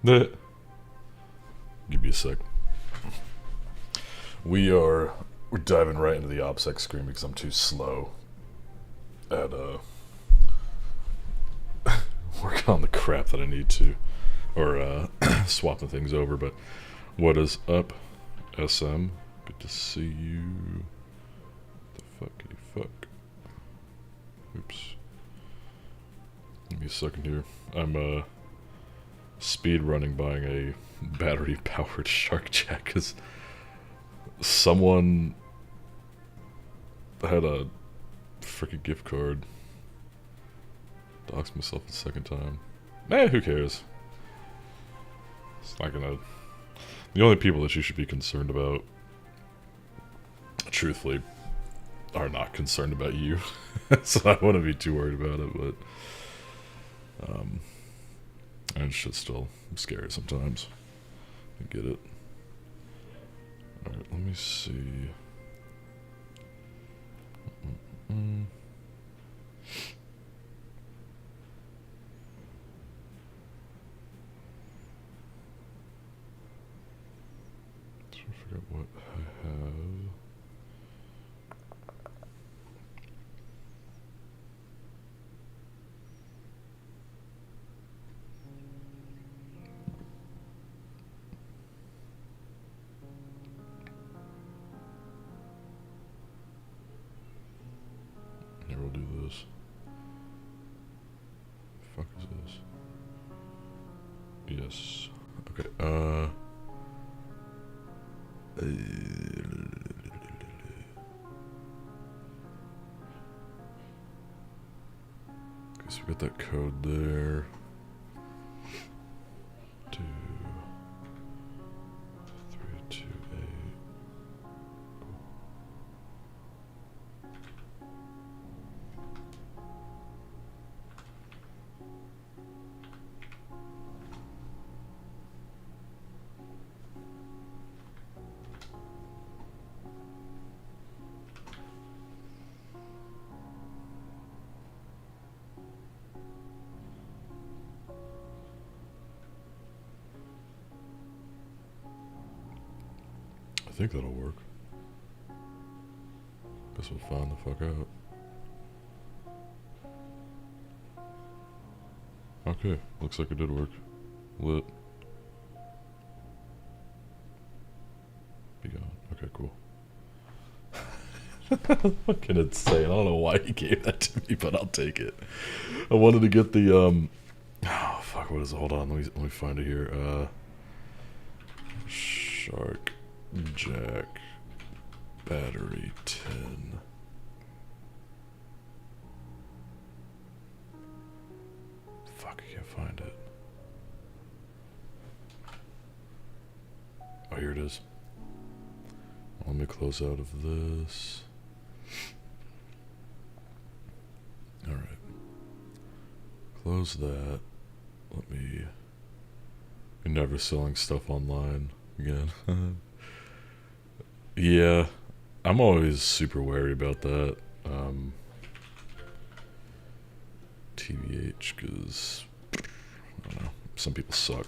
Give me a sec. We're diving right into the OPSEC screen because I'm too slow at working on the crap that I need to, or swapping things over. But what is up, SM? Good to see you. The fuckity fuck. Oops. Give me a second here. I'm speed running buying a battery powered shark jack because someone had a freaking gift card. Doxed myself a second time. Who cares? It's not gonna. The only people that you should be concerned about, truthfully, are not concerned about you. So I wouldn't be too worried about it, but and it's just still scary sometimes. I get it. Alright, let me see. Trying to figure out what I have. Here, we'll do this. The fuck is this? Yes. Okay, guess we got that code there. 2, 3, 2, 8. I think that'll work. Guess we'll find the fuck out. Okay, looks like it did work. Lit. Be gone. Okay, cool. Fucking insane. I don't know why he gave that to me, but I'll take it. I wanted to get the oh fuck, what is it? Hold on, let me find it here. Shark Jack battery 10. Fuck, I can't find it. Oh, here it is. Let me close out of this. Alright. Close that. Let me... You're never selling stuff online again. Yeah, I'm always super wary about that. TBH, because, I don't know, some people suck.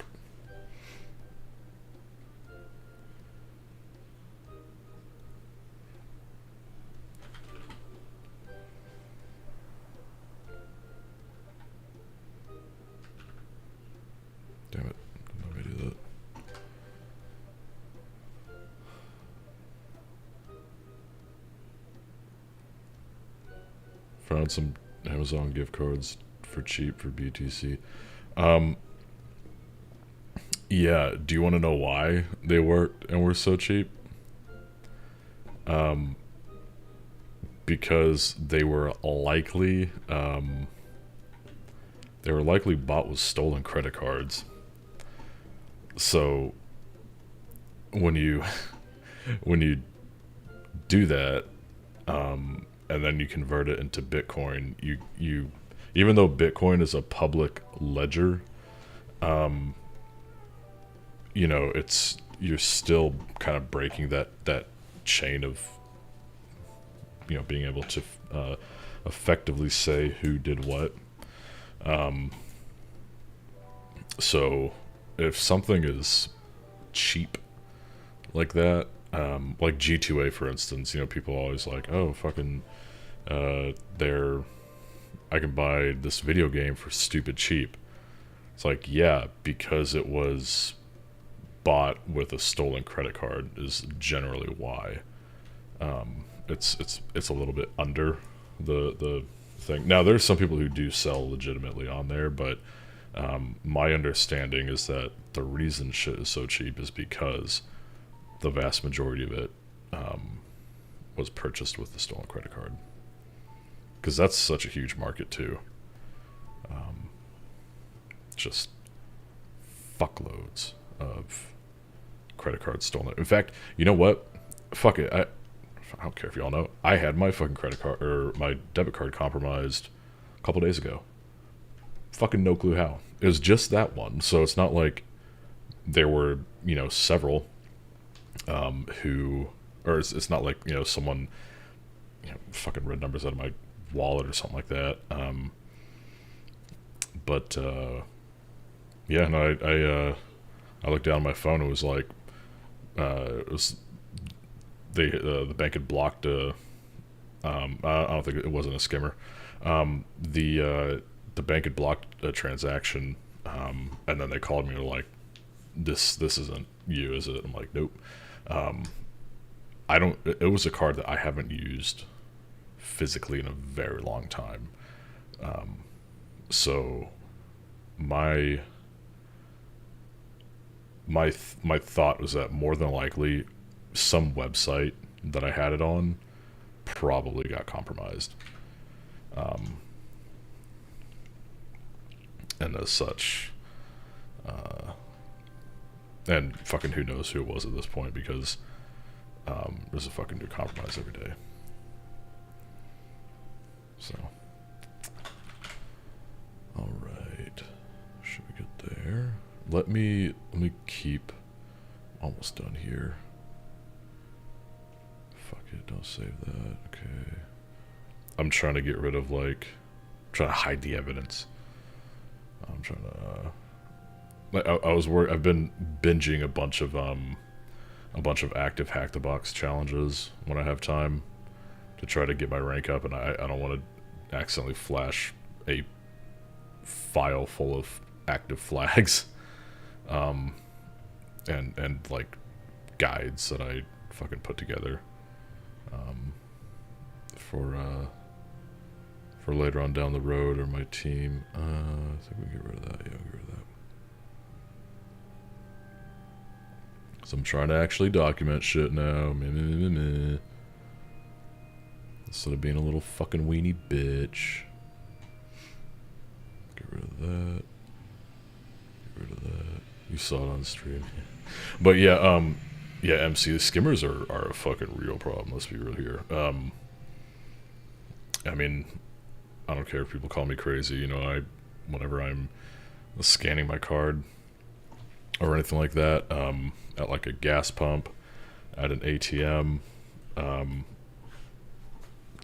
Damn it, let me do that. Found some Amazon gift cards for cheap for BTC. Yeah, do you want to know why they worked and were so cheap? Because they were likely bought with stolen credit cards. So when you when you do that, and then you convert it into Bitcoin, you even though Bitcoin is a public ledger, you know, you're still kind of breaking that chain of, you know, being able to effectively say who did what. So if something is cheap like that, like G2A for instance, people are always like, oh, fucking, they're, I can buy this video game for stupid cheap. It's like, yeah, because it was bought with a stolen credit card is generally why. It's a little bit under the thing. Now, there's some people who do sell legitimately on there, but my understanding is that the reason shit is so cheap is because the vast majority of it was purchased with the stolen credit card. Because that's such a huge market too. Just fuckloads of credit cards stolen. In fact, you know what? Fuck it. I don't care if y'all know. I had my fucking credit card or my debit card compromised a couple days ago. Fucking no clue how. It was just that one. So it's not like there were, several who, or it's not like, someone, fucking read numbers out of my wallet or something like that. But yeah, no, I looked down at my phone. It was like, the bank had blocked I don't think it wasn't a skimmer. The bank had blocked a transaction, and then they called me and were like, this isn't you, is it? I'm like, nope. It was a card that I haven't used physically in a very long time. So my thought was that more than likely some website that I had it on probably got compromised. And as such, and fucking who knows who it was at this point, because there's a fucking new compromise every day. So, all right, should we get there? Let me keep almost done here. Fuck it, don't save that. Okay, I'm trying to get rid of trying to hide the evidence. I'm trying to. I've been binging a bunch of active Hack the Box challenges when I have time to try to get my rank up, and I don't want to accidentally flash a file full of active flags, and like guides that I fucking put together, for later on down the road, or my team. I think we can get rid of that. Yeah, we'll get rid of that. So I'm trying to actually document shit now. Instead of being a little fucking weenie bitch. Get rid of that. Get rid of that. You saw it on stream. But yeah, yeah, MC, the skimmers are a fucking real problem. Let's be real here. I mean, I don't care if people call me crazy. Whenever I'm scanning my card or anything like that, at like a gas pump, at an ATM,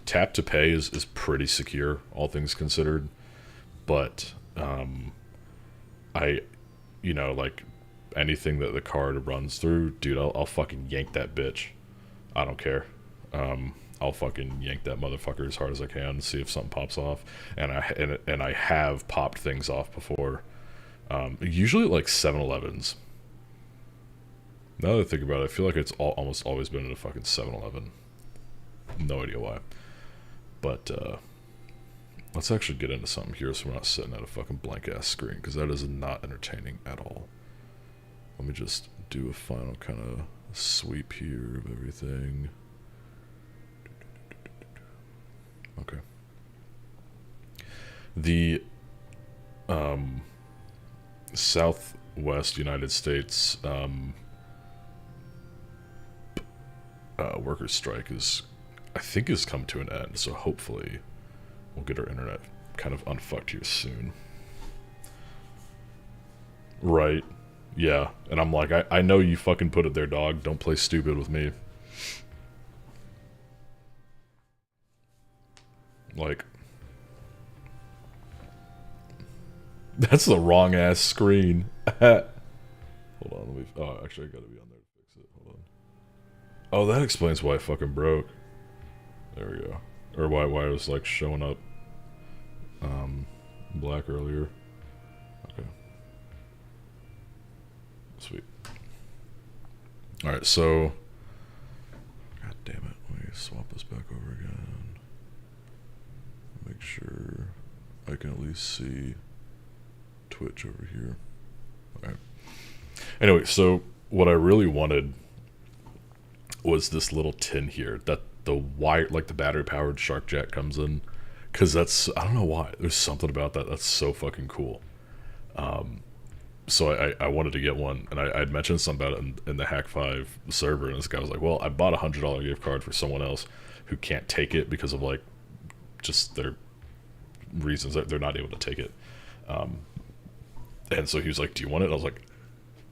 tap to pay is pretty secure, all things considered. But like anything that the card runs through, dude, I'll fucking yank that bitch. I don't care. I'll fucking yank that motherfucker as hard as I can and see if something pops off. And I have popped things off before. Usually at like 7-Elevens. Now that I think about it, I feel like it's almost always been at a fucking 7-Eleven. No idea why. But let's actually get into something here so we're not sitting at a fucking blank ass screen, because that is not entertaining at all. Let me just do a final kind of sweep here of everything. Okay. The Southwest United States workers' strike I think has come to an end, so hopefully we'll get our internet kind of unfucked here soon. Right. Yeah. And I'm like, I know you fucking put it there, dog. Don't play stupid with me. Like, that's the wrong ass screen. Hold on, let me... Oh, actually, I gotta be on there to fix it. Hold on. Oh, that explains why it fucking broke. There we go. Or why it was, like, showing up black earlier. Okay. Sweet. Alright, so... God damn it. Let me swap this back over again. Make sure I can at least see Twitch over here. Alright. Anyway, so what I really wanted was this little tin here that the wire, like the battery powered shark jet comes in. Because that's, I don't know why, there's something about that that's so fucking cool. So I wanted to get one, and I'd mentioned something about it in the Hack 5 server, and this guy was like, well, I bought a $100 gift card for someone else who can't take it because of, like, just their reasons that they're not able to take it. And so he was like, do you want it? And I was like,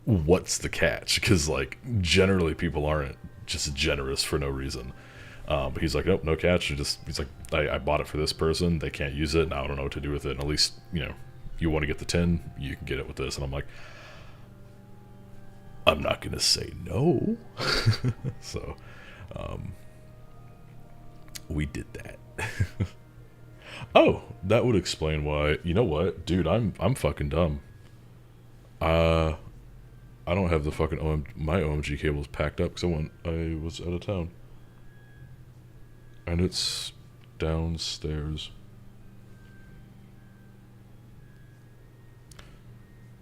what's the catch? Because, like, generally people aren't just generous for no reason. But he's like, nope, no catch. He's like, I bought it for this person. They can't use it, and I don't know what to do with it. And at least, you know, you want to get the 10, you can get it with this. And I'm like, I'm not going to say no. So, we did that. Oh, that would explain why. You know what? Dude, I'm fucking dumb. I don't have the fucking my OMG cables packed up because I was out of town. And it's downstairs.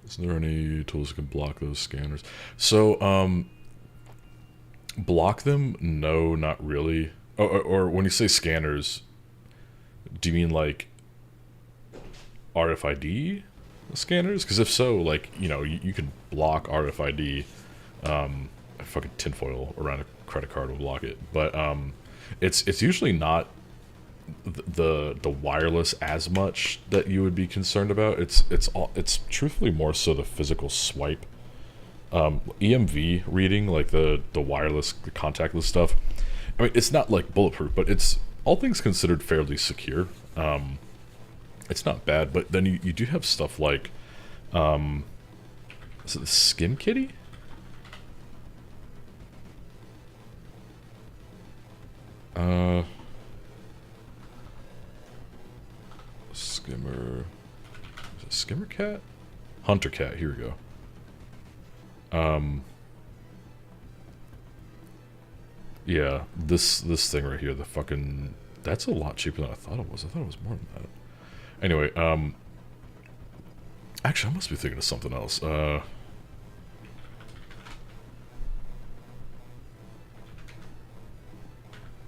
Is there any tools that can block those scanners? So, block them? No, not really. Or when you say scanners, do you mean like RFID scanners? Because if so, like, you know, you could block RFID. A fucking tinfoil around a credit card will block it. But it's usually not the wireless as much that you would be concerned about. It's truthfully more so the physical swipe. EMV reading, like the wireless, the contactless stuff. I mean, it's not like bulletproof, but it's all things considered fairly secure. It's not bad, but then you do have stuff like, is it the Skim Kitty? Skimmer. Is it Skimmer Cat? Hunter Cat, here we go. Yeah, this thing right here, the fucking... That's a lot cheaper than I thought it was. I thought it was more than that. Anyway, actually, I must be thinking of something else.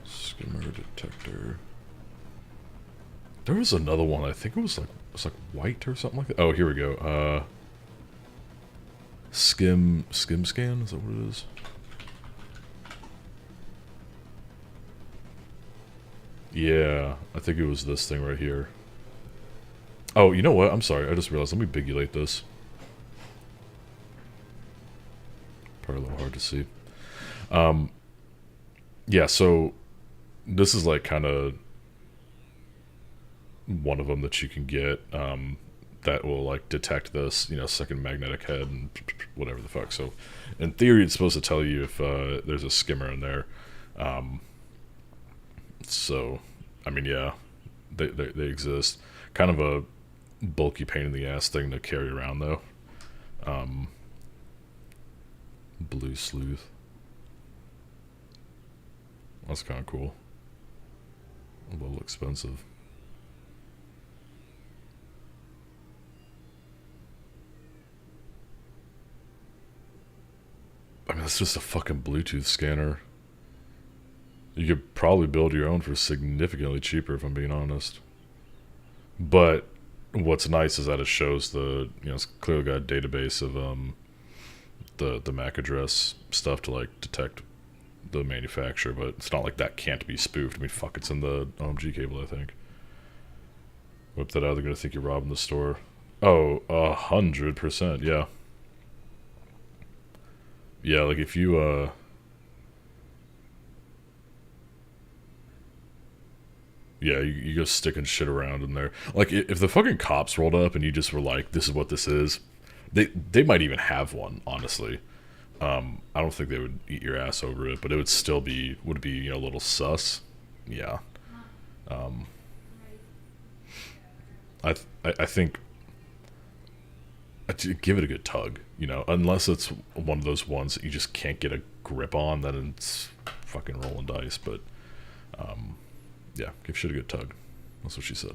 Skimmer detector. There was another one. I think it was like white or something like that. Oh, here we go. Skim scan. Is that what it is? Yeah, I think it was this thing right here. Oh, you know what? I'm sorry. I just realized. Let me bigulate this. Probably a little hard to see. Yeah, so this is like kind of one of them that you can get that will like detect this, you know, second magnetic head and whatever the fuck. So in theory, it's supposed to tell you if there's a skimmer in there. So, I mean, yeah, they exist. Kind of a bulky pain in the ass thing to carry around, though. Blue Sleuth. That's kind of cool. A little expensive. I mean, it's just a fucking Bluetooth scanner. You could probably build your own for significantly cheaper, if I'm being honest. But what's nice is that it shows the, you know, it's clearly got a database of the MAC address stuff to like detect the manufacturer, but it's not like that can't be spoofed. I mean, fuck, it's in the OMG cable, I think. Whip that out, they're gonna think you're robbing the store. Oh, 100%, yeah. Yeah, like if you, yeah, you go sticking shit around in there. Like, if the fucking cops rolled up and you just were like, this is what this is, They might even have one, honestly. I don't think they would eat your ass over it, but it would still be, would it be, you know, a little sus? Yeah. Um, I think give it a good tug, you know, unless it's one of those ones that you just can't get a grip on, then it's fucking rolling dice. But yeah, give shit a good tug. That's what she said.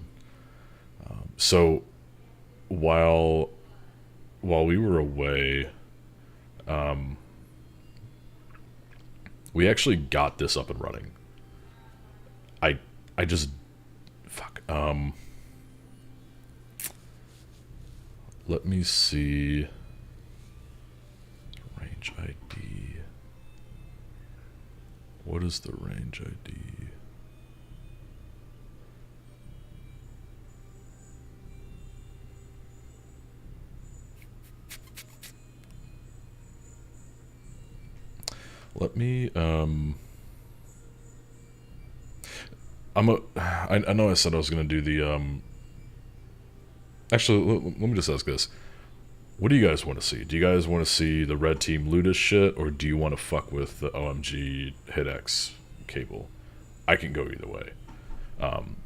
So while we were away, um, we actually got this up and running. I I just fuck. Let me see. Range ID. What is the range ID? Let me I know I said I was gonna do the actually let me just ask this. What do you guys want to see? Do you guys want to see the red team Ludus shit, or do you want to fuck with the OMG HitX cable? I can go either way.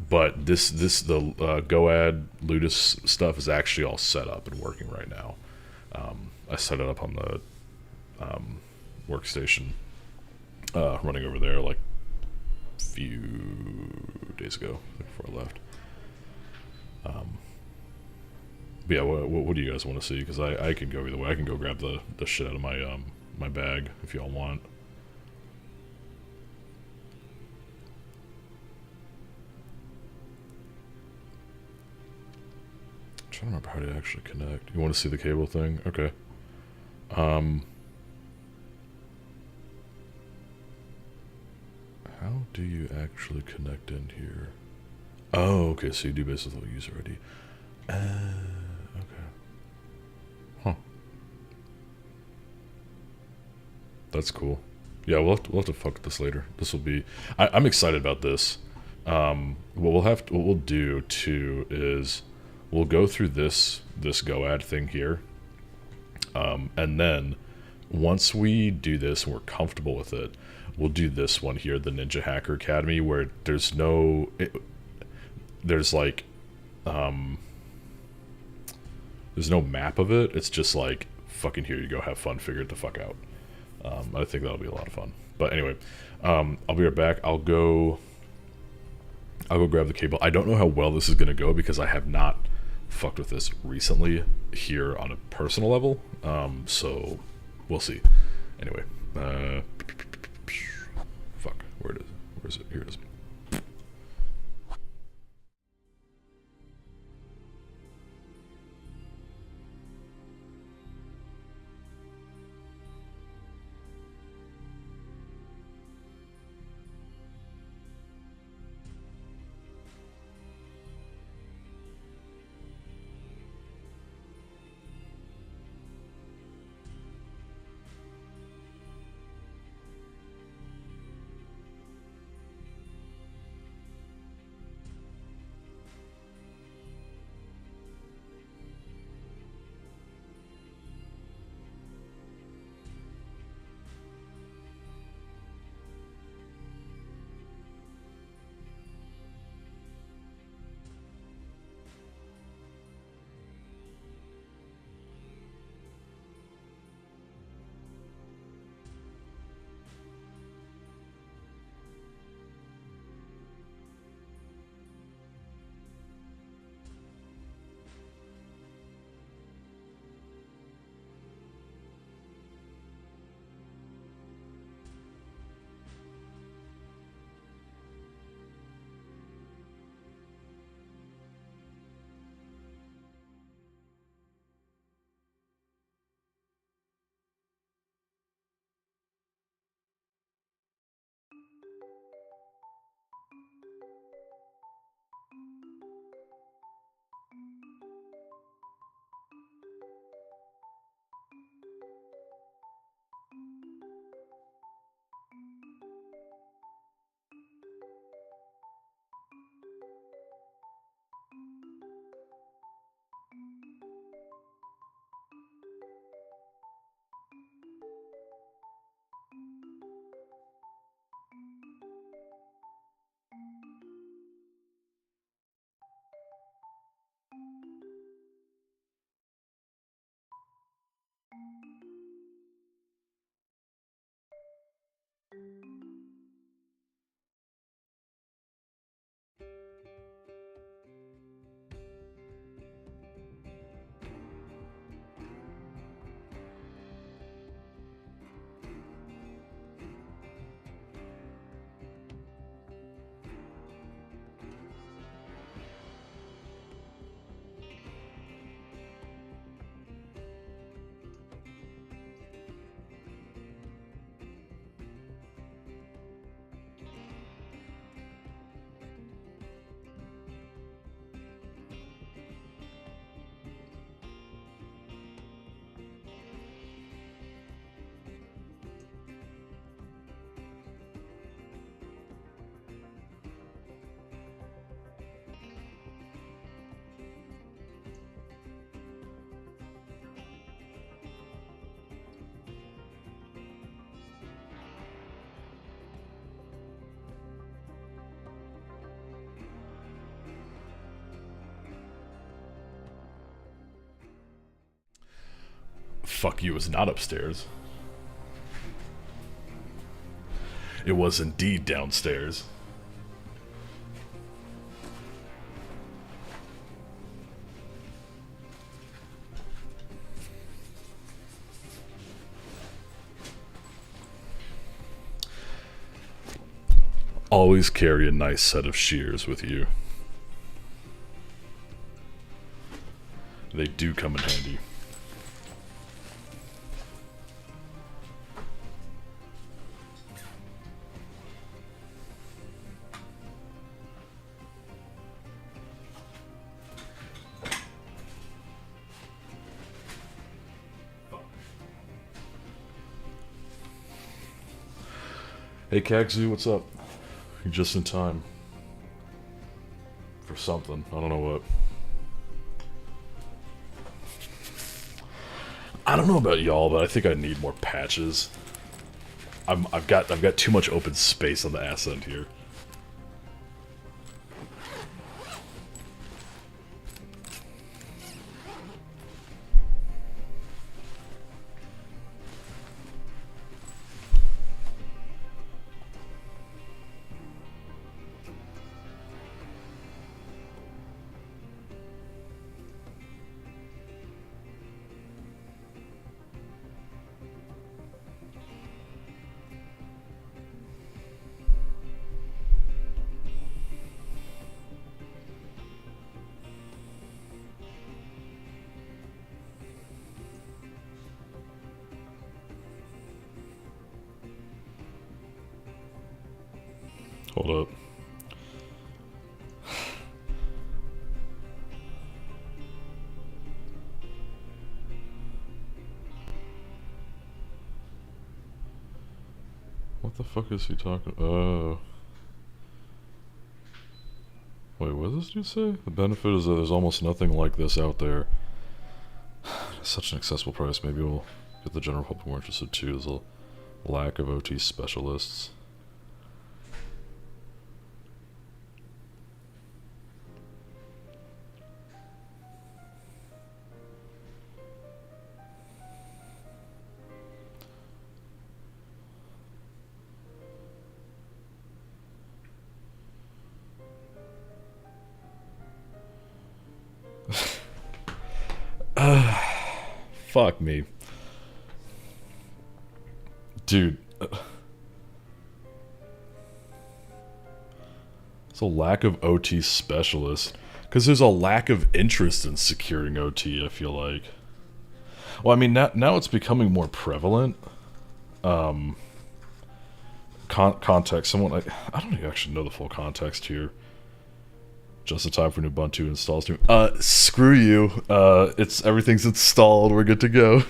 But the Goad Ludus stuff is actually all set up and working right now. I set it up on the workstation running over there like a few days ago before I left. But yeah, what do you guys want to see? Because I can go either way. I can go grab the shit out of my my bag if y'all want. I'm trying to remember how to actually connect. You want to see the cable thing? Okay. How do you actually connect in here? Oh, okay. So you do basically user ID. Okay. Huh. That's cool. Yeah, we'll have to fuck with this later. This will be. I'm excited about this. What we'll do too is we'll go through this GoAd thing here, and then once we do this and we're comfortable with it, we'll do this one here, the Ninja Hacker Academy, where there's no, there's like, there's no map of it. It's just like fucking here you go, have fun, figure it the fuck out. I think that'll be a lot of fun. But anyway, I'll be right back. I'll go grab the cable. I don't know how well this is gonna go because I have not fucked with this recently here on a personal level. So we'll see. Anyway, fuck, where is it? Here it is. Fuck you, it was not upstairs. It was indeed downstairs. Always carry a nice set of shears with you. They do come in handy. Hey Kagzu, what's up? You're just in time. For something. I don't know what. I don't know about y'all, but I think I need more patches. I've got too much open space on the ass end here. Hold up. What the fuck is he talking? Oh. Wait, what does this dude say? The benefit is that there's almost nothing like this out there. Such an accessible price. Maybe we'll get the general public more interested too. There's a lack of OT specialists. Fuck me. Dude. It's a lack of OT specialists. Because there's a lack of interest in securing OT, I feel like. Well, I mean, now it's becoming more prevalent. Context. I don't even actually know the full context here. Just in time for Ubuntu installs new. Screw you. Everything's installed. We're good to go.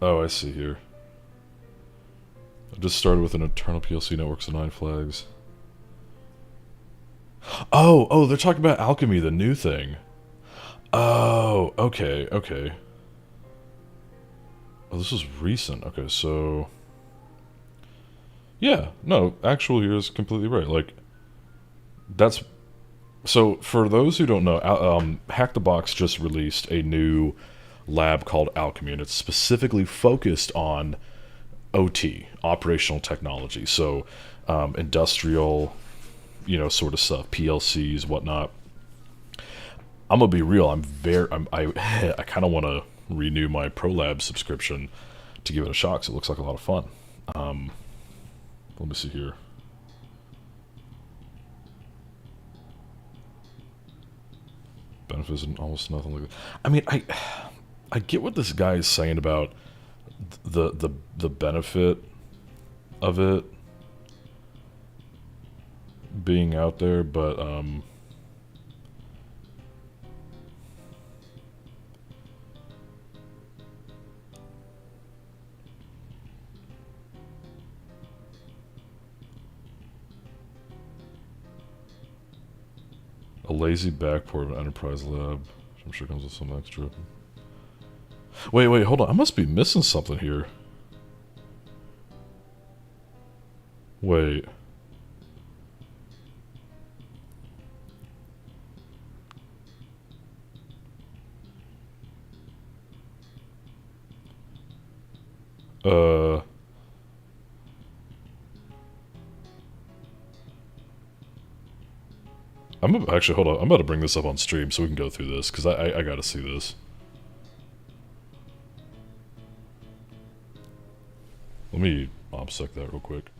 Oh, I see here. I just started with an internal PLC networks of 9 flags. Oh, they're talking about Alchemy, the new thing. Oh, okay. Oh, this is recent. Okay, so... Yeah, no, actual here is completely right. Like, that's... So, for those who don't know, Hack the Box just released a new lab called Alchemy, and it's specifically focused on OT, operational technology. So, industrial, sort of stuff, PLCs, whatnot. I'm gonna be real. I kind of want to renew my ProLab subscription to give it a shot, because it looks like a lot of fun. Let me see here. Benefits and almost nothing like that. I mean, I get what this guy is saying about the benefit of it being out there, but a lazy backport of an enterprise lab. I'm sure comes with some extra. Wait, hold on. I must be missing something here. Wait. Actually, hold on. I'm about to bring this up on stream so we can go through this, because I gotta see this. Let me OPSEC that real quick.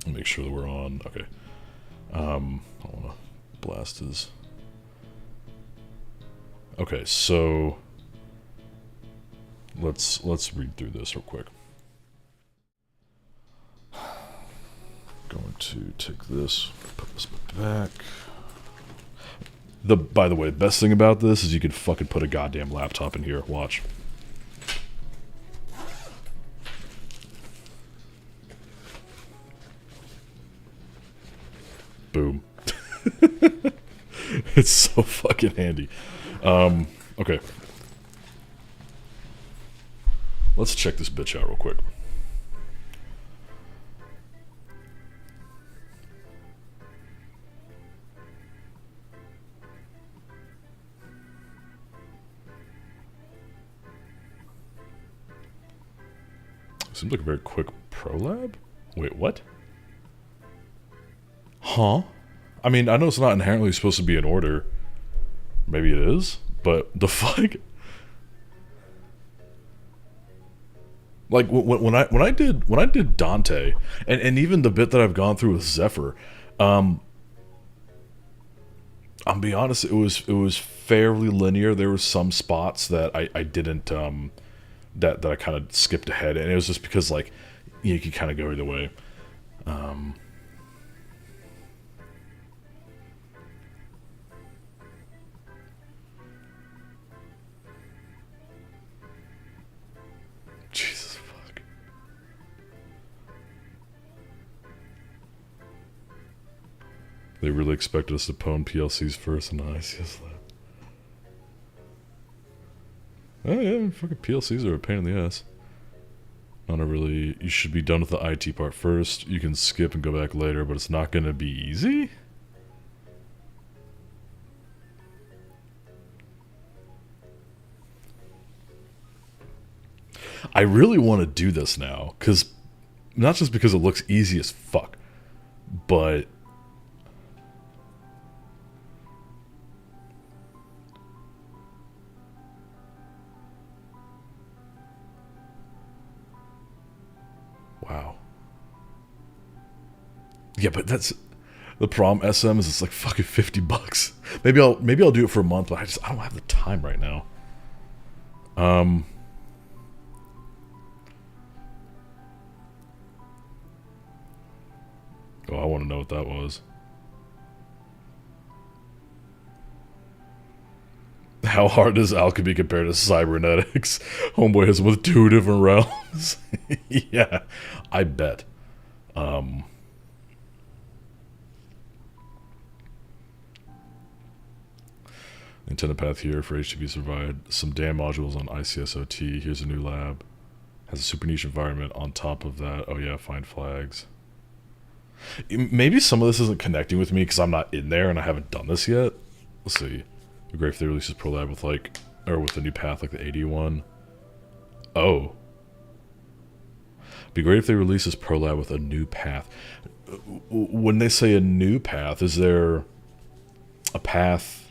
Make sure that we're on. Okay. I want to blast his. Okay, so let's read through this real quick. Going to take this, put this back. By the way, the best thing about this is you can fucking put a goddamn laptop in here. Watch. Boom. It's so fucking handy. Okay. Let's check this bitch out real quick. Seems like a very quick prolab. Wait, what? Huh? I mean, I know it's not inherently supposed to be in order. Maybe it is, but the fuck? Like when I did Dante, and even the bit that I've gone through with Zephyr, I'll be honest, it was fairly linear. There were some spots that I didn't that I kind of skipped ahead, and it was just because, like, you could kind of go either way. Jesus fuck. They really expected us to pwn PLCs first in the ICS lab. Oh yeah, fucking PLCs are a pain in the ass. Not a really. You should be done with the IT part first. You can skip and go back later, but it's not gonna be easy? I really want to do this now, because not just because it looks easy as fuck, but wow. Yeah, but that's the problem. SM is it's like fucking $50. Maybe I'll do it for a month, but I don't have the time right now. Oh, I want to know what that was. How hard is alchemy compared to cybernetics? Homeboy has with 2 different realms. Yeah, I bet. Intended path here for HTTP to provide some damn modules on ICSOT. Here's a new lab. Has a super niche environment on top of that. Oh yeah, find flags. Maybe some of this isn't connecting with me because I'm not in there and I haven't done this yet. Let's see. It'd be great if they releases ProLab with with a new path like the AD one. Oh. It'd be great if they releases ProLab with a new path. When they say a new path, is there a path?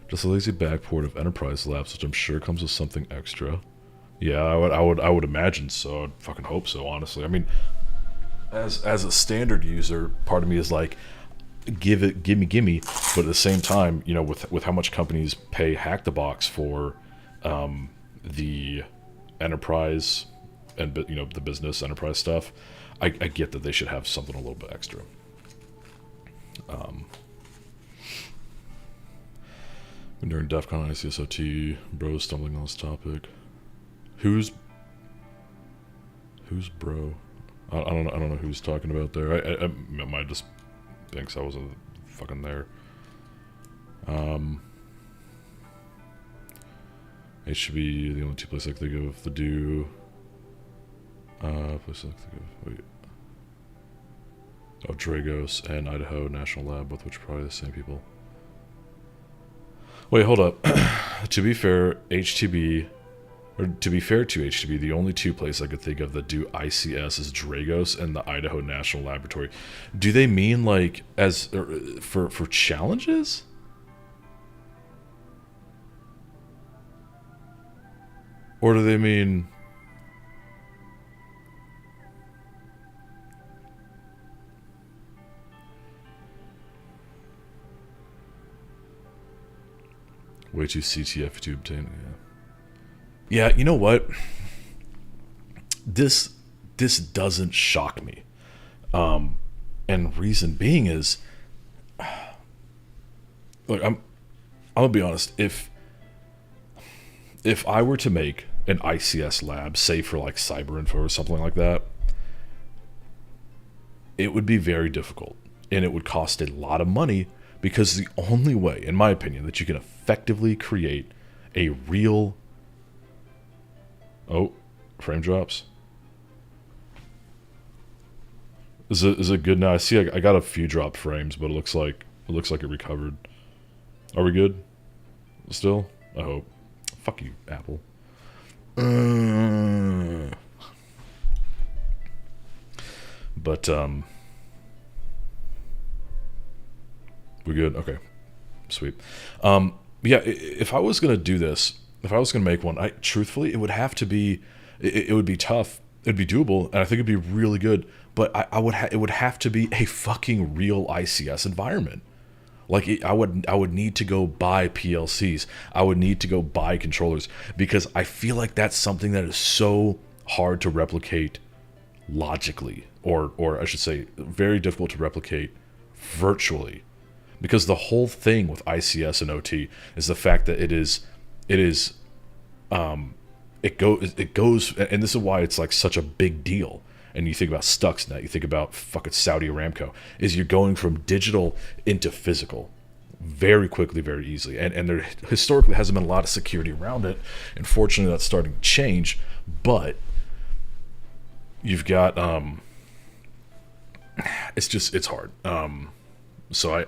Just a lazy backport of Enterprise Labs, which I'm sure comes with something extra. Yeah, I would imagine so. I'd fucking hope so, honestly. I mean, as a standard user, part of me is like, gimme, but at the same time, you know, with how much companies pay Hack the Box for the enterprise and, you know, the business enterprise stuff, I get that they should have something a little bit extra. During DEF CON ICSOT, bros stumbling on this topic. Who's bro? I don't know who's talking about there. I might just thinks I wasn't fucking there. It should be the only two places I can think of. The do. Places I can think of. Wait. Oh, Dragos and Idaho National Lab, both which are probably the same people. Wait, hold up. To be fair, HTB, or to be fair to HTB, the only two places I could think of that do ICS is Dragos and the Idaho National Laboratory. Do they mean like as for challenges? Or do they mean way too CTF to obtain? Yeah, you know what? This doesn't shock me. And reason being is, look, I'm gonna be honest. If I were to make an ICS lab, say for like cyber info or something like that, it would be very difficult and it would cost a lot of money, because the only way, in my opinion, that you can effectively create a real... Oh, frame drops. Is it good now? I see I got a few dropped frames, but it looks like it recovered. Are we good? Still? I hope. Fuck you, Apple. But we good? Okay. Sweet. Yeah, if I was gonna do this, if I was gonna make one, truthfully, it would have to be, it would be tough. It'd be doable, and I think it'd be really good. But it would have to be a fucking real ICS environment. Like I would need to go buy PLCs. I would need to go buy controllers, because I feel like that's something that is so hard to replicate logically, or I should say, very difficult to replicate virtually. Because the whole thing with ICS and OT is the fact that it goes, and this is why it's like such a big deal. And you think about Stuxnet, you think about fucking Saudi Aramco, is you're going from digital into physical very quickly, very easily. And there historically hasn't been a lot of security around it. And fortunately, that's starting to change. But you've got, it's hard. So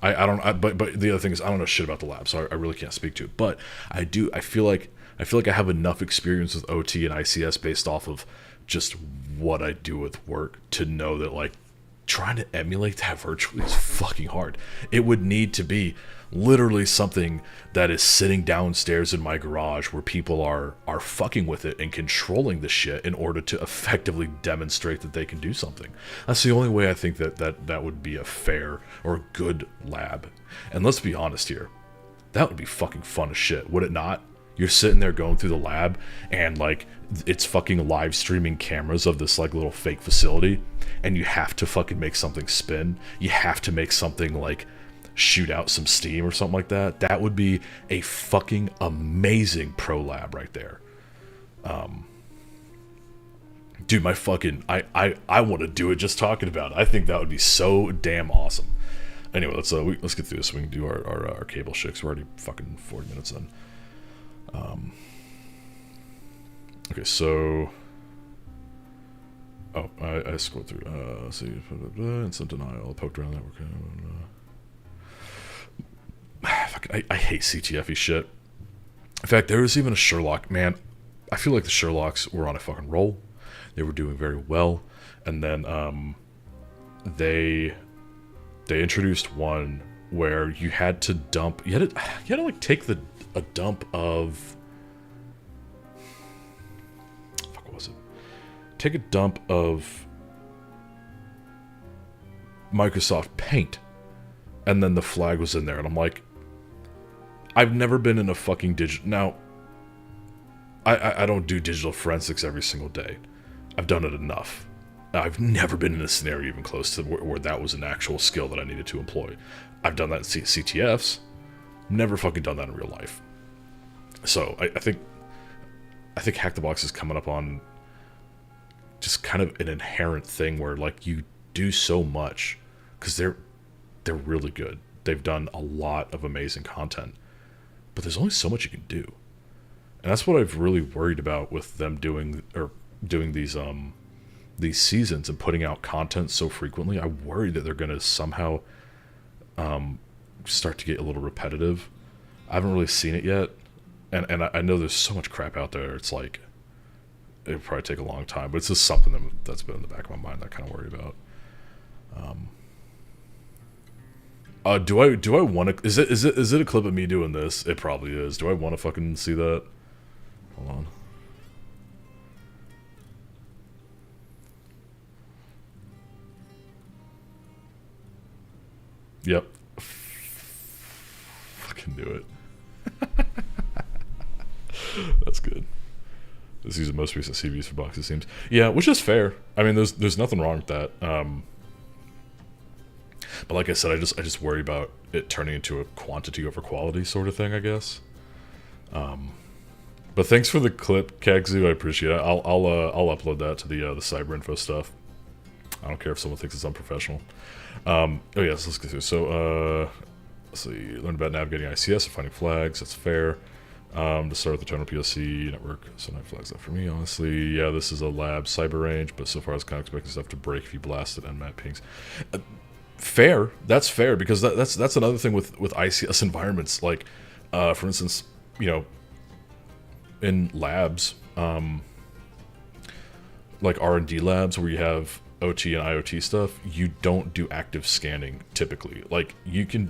I don't know. But the other thing is, I don't know shit about the lab, so I really can't speak to it. But I feel like I have enough experience with OT and ICS based off of just what I do with work to know that, like, trying to emulate that virtually is fucking hard. It would need to be literally something that is sitting downstairs in my garage where people are fucking with it and controlling the shit in order to effectively demonstrate that they can do something. That's the only way I think that would be a fair or good lab. And let's be honest here, that would be fucking fun as shit, would it not? You're sitting there going through the lab, and like it's fucking live streaming cameras of this like little fake facility, and you have to fucking make something spin. You have to make something like shoot out some steam or something like that. That would be a fucking amazing pro lab right there. Dude, my fucking I want to do it just talking about it. I think that would be so damn awesome. Anyway, let's get through this so we can do our cable shit, 'cause we're already fucking 40 minutes in. Okay, so I scrolled through. Let's see, instant denial, poked around network. I hate CTF-y shit. In fact, there was even a Sherlock. Man, I feel like the Sherlocks were on a fucking roll. They were doing very well, and then they introduced one where you had to dump. You had to like take a dump of. What was it? Take a dump of Microsoft Paint, and then the flag was in there, and I'm like, I've never been in a fucking digital. Now, I don't do digital forensics every single day. I've done it enough. I've never been in a scenario even close to where that was an actual skill that I needed to employ. I've done that in CTFs. Never fucking done that in real life. So I think Hack the Box is coming up on just kind of an inherent thing where like you do so much because they're really good. they've done a lot of amazing content, but there's only so much you can do. And that's what I've really worried about with them doing these seasons and putting out content so frequently. I worry that they're going to somehow start to get a little repetitive. I haven't really seen it yet, and I know there's so much crap out there. It's like it'll probably take a long time, but it's just something that's been in the back of my mind that I kind of worry about. Do I want to? Is it a clip of me doing this? It probably is. Do I want to fucking see that? Hold on. Yep. Fucking do it. That's good. This is the most recent CVs for boxes, seems. Yeah, which is fair. I mean, there's nothing wrong with that. But like I said, I just worry about it turning into a quantity over quality sort of thing, I guess. But thanks for the clip, Kagzu. I appreciate it. I'll upload that to the cyber info stuff. I don't care if someone thinks it's unprofessional. Oh yes, let's get through. So let's see. Learn about navigating ICS and finding flags. That's fair. To start with the general PLC network, so no flags up for me, honestly. Yeah, this is a lab cyber range, but so far I was kind of expecting stuff to break if you blasted nmat pings. Fair. That's fair, because that's another thing with ICS environments. Like, for instance, you know, in labs, like R&D labs where you have OT and IoT stuff, you don't do active scanning typically. Like, you can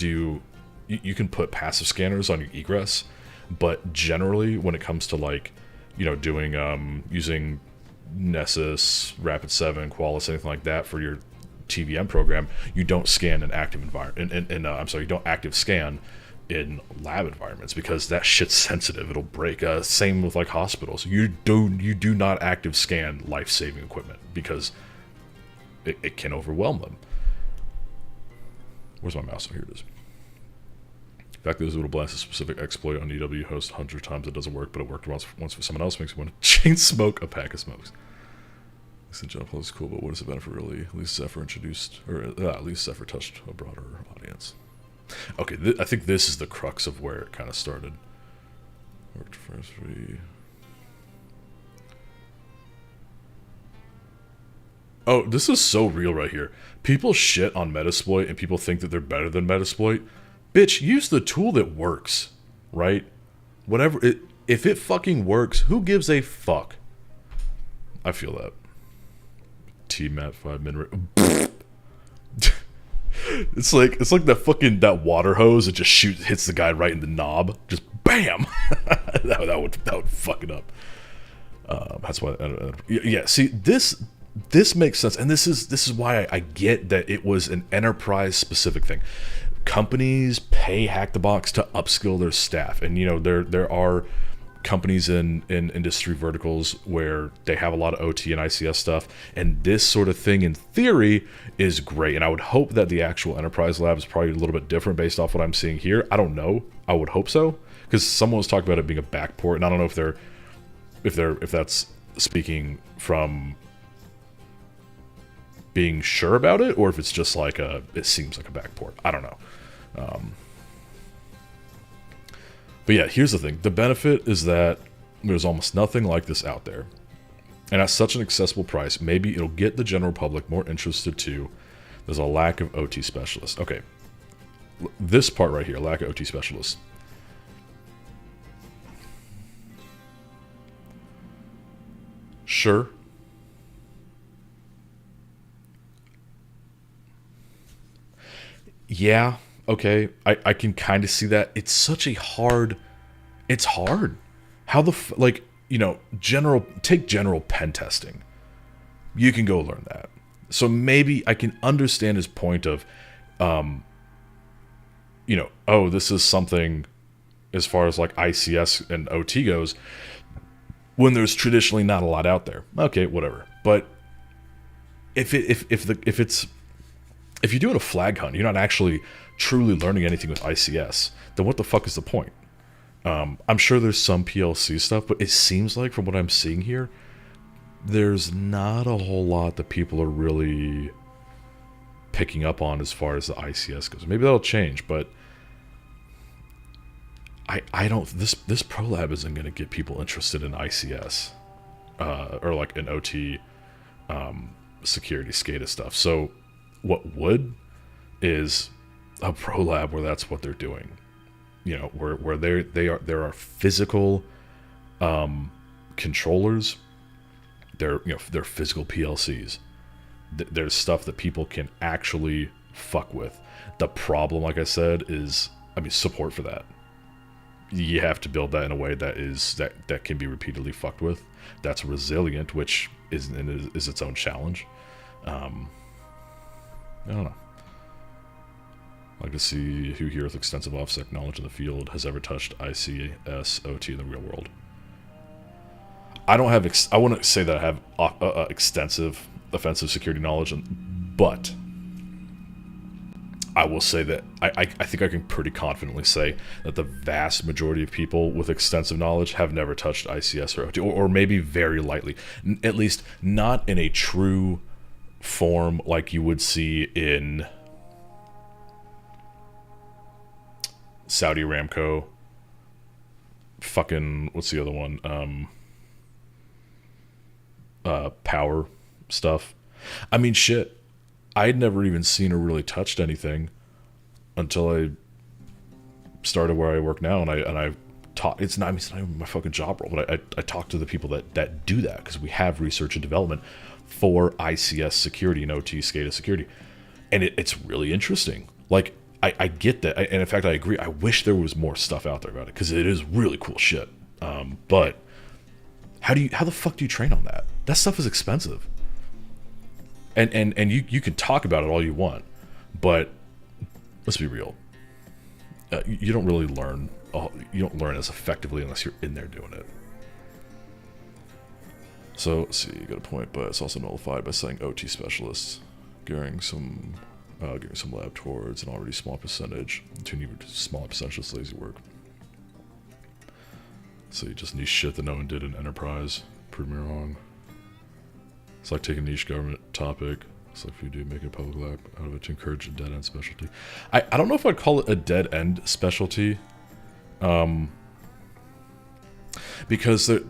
put passive scanners on your egress, but generally when it comes to, like, you know, doing using Nessus, Rapid7, Qualys, anything like that for your TVM program, you don't scan an active environment. You don't active scan in lab environments because that shit's sensitive. It'll break. Same with like hospitals. You do not active scan life-saving equipment because it can overwhelm them. Where's my mouse? Oh, here it is. In fact, there's a little blast a specific exploit on EW host 100 times. It doesn't work, but it worked once for someone else. Makes me want to chain smoke a pack of smokes. This jump flow is cool, but what is the benefit really? At least Zephyr introduced, or at least Zephyr touched a broader audience. Okay, I think this is the crux of where it kind of started. Worked first free. Oh, this is so real right here. People shit on Metasploit and people think that they're better than Metasploit. Bitch, use the tool that works, right? If it fucking works, who gives a fuck? I feel that. T-Mat 5 min. It's like that water hose that just hits the guy right in the knob. Just bam. that would fuck it up. That's why. Yeah. See, this makes sense, and this is why I get that it was an enterprise specific thing. Companies pay Hack the Box to upskill their staff, and you know there are companies in industry verticals where they have a lot of OT and ICS stuff, and this sort of thing in theory is great. And I would hope that the actual enterprise lab is probably a little bit different based off what I'm seeing here. I don't know. I would hope so, because someone was talking about it being a backport, and I don't know if that's speaking from being sure about it, or if it's just like it seems like a backport. I don't know. But yeah, here's the thing. The benefit is that there's almost nothing like this out there. And at such an accessible price, maybe it'll get the general public more interested too. There's a lack of OT specialists. Okay. This part right here, lack of OT specialists. Sure. Yeah. Okay, I can kind of see that. It's such a hard... It's hard. How like, you know, take general pen testing. You can go learn that. So maybe I can understand his point of, you know, oh, this is something as far as like ICS and OT goes, when there's traditionally not a lot out there. Okay, whatever. But if you're doing a flag hunt, you're not actually truly learning anything with ICS, then what the fuck is the point? I'm sure there's some PLC stuff, but it seems like from what I'm seeing here, there's not a whole lot that people are really picking up on as far as the ICS goes. Maybe that'll change, but I don't. This pro lab isn't going to get people interested in ICS or like an OT security SCADA stuff. So what would is a pro lab where that's what they're doing. You know, where there are physical controllers. They're physical PLCs. There's stuff that people can actually fuck with. The problem, like I said, is support for that. You have to build that in a way that can be repeatedly fucked with. That's resilient, which is its own challenge. I don't know. I'd like to see who here with extensive OffSec knowledge in the field has ever touched ICS OT in the real world. I don't have. I wouldn't say that I have extensive offensive security knowledge, but I will say that I think I can pretty confidently say that the vast majority of people with extensive knowledge have never touched ICS or OT, or maybe very lightly, at least not in a true form like you would see in Saudi Aramco. Fucking, what's the other one? Power stuff. I mean, shit. I'd never even seen or really touched anything until I started where I work now, and I talk. It's not even my fucking job role, but I talk to the people that do that because we have research and development for ICS security and OT SCADA security, and it's really interesting. Like I get that, and in fact I agree. I wish there was more stuff out there about it because it is really cool shit. But how the fuck do you train on that? That stuff is expensive. And you can talk about it all you want, but let's be real. You don't really learn. You don't learn as effectively unless you're in there doing it. So let's see. You got a point, but it's also nullified by saying OT specialists, giving some lab towards an already small percentage to an even smaller percentage of lazy work. So you just niche shit that no one did in enterprise. Prove me wrong. It's like taking a niche government topic. It's like if you do make a public lab out of it to encourage a dead-end specialty. I don't know if I'd call it a dead-end specialty. Because there...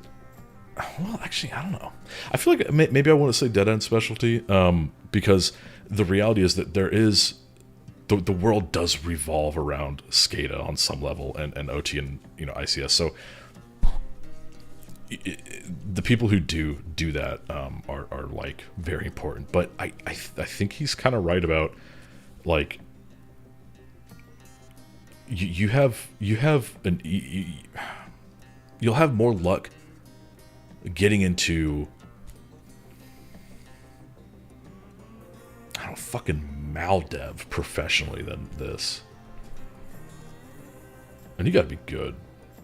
Well, actually, I don't know. I feel like maybe I want to say dead-end specialty. Because the reality is that there is... The world does revolve around SCADA on some level and OT and ICS. So... the people who do that are like very important, but I think he's kind of right about like you'll have more luck getting into fucking maldev professionally than this, and you got to be good.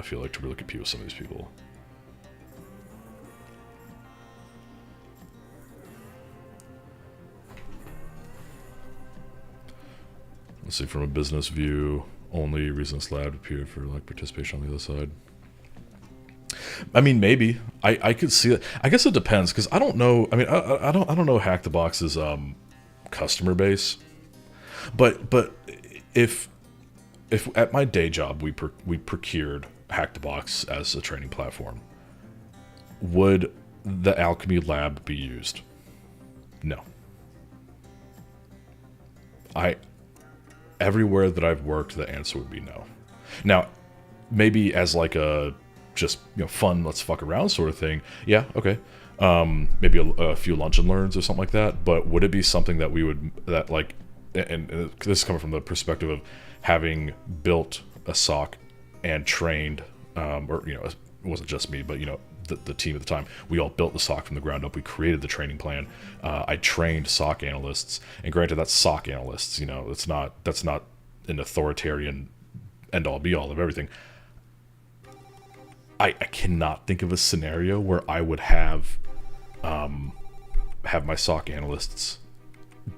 I feel like to really compete with some of these people. Let's see, from a business view, only reason this lab appeared for like participation on the other side. I mean, maybe I could see it. I guess it depends because I don't know. I mean, I don't know Hack the Box's customer base, but if at my day job we procured Hack the Box as a training platform, would the Alchemy lab be used? No. Everywhere that I've worked, the answer would be no. Now, maybe as like a just fun, let's fuck around sort of thing. Yeah, okay. Maybe a few lunch and learns or something like that. But would it be something that and this is coming from the perspective of having built a SOC and trained, or it wasn't just me, but the team at the time, we all built the SOC from the ground up. We created the training plan. I trained SOC analysts, and granted, that's SOC analysts. That's not an authoritarian end all be all of everything. I cannot think of a scenario where I would have my SOC analysts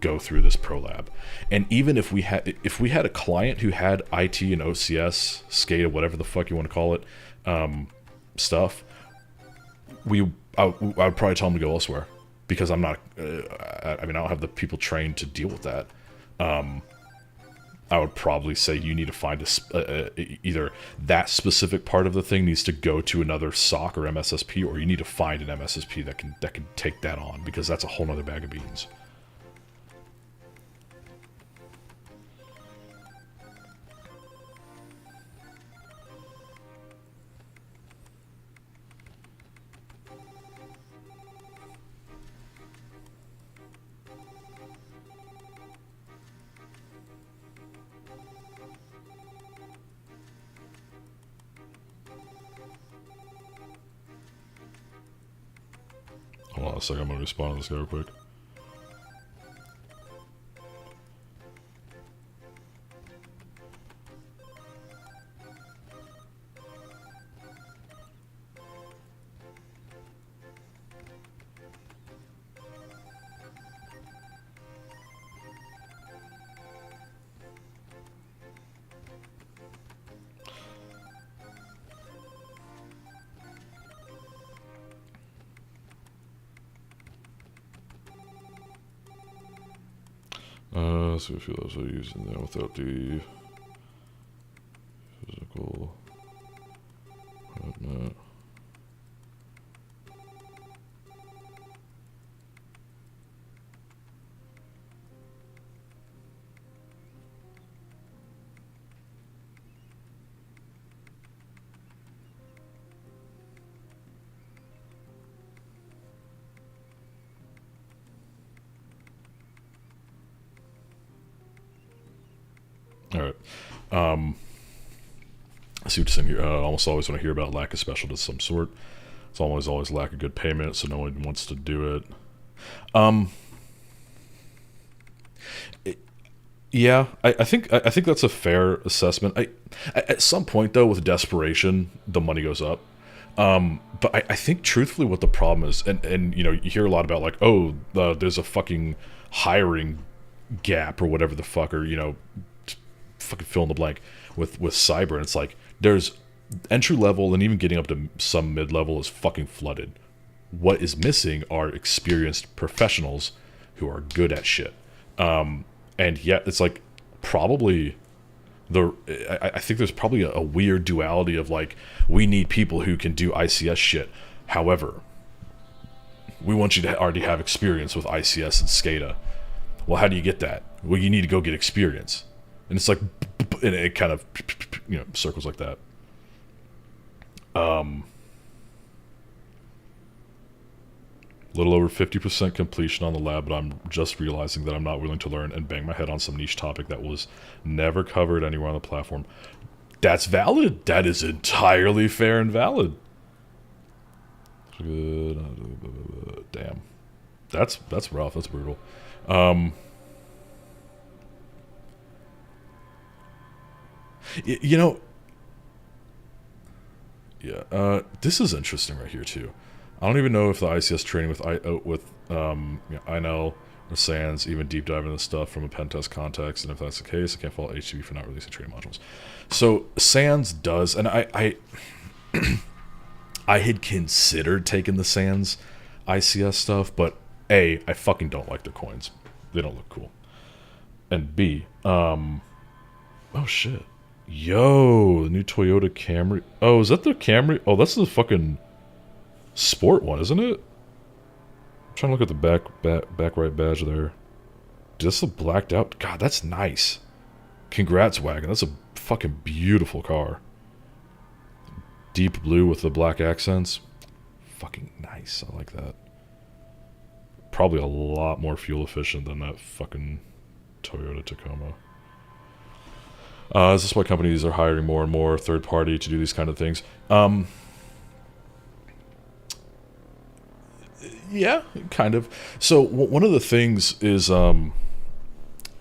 go through this pro lab. And even if we had a client who had IT and OCS, SCADA, whatever the fuck you want to call it, stuff. I would probably tell them to go elsewhere because I'm not. I don't have the people trained to deal with that. I would probably say you need to find either that specific part of the thing needs to go to another SOC or MSSP, or you need to find an MSSP that can take that on, because that's a whole nother bag of beans. Hold on a second, I'm gonna respond to this guy real quick. Let's see if you guys are using that without the physical admit. All right. I see what you're saying here. Almost always when I hear about lack of specialists of some sort, it's always lack of good payment, so no one wants to do it. Yeah, I think that's a fair assessment. At some point though, with desperation, the money goes up. But I think truthfully, what the problem is, and you know, you hear a lot about like, oh, there's a fucking hiring gap or whatever the fuck, or you know, fucking fill in the blank with cyber, and it's like there's entry level and even getting up to some mid level is fucking flooded. What is missing are experienced professionals who are good at shit. And yet it's like probably I think there's probably a weird duality of like, we need people who can do ICS shit. However, we want you to already have experience with ICS and SCADA. Well, how do you get that? Well, you need to go get experience. And it's like, and it kind of, you know, circles like that. Little over 50% completion on the lab, but I'm just realizing that I'm not willing to learn and bang my head on some niche topic that was never covered anywhere on the platform. That's valid. That is entirely fair and valid. Damn. That's rough. That's brutal. You know, yeah, this is interesting right here too. I don't even know if the ICS training with INL or SANS even deep dive into stuff from a pen test context, and if that's the case, I can't fault HTTP for not releasing training modules. So SANS does, and I I had considered taking the SANS ICS stuff, but A, I fucking don't like their coins. They don't look cool. And B, oh shit. Yo, the new Toyota Camry. Oh, is that the Camry? Oh, that's the fucking sport one, isn't it? I'm trying to look at the back right badge there. Just a blacked out. God, that's nice. Congrats, wagon. That's a fucking beautiful car. Deep blue with the black accents. Fucking nice. I like that. Probably a lot more fuel efficient than that fucking Toyota Tacoma. Is this why companies are hiring more and more third party to do these kind of things? Yeah, kind of. So one of the things is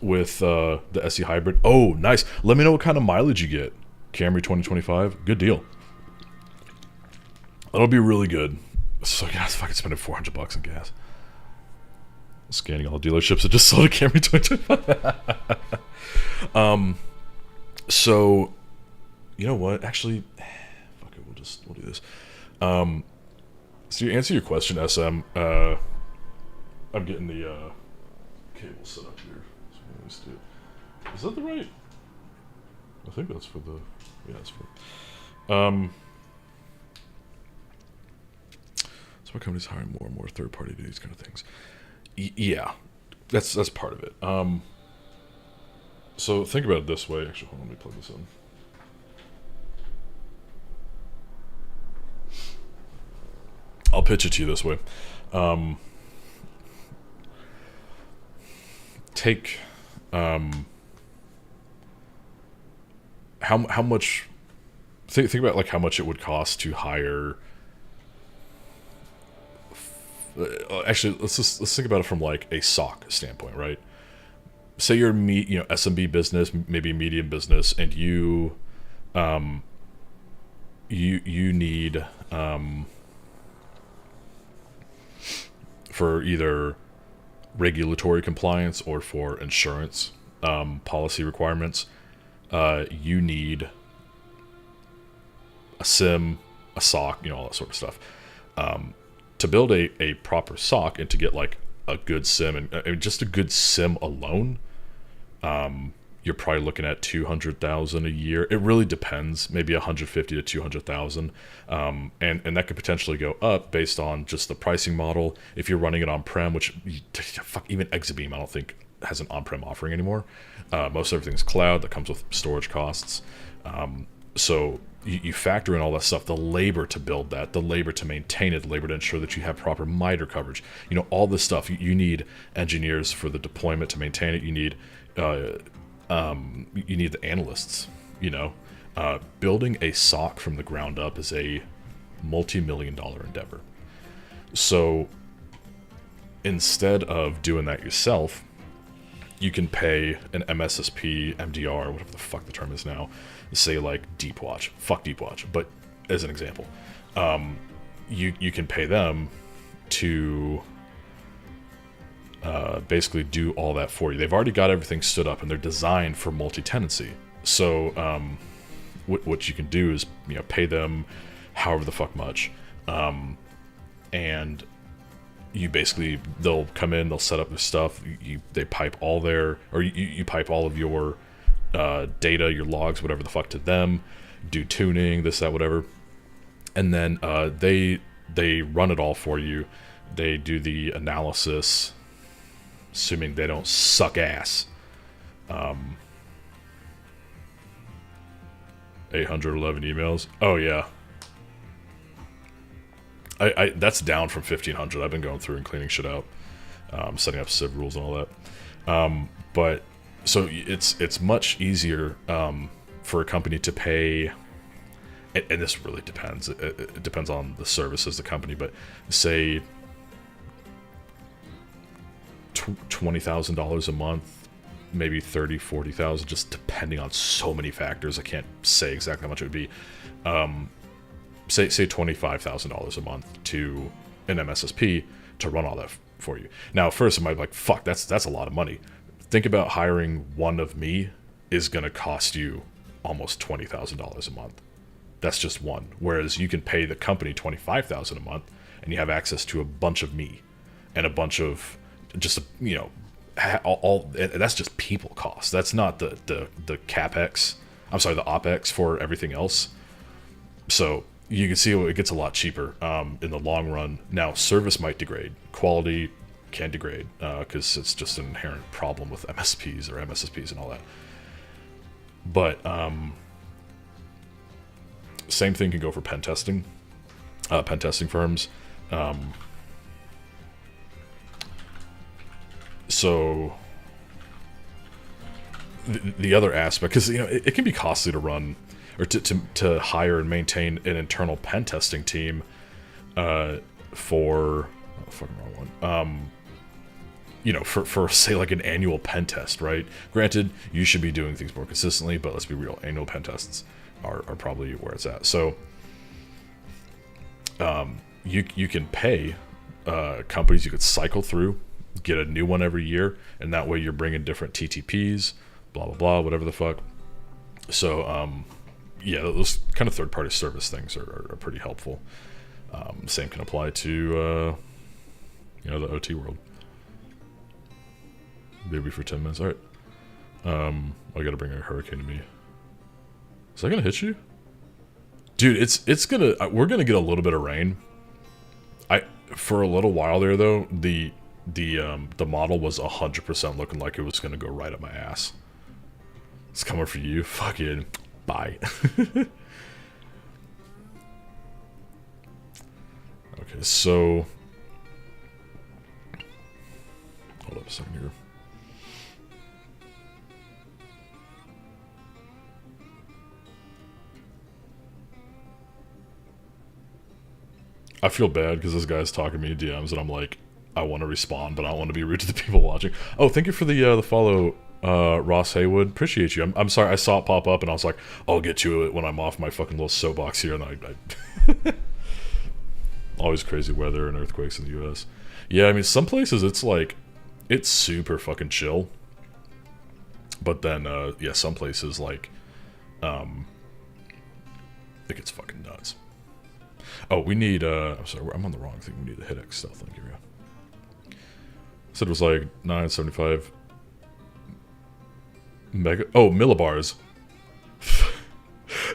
with the SE Hybrid. Oh, nice. Let me know what kind of mileage you get. Camry 2025. Good deal. That'll be really good. So yeah, I was fucking spending $400 in gas. Scanning all the dealerships that just sold a Camry 2025. So, you know what? Actually, fuck it. We'll do this. So to answer your question, SM, I'm getting the cable set up here. So let's do it. Is that the right? I think that's for the. Yeah, it's for. So my company's hiring more and more third party to do these kind of things. Yeah, that's part of it. So think about it this way. Actually, hold on, let me plug this in. I'll pitch it to you this way. Take how much. Think about like how much it would cost to hire. Actually, let's think about it from like a SOC standpoint, right? Say you're SMB business, maybe medium business, and you need for either regulatory compliance or for insurance policy requirements, you need a SIM, a SOC, all that sort of stuff. To build a proper SOC and to get like a good SIM and just a good SIM alone, you're probably looking at $200,000 a year. It really depends, maybe $150,000 to $200,000, and that could potentially go up based on just the pricing model. If you're running it on-prem, which even Exabeam I don't think has an on-prem offering anymore. Most everything's cloud that comes with storage costs. So you factor in all that stuff, the labor to build that, the labor to maintain it, the labor to ensure that you have proper MITRE coverage, all this stuff. You need engineers for the deployment to maintain it. You need the analysts. Building a SOC from the ground up is a multi-million-dollar endeavor. So instead of doing that yourself, you can pay an MSSP, MDR, whatever the fuck the term is now, say like Deepwatch. Fuck Deepwatch, but as an example, you can pay them to basically do all that for you. They've already got everything stood up and they're designed for multi-tenancy. So what you can do is pay them however the fuck much, and they'll come in, they'll set up their stuff, they pipe all you pipe all of your data, your logs, whatever the fuck, to them, do tuning, this, that, whatever, and then they run it all for you. They do the analysis, assuming they don't suck ass. 811 emails. Oh yeah. I that's down from 1,500. I've been going through and cleaning shit out, setting up civ rules and all that. But so it's much easier for a company to pay, and this really depends. It depends on the services, the company, but say $20,000 a month, maybe 30, 40,000, just depending on so many factors. I can't say exactly how much it would be. Say $25,000 a month to an MSSP to run all that for you. Now, first, it might be like, fuck, that's a lot of money. Think about hiring one of me is going to cost you almost $20,000 a month. That's just one. Whereas you can pay the company $25,000 a month, and you have access to a bunch of me and a bunch of just all that's just people costs. That's not the capex. I'm sorry, the opex for everything else. So you can see it gets a lot cheaper in the long run. Now, service might degrade. Quality can degrade because it's just an inherent problem with MSPs or MSSPs and all that. But same thing can go for pen testing firms. So the other aspect, because it can be costly to run or to hire and maintain an internal pen testing team for for say like an annual pen test, right? Granted, you should be doing things more consistently, but let's be real, annual pen tests are probably where it's at. So you can pay companies, you could cycle through, get a new one every year, and that way you're bringing different TTPs, blah blah blah, whatever the fuck. So yeah, those kind of third-party service things are pretty helpful. Same can apply to the OT world. Maybe for 10 minutes. All right. I gotta bring a hurricane to me. Is that gonna hit you? Dude, it's gonna... We're gonna get a little bit of rain. For a little while there, though, the model was 100% looking like it was gonna go right up my ass. It's coming for you. Fucking... Bye. Okay, so... Hold up a second here. I feel bad because this guy's talking to me in DMs and I'm like, I want to respond, but I don't want to be rude to the people watching. Oh, thank you for the follow, Ross Haywood. Appreciate you. I'm sorry, I saw it pop up and I was like, I'll get to it when I'm off my fucking little soapbox here. And I always crazy weather and earthquakes in the U.S. Yeah, I mean, some places it's like, it's super fucking chill. But then, yeah, some places like, it gets fucking nuts. Oh, we need, I'm sorry, I'm on the wrong thing. We need the hit X stealth link here. Said it was like 975 mega, oh, millibars.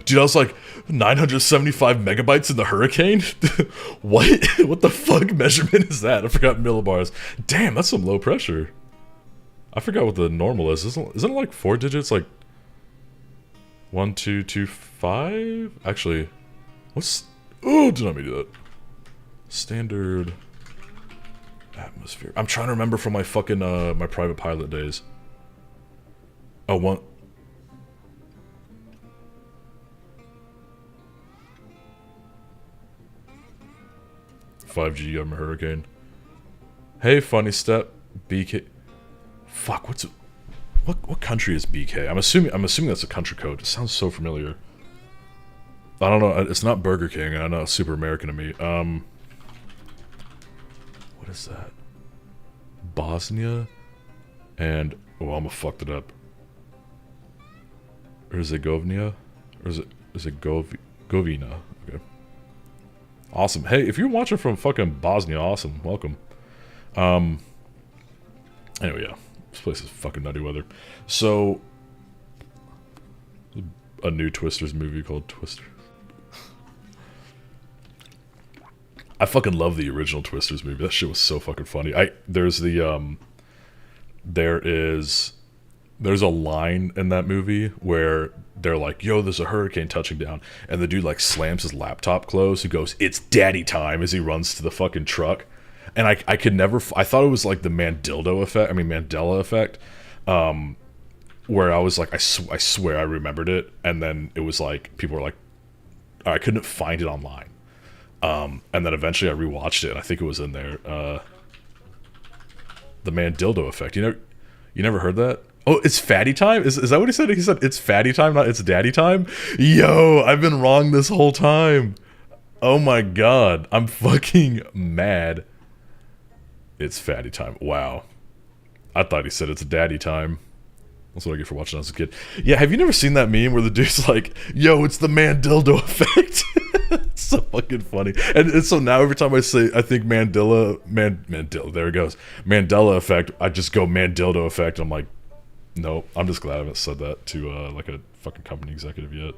Dude, I was like, 975 megabytes in the hurricane? What? What the fuck measurement is that? I forgot millibars. Damn, that's some low pressure. I forgot what the normal is. Isn't it like 4 digits? Like 1225? Actually, what's... Oh, did not mean to do that. Standard atmosphere. I'm trying to remember from my fucking, my private pilot days. Oh, one... 5G, I'm a hurricane. Hey, funny step, BK. Fuck, what's it? What country is BK? I'm assuming that's a country code. It sounds so familiar. I don't know. It's not Burger King. I know it's super American to me. What is that? Bosnia, and oh, I'm gonna fucked it up. Or is it Govnia? Or is it Govina? Okay. Awesome. Hey, if you're watching from fucking Bosnia, awesome. Welcome. Anyway, yeah. This place is fucking nutty weather. So, a new Twisters movie called Twisters. I fucking love the original Twisters movie. That shit was so fucking funny. There's a line in that movie where they're like, yo, there's a hurricane touching down, and the dude like slams his laptop closed. He goes, it's daddy time, as he runs to the fucking truck. And I could never, I thought it was like the Mandela effect, where I was like, I swear I remembered it, and then it was like, people were like, I couldn't find it online. And then eventually I rewatched it, and I think it was in there. The Mandela effect. You never heard that? Oh, it's fatty time? Is that what he said? He said it's fatty time, not it's daddy time? Yo, I've been wrong this whole time. Oh my god. I'm fucking mad. It's fatty time. Wow. I thought he said it's daddy time. That's what I get for watching as a kid. Yeah, have you never seen that meme where the dude's like, yo, it's the Mandela effect? It's so fucking funny. And so now every time I think Mandela, there it goes. Mandela effect, I just go Mandildo effect. I'm like, no, I'm just glad I haven't said that to like a fucking company executive yet.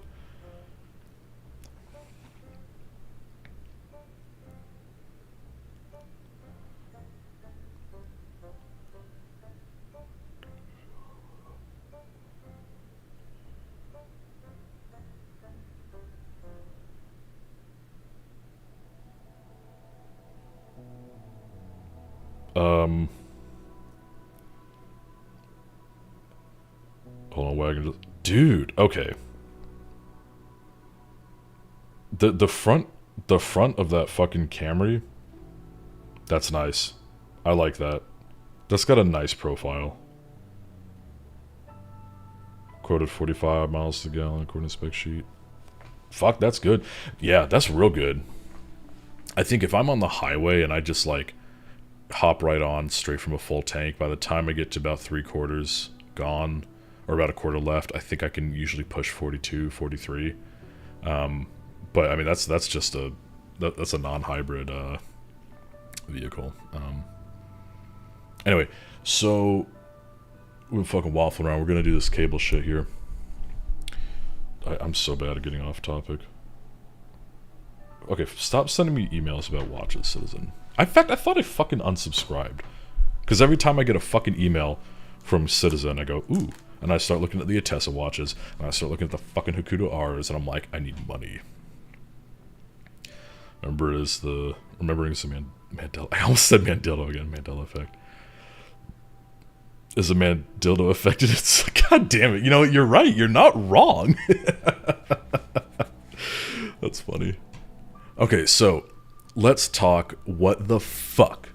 Hold on, wagon. Dude, okay. The front of that fucking Camry, that's nice. I like that. That's got a nice profile. Quoted 45 miles to the gallon according to spec sheet. Fuck, that's good. Yeah, that's real good. I think if I'm on the highway and I just like hop right on straight from a full tank, by the time I get to about 3/4 gone, or about a quarter left, I think I can usually push 42, 43. But I mean, that's just that's a non-hybrid vehicle. Anyway, so we're fucking waffling around. We're gonna do this cable shit here. I'm so bad at getting off topic. Okay, stop sending me emails about watches, Citizen. In fact, I thought I fucking unsubscribed. Because every time I get a fucking email from Citizen, I go, ooh. And I start looking at the Atessa watches, and I start looking at the fucking Hokuto R's, and I'm like, I need money. Remembering it's the Mandela. I almost said Mandela again. Mandela effect. Is a Mandela affected? It's god damn it. You know, you're right. You're not wrong. That's funny. Okay, so let's talk what the fuck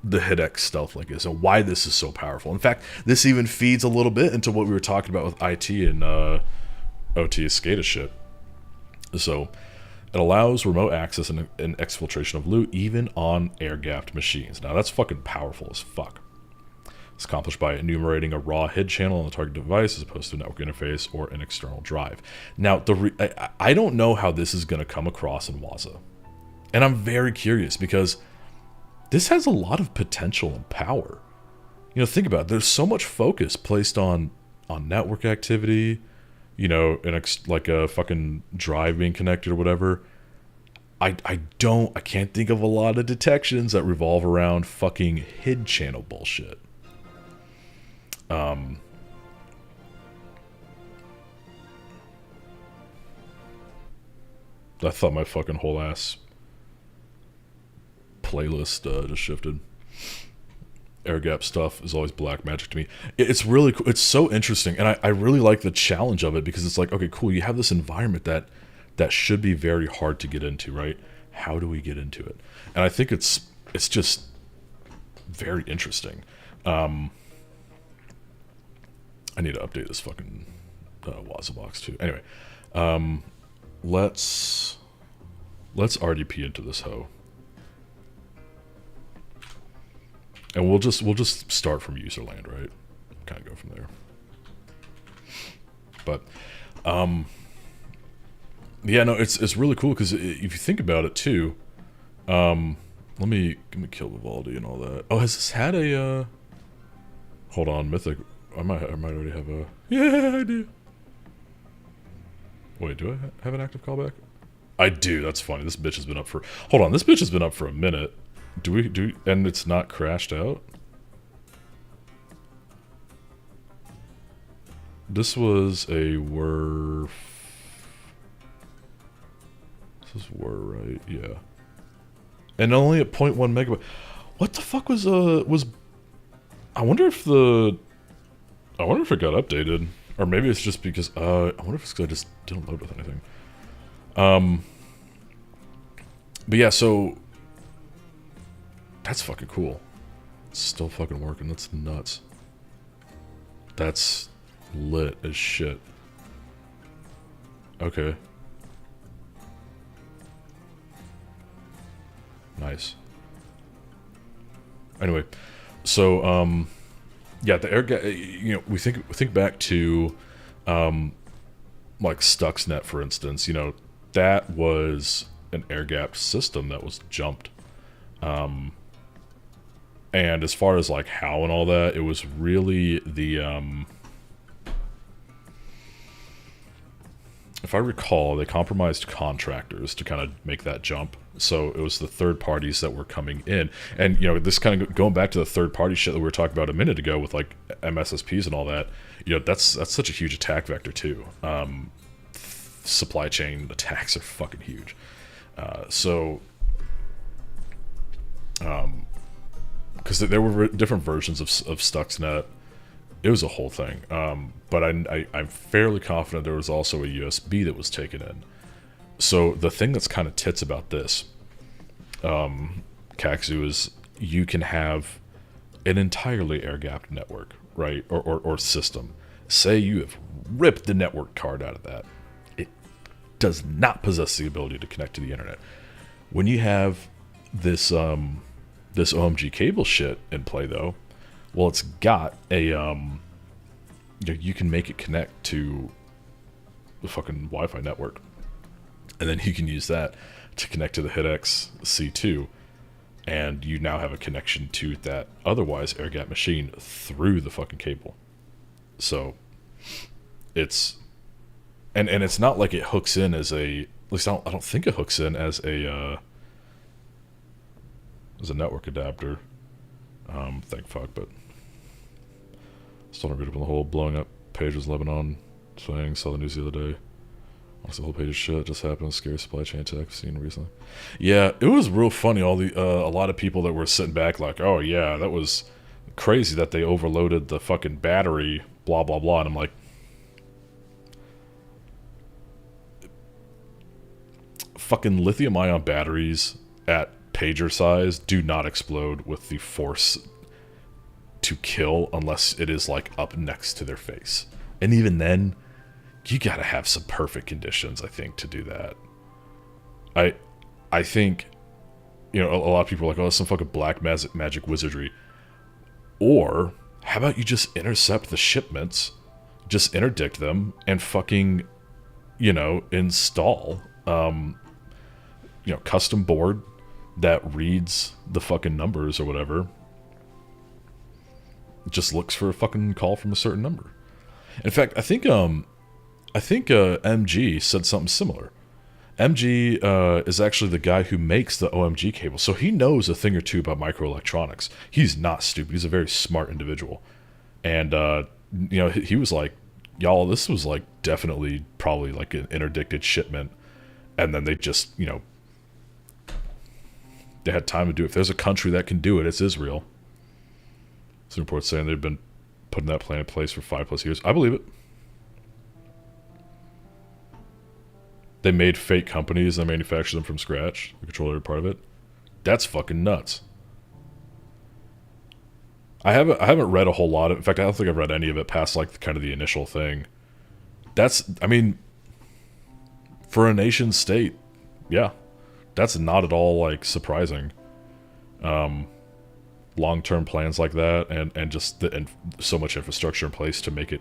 the HitX Stealth Link is and why this is so powerful. In fact, this even feeds a little bit into what we were talking about with IT and OT SCADA shit. So it allows remote access and exfiltration of loot even on air-gapped machines. Now that's fucking powerful as fuck. It's accomplished by enumerating a raw HID channel on the target device as opposed to a network interface or an external drive. Now, I don't know how this is going to come across in Waza. And I'm very curious because this has a lot of potential and power. You know, think about it. There's so much focus placed on network activity, you know, like a fucking drive being connected or whatever. I can't think of a lot of detections that revolve around fucking HID channel bullshit. I thought my fucking whole ass playlist just shifted. Air gap stuff is always black magic to me. It's really cool. It's so interesting, and I really like the challenge of it because it's like, okay, cool. You have this environment that should be very hard to get into, right? How do we get into it? And I think it's just very interesting. I need to update this fucking Waza box too. Anyway, let's RDP into this hoe, and we'll just start from user land, right? Kind of go from there. But yeah, no, it's really cool because if you think about it too, let me kill Vivaldi and all that. Oh, has this had a hold on, Mythic? I might already have a... Yeah, I do. Wait, do I have an active callback? I do, that's funny. This bitch has been up for... Hold on, this bitch has been up for a minute. Do we... And it's not crashed out? This was a whir... This is whir, right? Yeah. And only at 0.1 megabyte. What the fuck was... I wonder if it got updated, or maybe it's just because I wonder if it's because I just didn't load with anything. But yeah, so that's fucking cool. It's still fucking working. That's nuts. That's lit as shit. Okay. Nice. Anyway, so yeah, the air gap. You know, we think back to like Stuxnet, for instance. You know, that was an air gapped system that was jumped. And as far as like how and all that, it was really the if I recall, they compromised contractors to kind of make that jump. So it was the third parties that were coming in. And, you know, this kind of going back to the third party shit that we were talking about a minute ago with like MSSPs and all that, you know, that's such a huge attack vector too. Supply chain attacks are fucking huge. Because there were different versions of Stuxnet. It was a whole thing. But I'm fairly confident there was also a USB that was taken in. So the thing that's kind of tits about this, Kaxu, is you can have an entirely air-gapped network, right? Or system. Say you have ripped the network card out of that. It does not possess the ability to connect to the internet. When you have this this OMG cable shit in play, though, well, it's got a you can make it connect to the fucking Wi-Fi network, and then you can use that to connect to the HitX C2 and you now have a connection to that otherwise air-gapped machine through the fucking cable. So it's and it's not like it hooks in as a, at least I don't think it hooks in as a network adapter. Thank fuck, but still don't read up on the whole blowing up pages Lebanon thing. Saw the news the other day. Honestly, the whole page of shit just happened. Scary supply chain attack I've seen recently. Yeah, it was real funny. All the a lot of people that were sitting back like, oh yeah, that was crazy that they overloaded the fucking battery, blah blah blah. And I'm like, fucking lithium-ion batteries at pager size do not explode with the force to kill unless it is like up next to their face, and even then you gotta have some perfect conditions, I think, to do that. I think, you know, a lot of people are like, oh, that's some fucking black magic wizardry. Or how about you just intercept the shipments, just interdict them, and fucking, you know, install you know, custom board that reads the fucking numbers or whatever. It just looks for a fucking call from a certain number. In fact, I think MG said something similar. MG is actually the guy who makes the OMG cable, so he knows a thing or two about microelectronics. He's not stupid. He's a very smart individual. And, you know, he was like, y'all, this was like definitely probably like an interdicted shipment. And then they just, you know, they had time to do it. If there's a country that can do it, it's Israel. Some reports saying they've been putting that plan in place for 5+ years. I believe it. They made fake companies and manufactured them from scratch. They control every part of it. That's fucking nuts. I haven't read a whole lot of it. In fact, I don't think I've read any of it past like kind of the initial thing. That's, I mean, for a nation state, yeah, that's not at all like surprising. Long-term plans like that, and just and so much infrastructure in place to make it,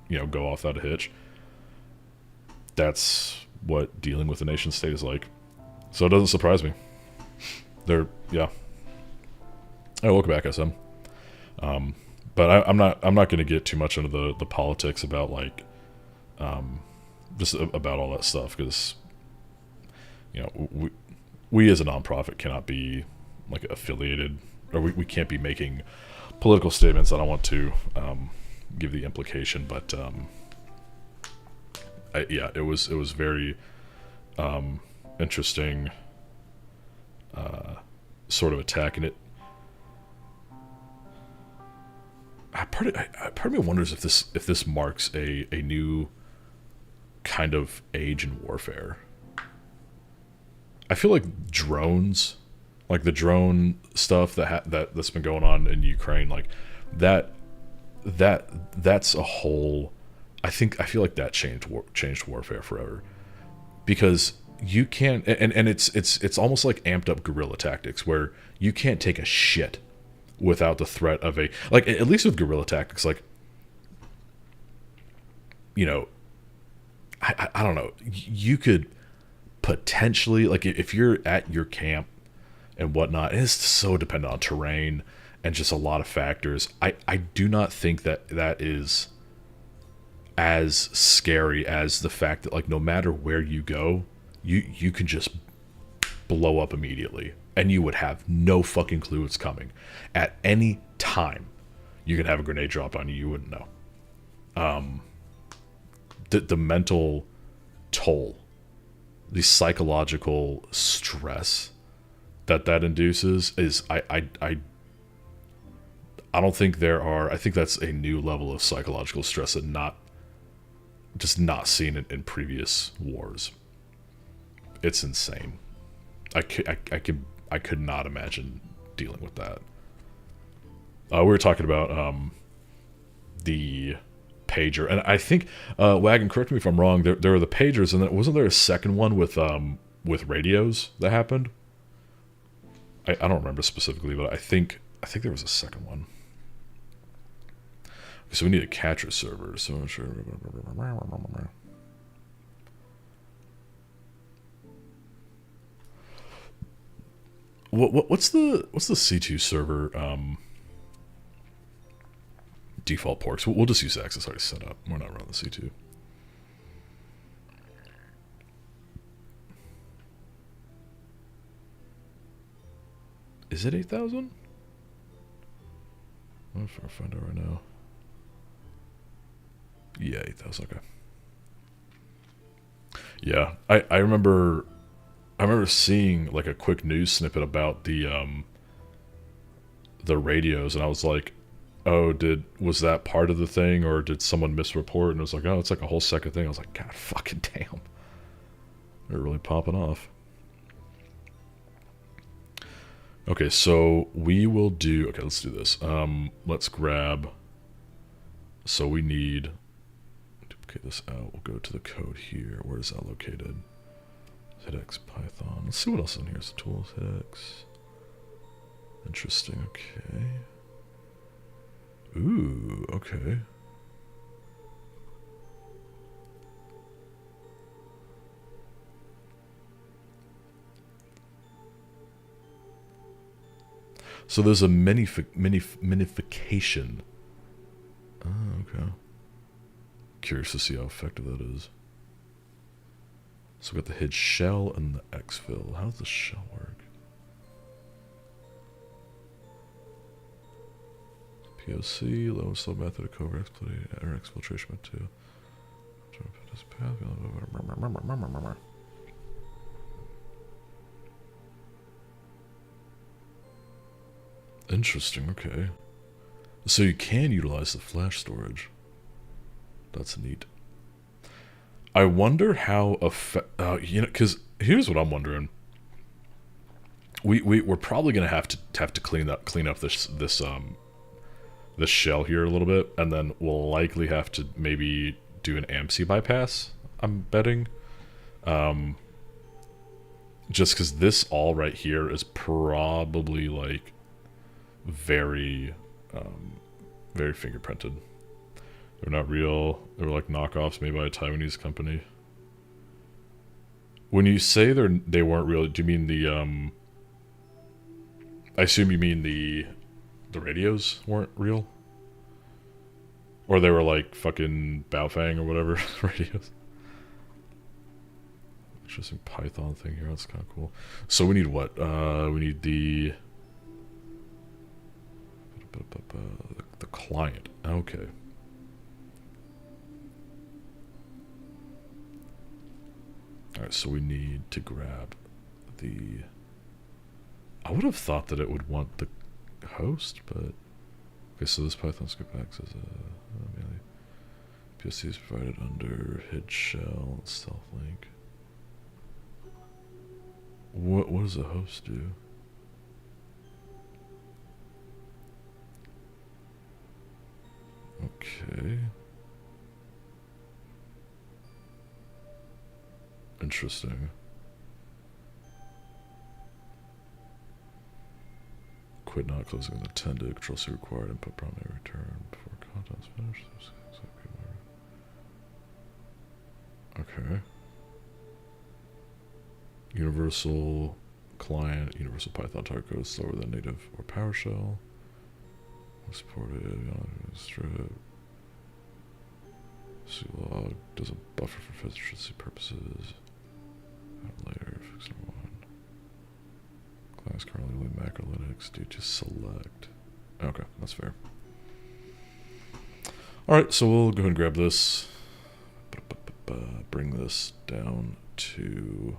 you know, go off without a hitch. That's what dealing with a nation state is like. So it doesn't surprise me. They're, yeah. I look back at some. But I'm not going to get too much into the politics about like, just about all that stuff, because, you know, we as a nonprofit cannot be like affiliated, or we can't be making political statements. I don't want to give the implication, but yeah, it was very interesting sort of attack, and it. Part of me wonders if this marks a new kind of age in warfare. I feel like drones, like the drone stuff that's been going on in Ukraine, like that's a whole. I feel like that changed warfare forever, because you can't, and it's almost like amped up guerrilla tactics where you can't take a shit without the threat of a, like, at least with guerrilla tactics, like, you know, I don't know, you could potentially, like, if you're at your camp and whatnot, and it's so dependent on terrain and just a lot of factors, I do not think that is as scary as the fact that, like, no matter where you go, you can just blow up immediately, and you would have no fucking clue it's coming. At any time, you can have a grenade drop on you. You wouldn't know. The mental toll, the psychological stress that induces is, I don't think there are. I think that's a new level of psychological stress that not seen in previous wars. It's insane. I could not imagine dealing with that. We were talking about the pager, and I think Wagon, correct me if I'm wrong. There were the pagers, and then wasn't there a second one with radios that happened? I don't remember specifically, but I think there was a second one. So we need a catcher server. So I'm sure. what's the C2 server default ports? We'll just use access already set up. We're not running the C2. Is it 8,000? I'll find out right now. Yeah, 8,000. Okay. Yeah, I remember seeing like a quick news snippet about the radios, and I was like, oh, was that part of the thing, or did someone misreport? And it was like, oh, it's like a whole second thing. I was like, God fucking damn, they're really popping off. Okay, so we will do, okay, let's do this. Let's grab, so we need, duplicate this out. We'll go to the code here. Where is that located? Hit X Python. Let's see what else is in here. So tools, hit X. Interesting, okay. Ooh, okay. So there's a minification. Oh, okay. Curious to see how effective that is. So we got the hid shell and the exfil. How does the shell work? POC, low and slow method of covert exfiltration method 2. Interesting, okay. So you can utilize the flash storage. That's neat. I wonder how you know, because here's what I'm wondering. We're probably gonna have to clean up this shell here a little bit, and then we'll likely have to maybe do an AMC bypass. I'm betting. Just because this all right here is probably like very fingerprinted. They're not real. They're like knockoffs made by a Taiwanese company. When you say they weren't real, do you mean the I assume you mean the radios weren't real? Or they were like fucking Baofeng or whatever radios? Interesting Python thing here. That's kind of cool. So we need what? We need the client. Okay. Alright, so we need to grab the... I would have thought that it would want the host, but... Okay, so this Python script acts as a... PSC is provided under hid shell and stealth link. What does the host do? Okay. Interesting. Quit not closing the tended. Control C required. Input prompt may return before content's finished. Okay. Universal client. Universal Python target code is slower than native or PowerShell. Supported. Strip. C-log does a buffer for efficiency purposes. Later, fix number 1. Class currently with macrolytics due to select. Okay, that's fair. Alright, so we'll go ahead and grab this. Bring this down to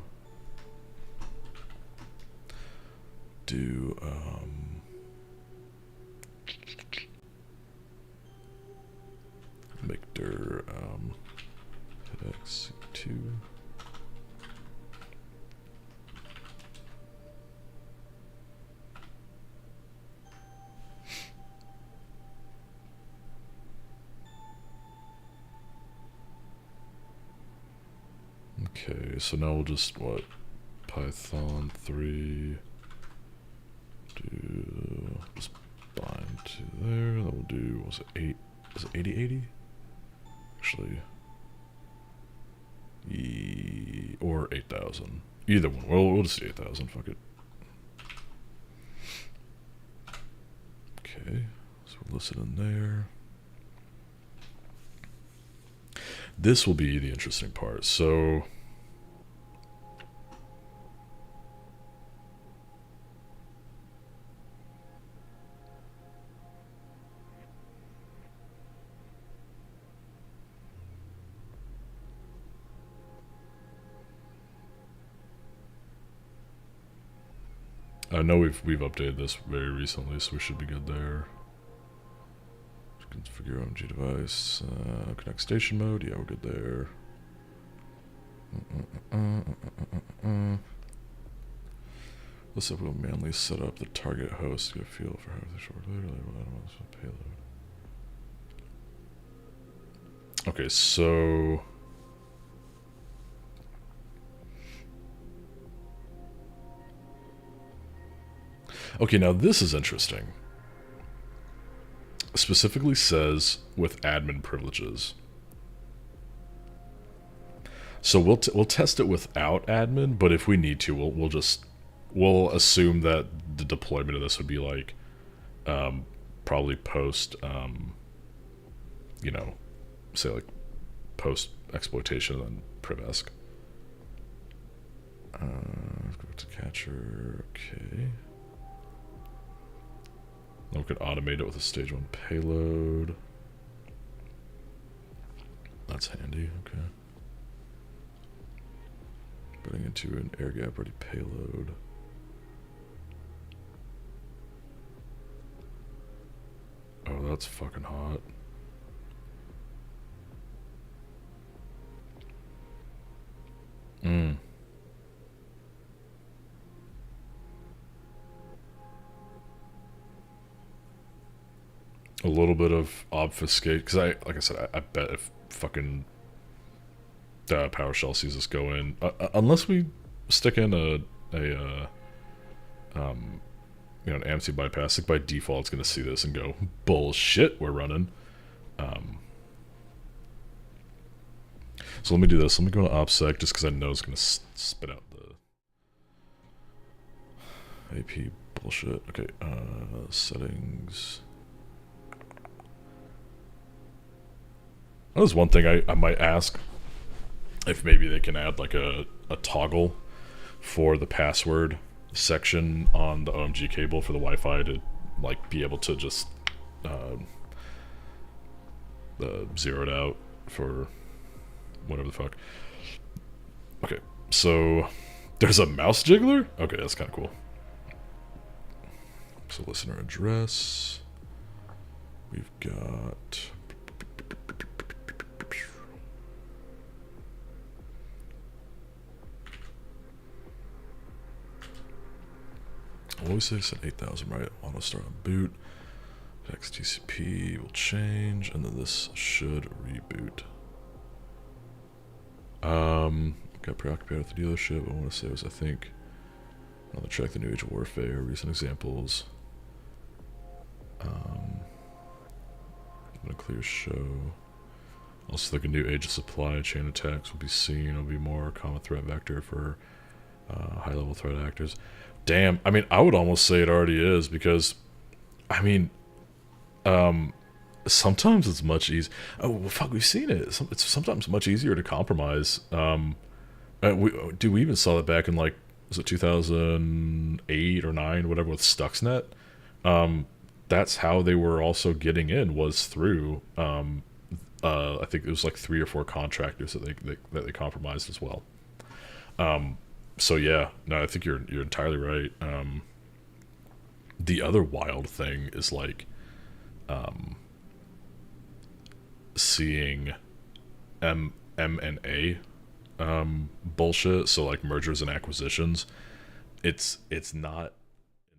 do make dir hit x2. Okay, so now we'll just what? Python 3 do just bind to there. Then we'll do, was it 8? Is it 8080? Actually, or 8,000. Either one. We'll just do 8,000. Fuck it. Listed in there. This will be the interesting part. So I know we've updated this very recently, so we should be good there. Configure OMG device, connect station mode. Yeah, we're good there. Let's have we'll manually set up the target host to get a feel for how the short payload. Okay, so okay, now this is interesting. Specifically says with admin privileges. So we'll test it without admin, but if we need to, we'll assume that the deployment of this would be like probably post you know, say like post exploitation and privesc. Let's go to catcher. Okay. Then we could automate it with a stage 1 payload. That's handy, okay. Putting into an air gap ready payload. Oh, that's fucking hot. A little bit of obfuscate, because like I said, I bet if fucking PowerShell sees us go in, unless we stick in you know, an AMC bypass, like by default it's going to see this and go, bullshit, we're running. So let me do this. Let me go to OPSEC just because I know it's going to spit out the AP bullshit. Okay, settings. There's one thing I might ask, if maybe they can add like a toggle for the password section on the OMG cable for the Wi-Fi to like be able to just zero it out for whatever the fuck. Okay, so there's a mouse jiggler? Okay, that's kind of cool. So listener address. We've got... What we say, set 8,000, right? Auto start on boot. XTCP will change, and then this should reboot. Got preoccupied with the dealership. What I want to say was, I think, on the track the new age of warfare, recent examples. I'm gonna clear show. Also, like a new age of supply chain attacks will be seen. It'll be more common threat vector for high-level threat actors. Damn, I mean, I would almost say it already is, because, I mean, sometimes it's much easier. Oh, well, fuck, we've seen it. It's sometimes much easier to compromise. We even saw that back in, like, was it 2008 or 9, whatever, with Stuxnet. That's how they were also getting in, was through, I think it was like 3 or 4 contractors that they compromised as well. So yeah, no, I think you're entirely right. The other wild thing is like seeing M&A bullshit. So like mergers and acquisitions. It's not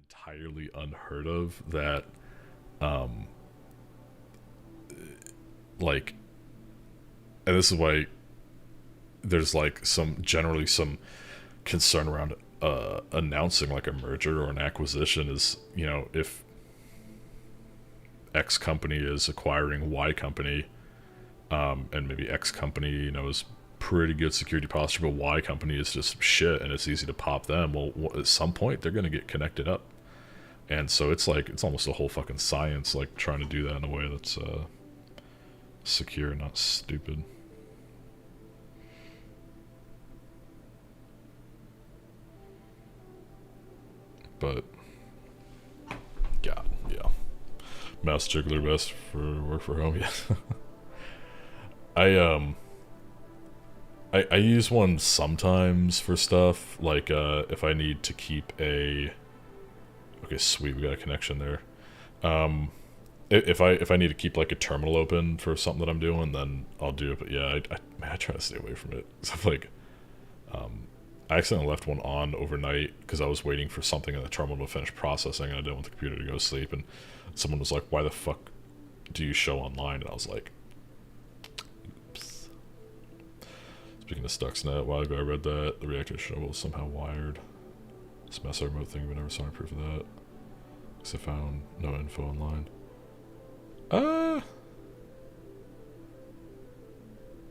entirely unheard of that like, and this is why there's like generally some concern around announcing like a merger or an acquisition is, you know, if X company is acquiring Y company, and maybe X company, you know, is pretty good security posture, but Y company is just shit and it's easy to pop them. Well, at some point they're going to get connected up. And so it's like, it's almost a whole fucking science, like trying to do that in a way that's secure, not stupid. But God, yeah. Mouse jiggler best for work for home, yeah. I use one sometimes for stuff, like if I need to keep a... Okay, sweet, we got a connection there. If I need to keep like a terminal open for something that I'm doing, then I'll do it. But yeah, I try to stay away from it. So like, I accidentally left one on overnight because I was waiting for something in the terminal to finish processing, and I didn't want the computer to go to sleep. And someone was like, "Why the fuck do you show online?" And I was like, "Oops." Speaking of Stuxnet, a while ago I read that the reactor shell was somehow wired. This mass remote thing, but never saw any proof of that. Because I found no info online. I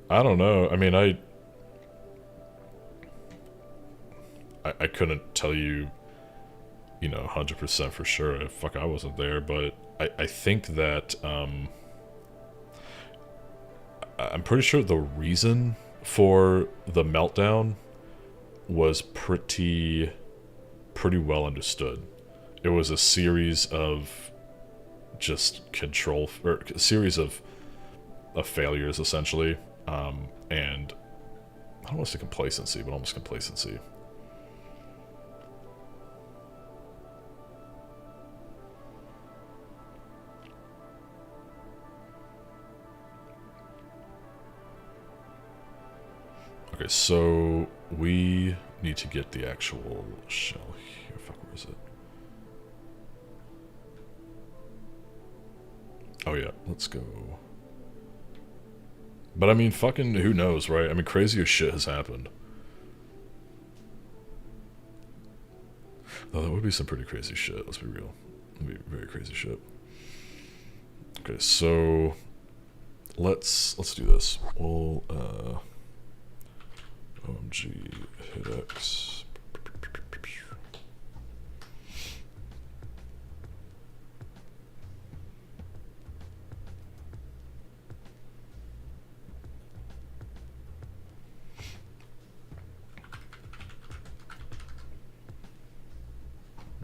don't know. I mean, I couldn't tell you, you know, 100% for sure. Fuck, I wasn't there, but I think that, I'm pretty sure the reason for the meltdown was pretty well understood. It was a series of just control, or a series of failures, essentially, and I don't want to say complacency, but almost complacency. Okay, so we need to get the actual shell here. Fuck, where is it? Oh yeah, let's go. But I mean, fucking, who knows, right? I mean, crazier shit has happened. Oh, that would be some pretty crazy shit, let's be real. That would be very crazy shit. Okay, so let's do this. We'll OMG hit X.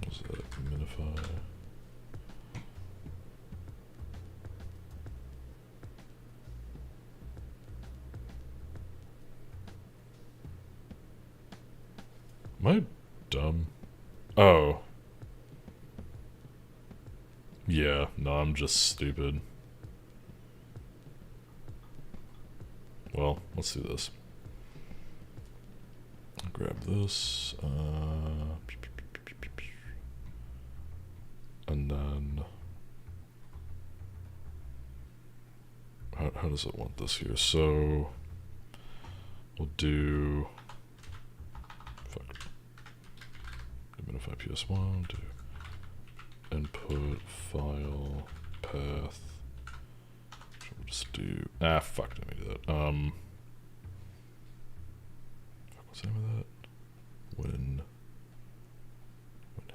What's that? Minify. Am I dumb? Oh. Yeah, no, I'm just stupid. Well, let's do this. Grab this, and then how does it want this here? So we'll do minify PS1, do input file path. We'll just do fuck, let me do that. What's the name of that? When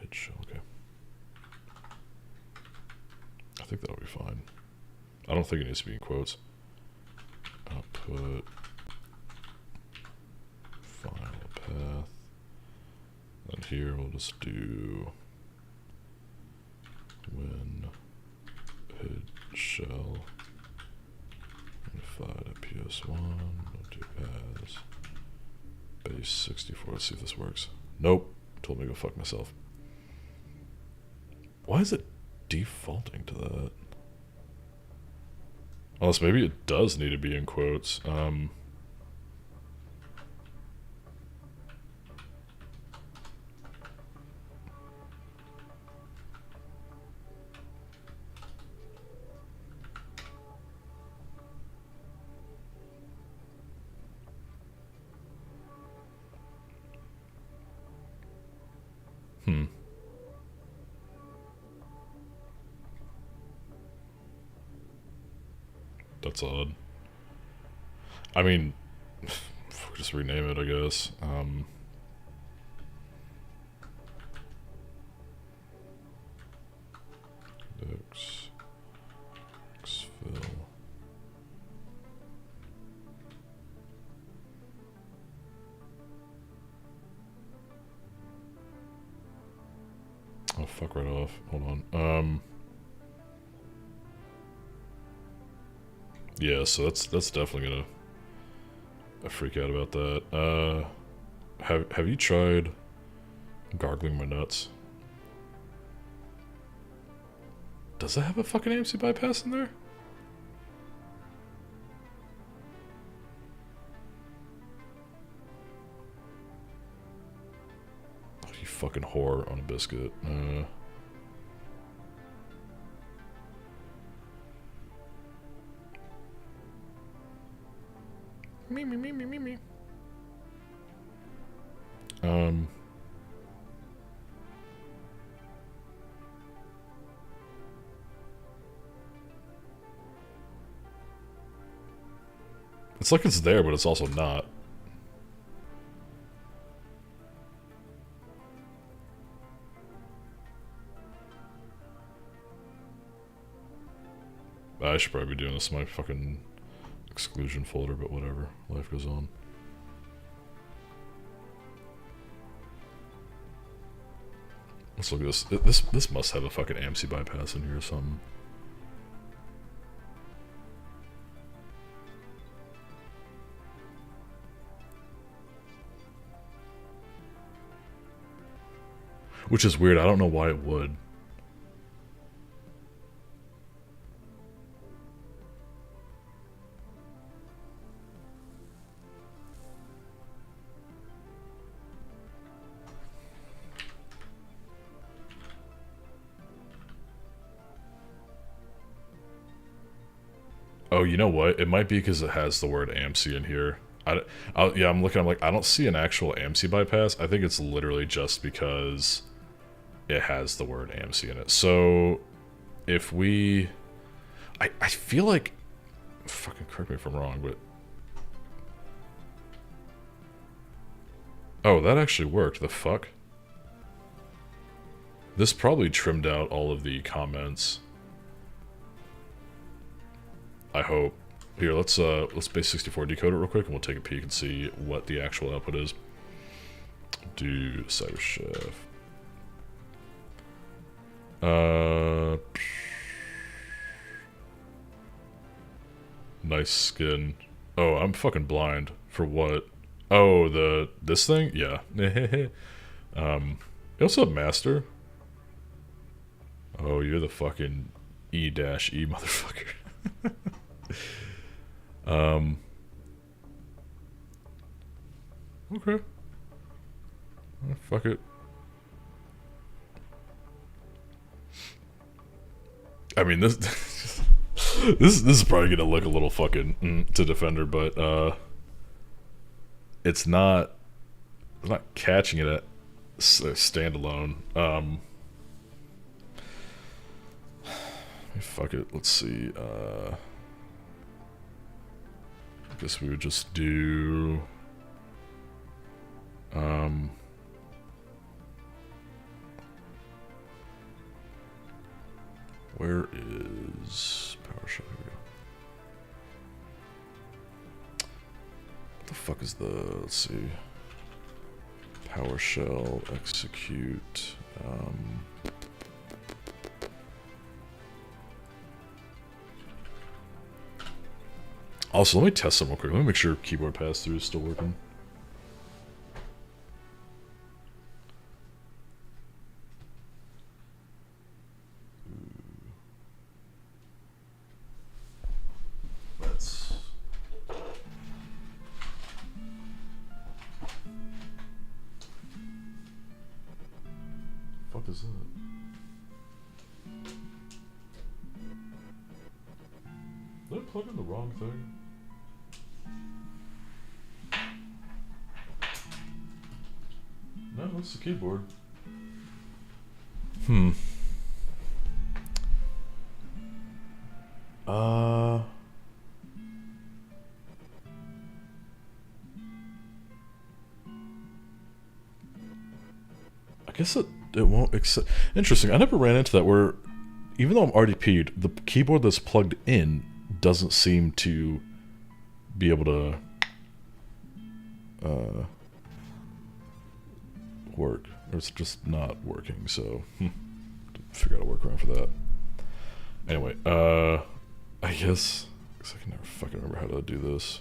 hit shell, okay. I think that'll be fine. I don't think it needs to be in quotes. Output file path. And here we'll just do when hit shell unified at PS1. We'll do as base 64. Let's see if this works. Nope. Told me to go fuck myself. Why is it defaulting to that? Unless maybe it does need to be in quotes. That's odd. I mean, just rename it, I guess. fuck right off. Hold on. Yeah, so that's definitely gonna freak out about that. Have you tried gargling my nuts? Does it have a fucking AMC bypass in there? Oh, you fucking whore on a biscuit. Me. It's like it's there, but it's also not. I should probably be doing this in my fucking exclusion folder, but whatever. Life goes on. Let's look at this. This must have a fucking AMC bypass in here or something. Which is weird. I don't know why it would. Oh, you know what? It might be because it has the word AMC in here. Yeah, I'm looking. I'm like, I don't see an actual AMC bypass. I think it's literally just because it has the word AMC in it. So, if we... I feel like... Fucking correct me if I'm wrong, but... Oh, that actually worked. The fuck? This probably trimmed out all of the comments. I hope. Here, let's base 64 decode it real quick, and we'll take a peek and see what the actual output is. Do Cyberchef. Nice skin. Oh, I'm fucking blind. For what? Oh, this thing? Yeah. You also have master. Oh, you're the fucking E-E motherfucker. Okay. Fuck it. I mean, this this is probably gonna look a little fucking to Defender, but it's not catching it at standalone. Fuck it. Let's see. I guess we would just do. Where is PowerShell? Here we go. What the fuck is the? Let's see. PowerShell execute. Also, let me test something real quick. Let me make sure keyboard pass-through is still working. What is that? Did I plug in the wrong thing? No, that's the keyboard. I guess it won't accept. Interesting. I never ran into that where, even though I'm RDP'd, the keyboard that's plugged in doesn't seem to be able to work, or it's just not working. So figure out a workaround for that. Anyway, I guess, because I can never fucking remember how to do this.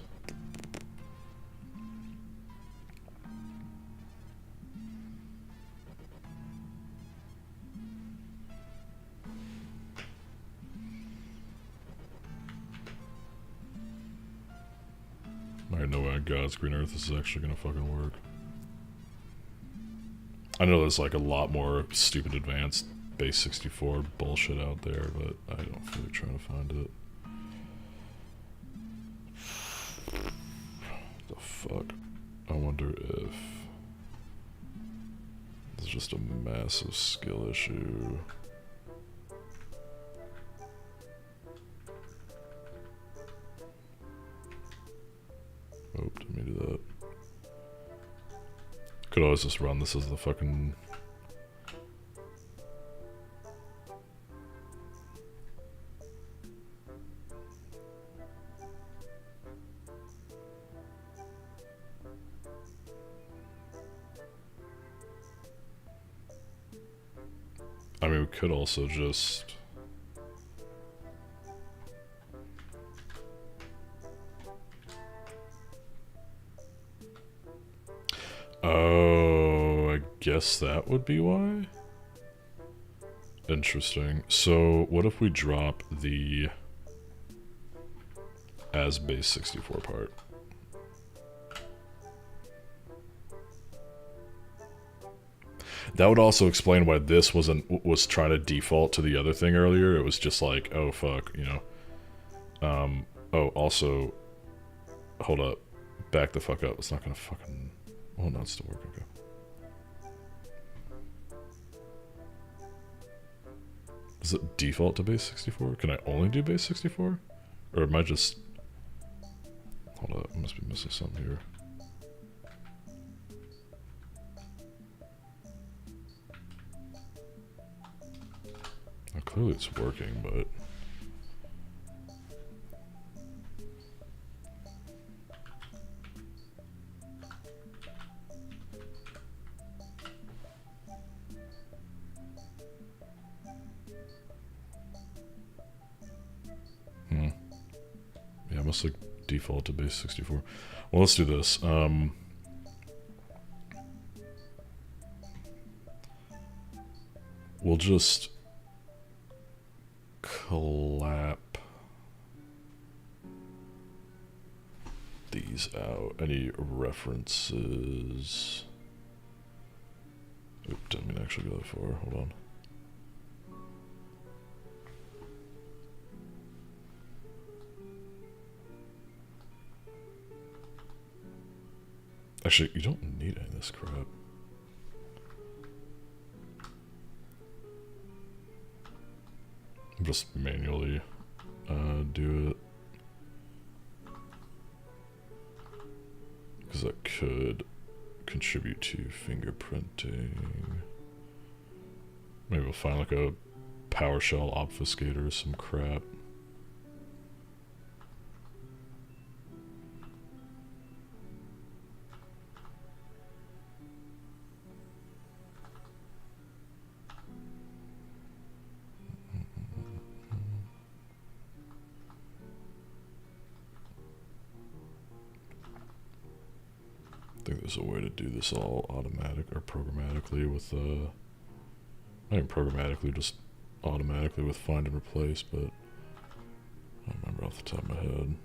I know on God's green earth this is actually gonna fucking work. I know there's like a lot more stupid advanced base 64 bullshit out there, but I don't feel like trying to find it. The fuck? I wonder if it's just a massive skill issue. Oh, didn't mean to do that. Could always just run this as the fucking... I mean, we could also just... Oh, I guess that would be why? Interesting. So, what if we drop the as base 64 part? That would also explain why this was trying to default to the other thing earlier. It was just like, oh fuck, you know. Oh, also, hold up, back the fuck up. It's not gonna fucking. Oh no, it's still working. Okay. Does it default to base 64? Can I only do base 64? Or am I just... Hold up, I must be missing something here. Well, clearly it's working, but... Yeah, it must like default to base 64. Well, let's do this. We'll just clap these out. Any references? Oop, didn't mean to actually go that far. Hold on. Actually, you don't need any of this crap. Just manually do it. Because that could contribute to fingerprinting. Maybe we'll find like a PowerShell obfuscator or some crap. I think there's a way to do this all automatic or programmatically with not even programmatically, just automatically with find and replace, but I don't remember off the top of my head.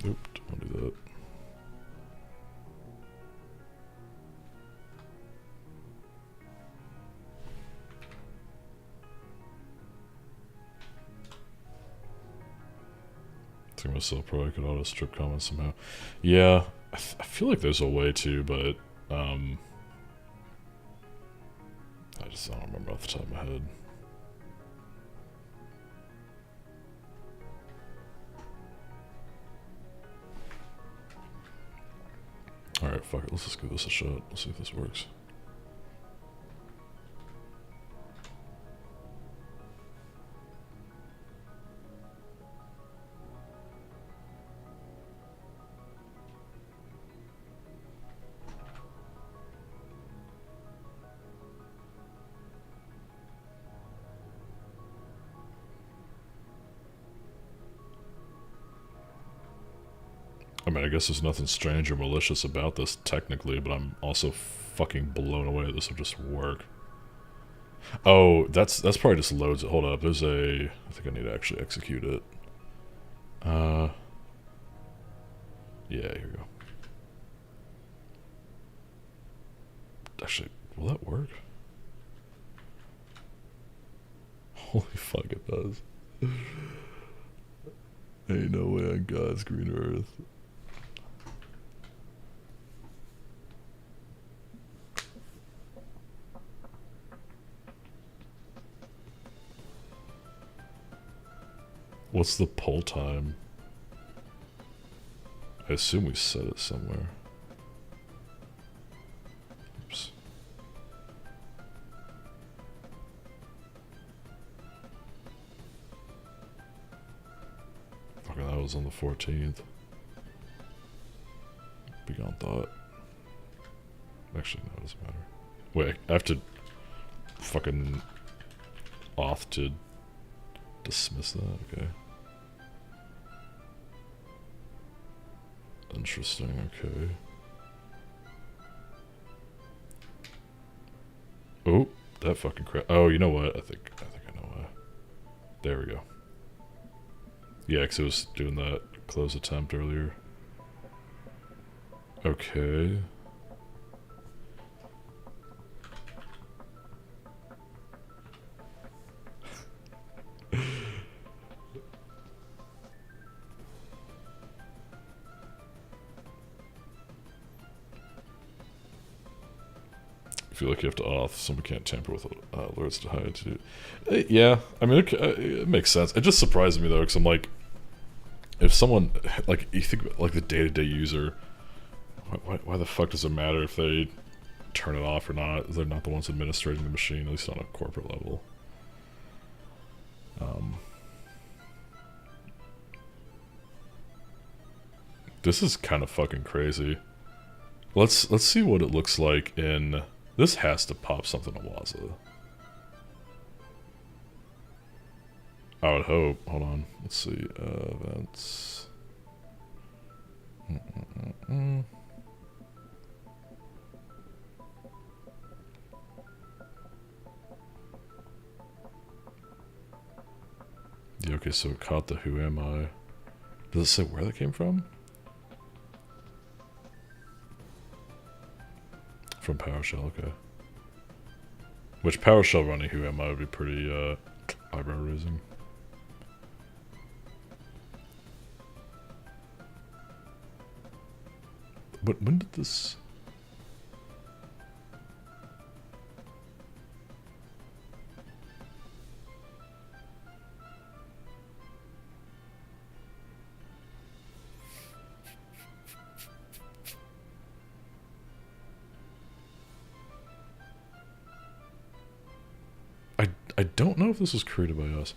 Oop, don't want to do that. I think myself probably could auto strip comments somehow. Yeah, I feel like there's a way to, but I just don't remember off the top of my head. Alright, fuck it, let's just give this a shot. Let's see if this works. I mean, I guess there's nothing strange or malicious about this technically, but I'm also fucking blown away that this will just work. Oh, that's probably just loads it. Hold up, there's a... I think I need to actually execute it. Yeah, here we go. Actually, will that work? Holy fuck, it does. Ain't no way on God's green earth. What's the pull time? I assume we set it somewhere. Oops. Okay, that was on the 14th. Beyond thought. Actually, no, it doesn't matter. Wait, I have to fucking auth to dismiss that? Okay. Interesting, okay. Oh, that fucking crap. Oh, you know what? I think I know why. There we go. Yeah, because it was doing that close attempt earlier. Okay. I feel like you have to auth. Someone can't tamper with alerts to hide to do. Yeah, I mean, it makes sense. It just surprised me though, because I'm like, if someone, like, you think about, like, the day-to-day user, why the fuck does it matter if they turn it off or not? They're not the ones administrating the machine, at least on a corporate level. This is kind of fucking crazy. Let's see what it looks like in... This has to pop something to Waza. I would hope. Hold on. Let's see. Events. Yeah, okay, so it caught the who am I. Does it say where that came from? From PowerShell, okay. Which PowerShell running who am I would be pretty eyebrow raising. But when did this... I don't know if this was created by us.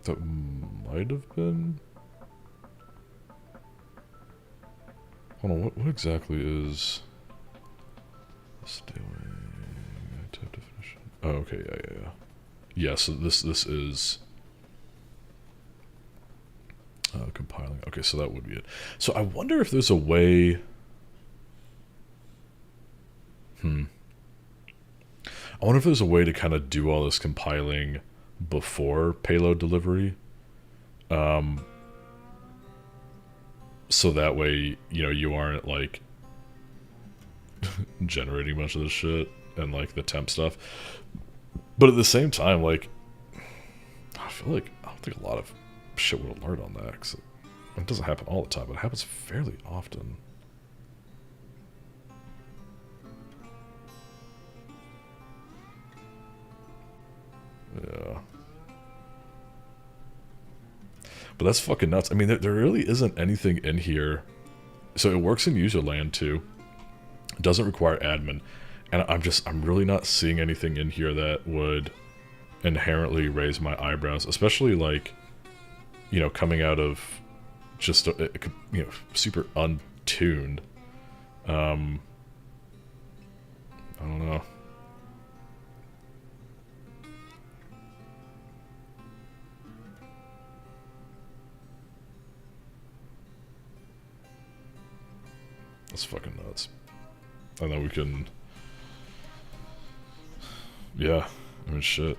That might have been... Hold on, what exactly is... Type definition. Oh, okay, yeah. Yeah, so this is... compiling. Okay, so that would be it. So I wonder if there's a way... I wonder if there's a way to kind of do all this compiling before payload delivery. So that way, you know, you aren't, like, generating much of this shit and, like, the temp stuff. But at the same time, like, I feel like I don't think a lot of shit would alert on that, because it doesn't happen all the time, but it happens fairly often. Yeah. But that's fucking nuts. I mean, there really isn't anything in here. So it works in user land too. It doesn't require admin. And I'm really not seeing anything in here that would inherently raise my eyebrows. Especially, like, you know, coming out of just you know, super untuned. I don't know. That's fucking nuts. And then we can... Yeah, I mean, shit.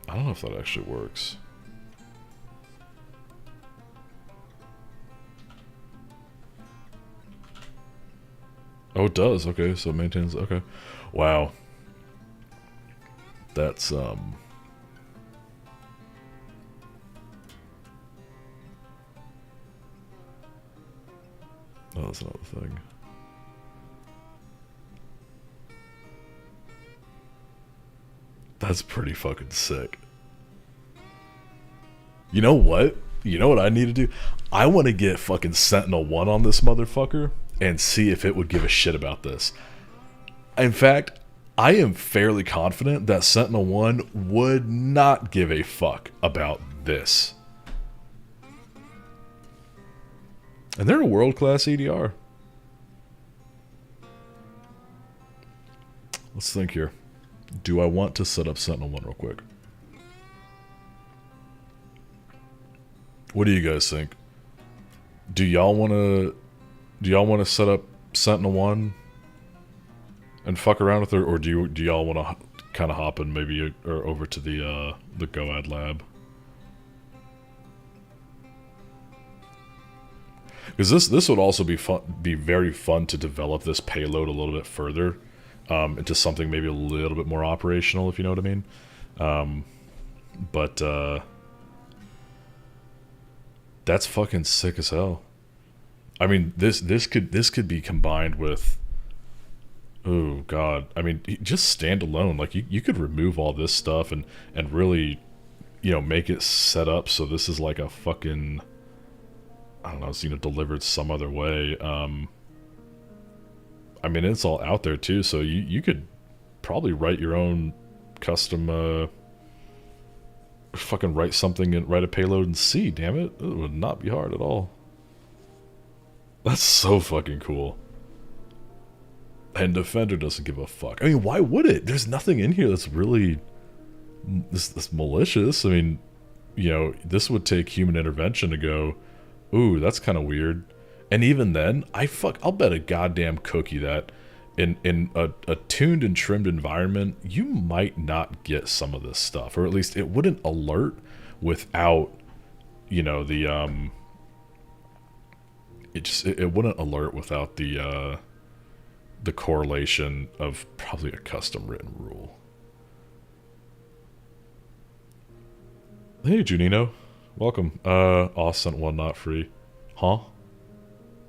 I don't know if that actually works. Oh, it does. Okay, so it maintains... Okay. Wow. That's, Oh, that's another thing. That's pretty fucking sick. You know what? You know what I need to do? I want to get fucking Sentinel-1 on this motherfucker and see if it would give a shit about this. In fact, I am fairly confident that Sentinel-1 would not give a fuck about this. And they're a world-class EDR. Let's think here. Do I want to set up Sentinel-1 real quick? What do you guys think? Do y'all want to set up Sentinel-1 and fuck around with her, or do y'all want to kind of hop in maybe or over to the GoAd lab? Because this would also be very fun to develop this payload a little bit further into something maybe a little bit more operational, if you know what I mean. That's fucking sick as hell. I mean, this could be combined with... Oh god, I mean, just standalone. Like you could remove all this stuff and really, you know, make it set up so this is like a fucking, I don't know, it's, you know, delivered some other way. I mean, it's all out there too, so you could probably write your own custom, fucking write something and write a payload and see. Damn it, it would not be hard at all. That's so fucking cool. And Defender doesn't give a fuck. I mean, why would it? There's nothing in here that's really this malicious. I mean, you know, this would take human intervention to go, ooh, that's kind of weird. And even then, I'll bet a goddamn cookie that in a tuned and trimmed environment, you might not get some of this stuff, or at least it wouldn't alert without, you know, the it wouldn't alert without the correlation of probably a custom written rule. Hey, Junino. Welcome. Sent one not free. Huh?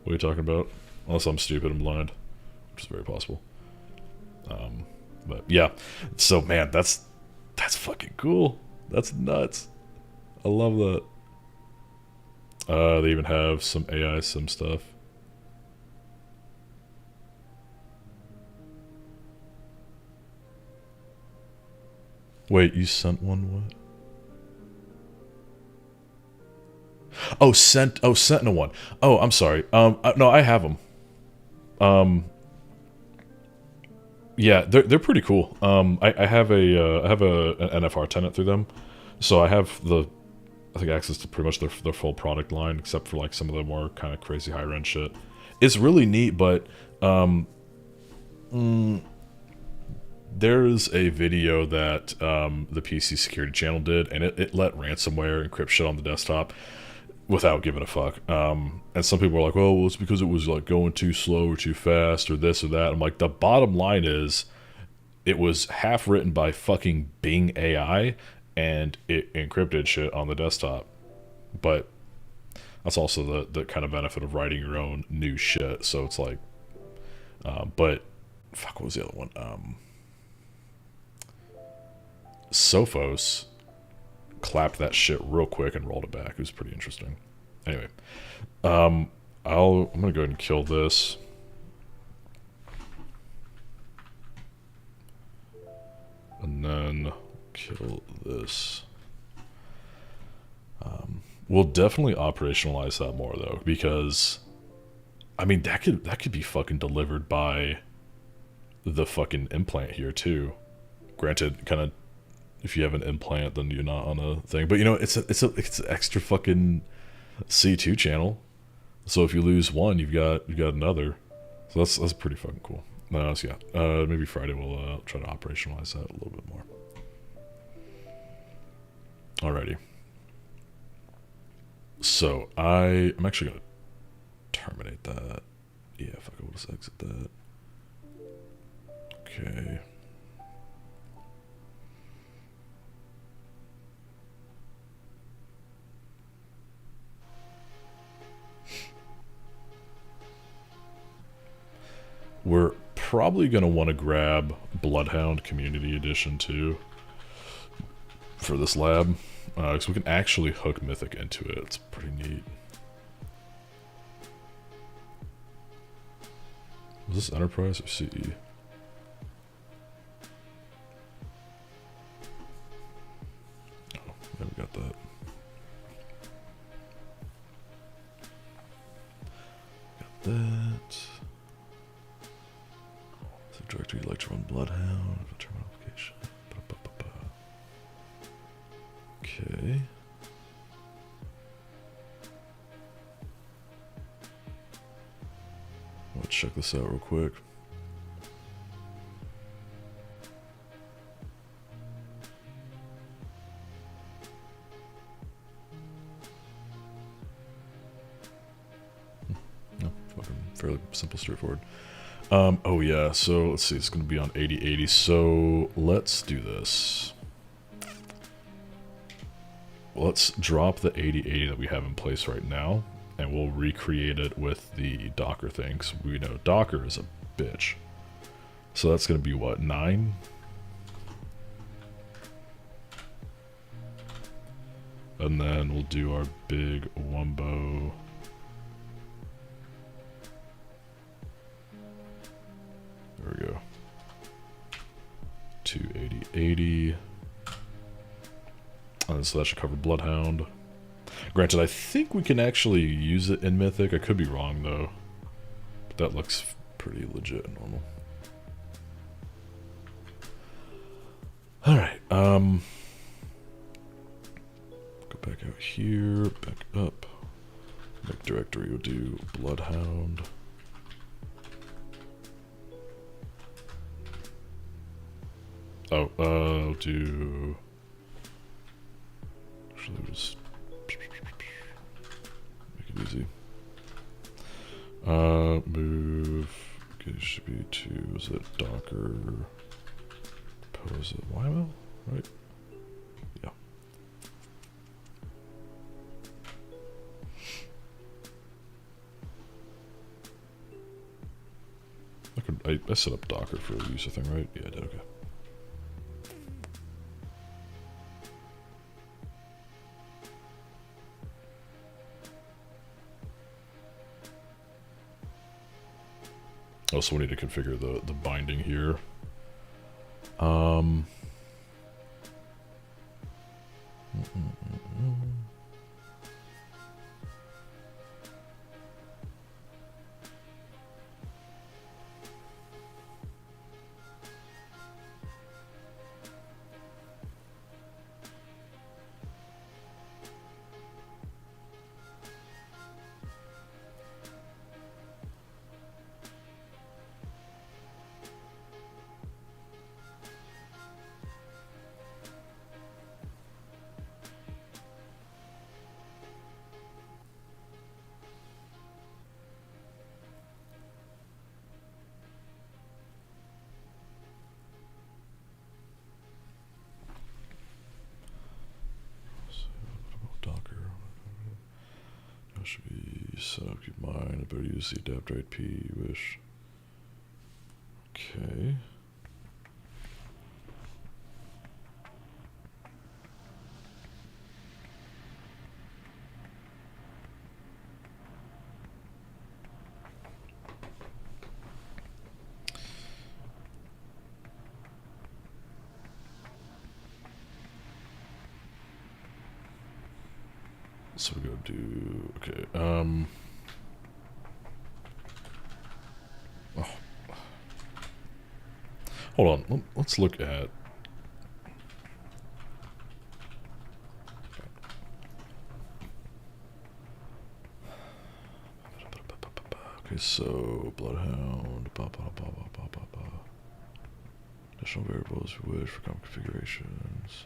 What are you talking about? Unless I'm stupid and blind, which is very possible. But yeah. So, man, that's fucking cool. That's nuts. I love that. They even have some AI sim stuff. Wait, you sent one what? Oh, Sentinel-1. Oh, I'm sorry. No, I have them. Yeah, they're pretty cool. I have an NFR tenant through them, so I have I think access to pretty much their full product line, except for like some of the more kind of crazy higher end shit. It's really neat, but there's a video that the PC security channel did, and it let ransomware encrypt shit on the desktop without giving a fuck. And some people are like, well, it's because it was like going too slow or too fast or this or that. I'm like, the bottom line is it was half written by fucking Bing AI, and it encrypted shit on the desktop. But that's also the kind of benefit of writing your own new shit. So it's like, but fuck, what was the other one? Sophos clapped that shit real quick and rolled it back. It was pretty interesting. Anyway, I'm gonna go ahead and kill this. And then kill this. We'll definitely operationalize that more though, because I mean that could be fucking delivered by the fucking implant here too. Granted, kind of if you have an implant, then you're not on a thing. But you know, it's extra fucking C2 channel. So if you lose one, you've got another. So that's pretty fucking cool. So yeah, maybe Friday we'll try to operationalize that a little bit more. Alrighty. So I'm actually gonna terminate that. Yeah, fuck it, we'll just exit that. Okay. We're probably going to want to grab Bloodhound Community Edition too for this lab, because we can actually hook Mythic into it. It's pretty neat. Was this Enterprise or CE? Oh, yeah, we got that. Got that. The directory you'd like to run Bloodhound. Terminal application. Okay. Let's check this out real quick. No, fucking fairly simple, straightforward. Oh yeah, so let's see, it's going to be on 8080, so let's do this. Let's drop the 8080 that we have in place right now, and we'll recreate it with the Docker thing, because we know Docker is a bitch. So that's going to be what, 9? And then we'll do our big Wumbo. There we go. 28080. And so that should cover Bloodhound. Granted, I think we can actually use it in Mythic. I could be wrong though. But that looks pretty legit and normal. Alright, go back out here, back up. Make directory will do Bloodhound. Oh, I'll do... Actually, we'll just make it easy. Move. Okay, should be to, is it Docker? Pose it YML, right? Yeah. I set up Docker for a user thing, right? Yeah, I did, okay. Also, we need to configure the binding here. Should be set up, keep mine. I better use the adapt right P you wish. Okay. So we're gonna do, okay, oh. Hold on, let's look at, okay, so Bloodhound, additional variables we wish for common configurations.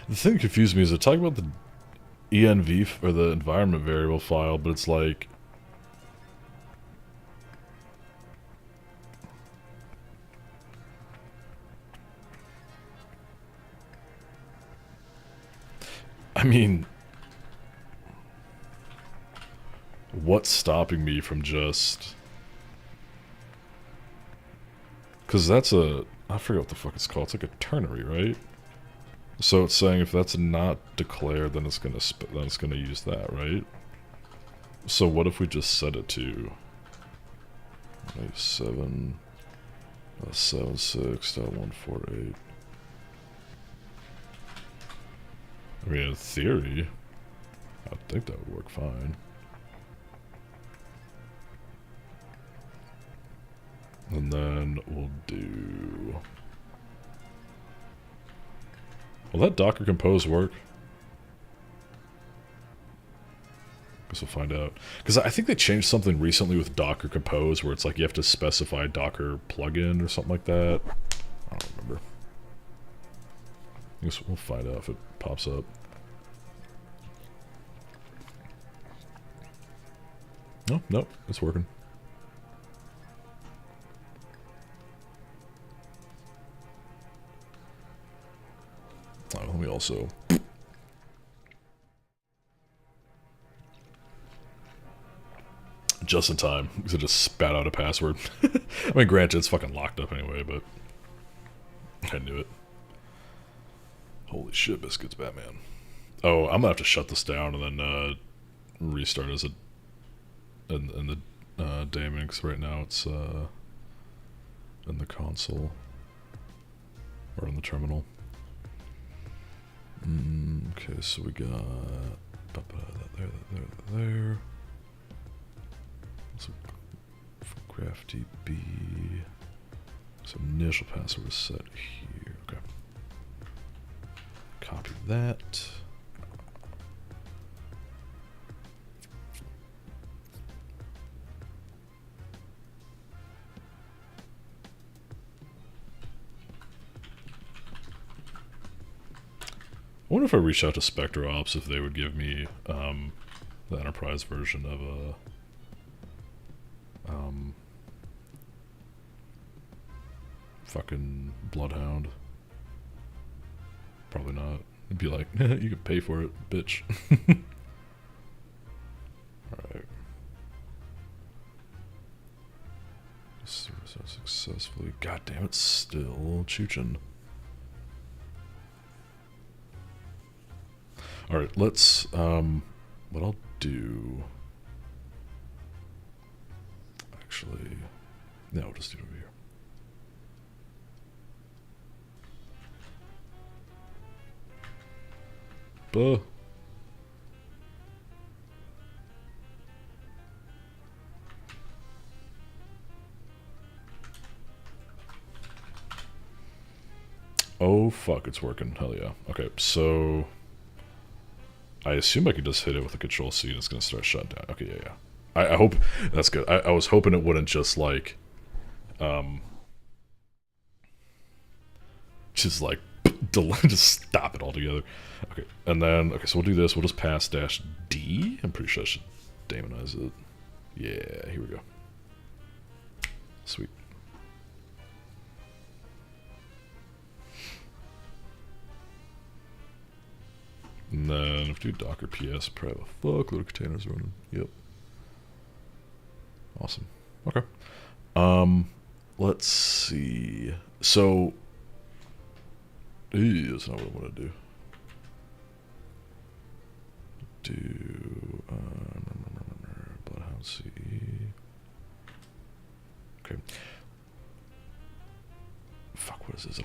The thing that confused me is they're talking about the env, or the environment variable file, but it's like... I mean... What's stopping me from just... Because that's a... I forget what the fuck it's called. It's like a ternary, right? So it's saying if that's not declared, then it's gonna use that, right? So what if we just set it to 7.76.148? I mean, in theory, I think that would work fine. And then we'll do... Will that Docker Compose work? Guess we'll find out. Because I think they changed something recently with Docker Compose where it's like you have to specify Docker plugin or something like that. I don't remember. I guess we'll find out if it pops up. No, nope, it's working. Oh, let me also... Just in time, because it just spat out a password. I mean, granted, it's fucking locked up anyway, but... I knew it. Holy shit, biscuits, Batman. Oh, I'm gonna have to shut this down and then restart as a... in the daemon, because right now it's in the console. Or in the terminal. Okay, so we got... that there. So, GraphDB. So initial password is set here. Okay. Copy that. I wonder if I reached out to Spectre Ops if they would give me the enterprise version of a fucking Bloodhound. Probably not. It'd be like, you can pay for it, bitch. Alright. So successfully. God damn it, still chooching. Alright, let's, what I'll do... Actually, yeah, we'll just do it over here. Buh. Oh fuck, it's working. Hell yeah. Okay, so I assume I could just hit it with a control C and it's gonna start shutting down. Okay, yeah. I hope that's good. I was hoping it wouldn't just like just like just stop it altogether. Okay, and then so we'll do this. We'll just pass -D. I'm pretty sure I should daemonize it. Yeah, here we go. Sweet. And then if we do Docker PS, probably have a fuckload of containers running. Yep. Awesome. Okay. Let's see. So, that's not what I want to do. Bloodhound CE. Okay. Fuck, what is this?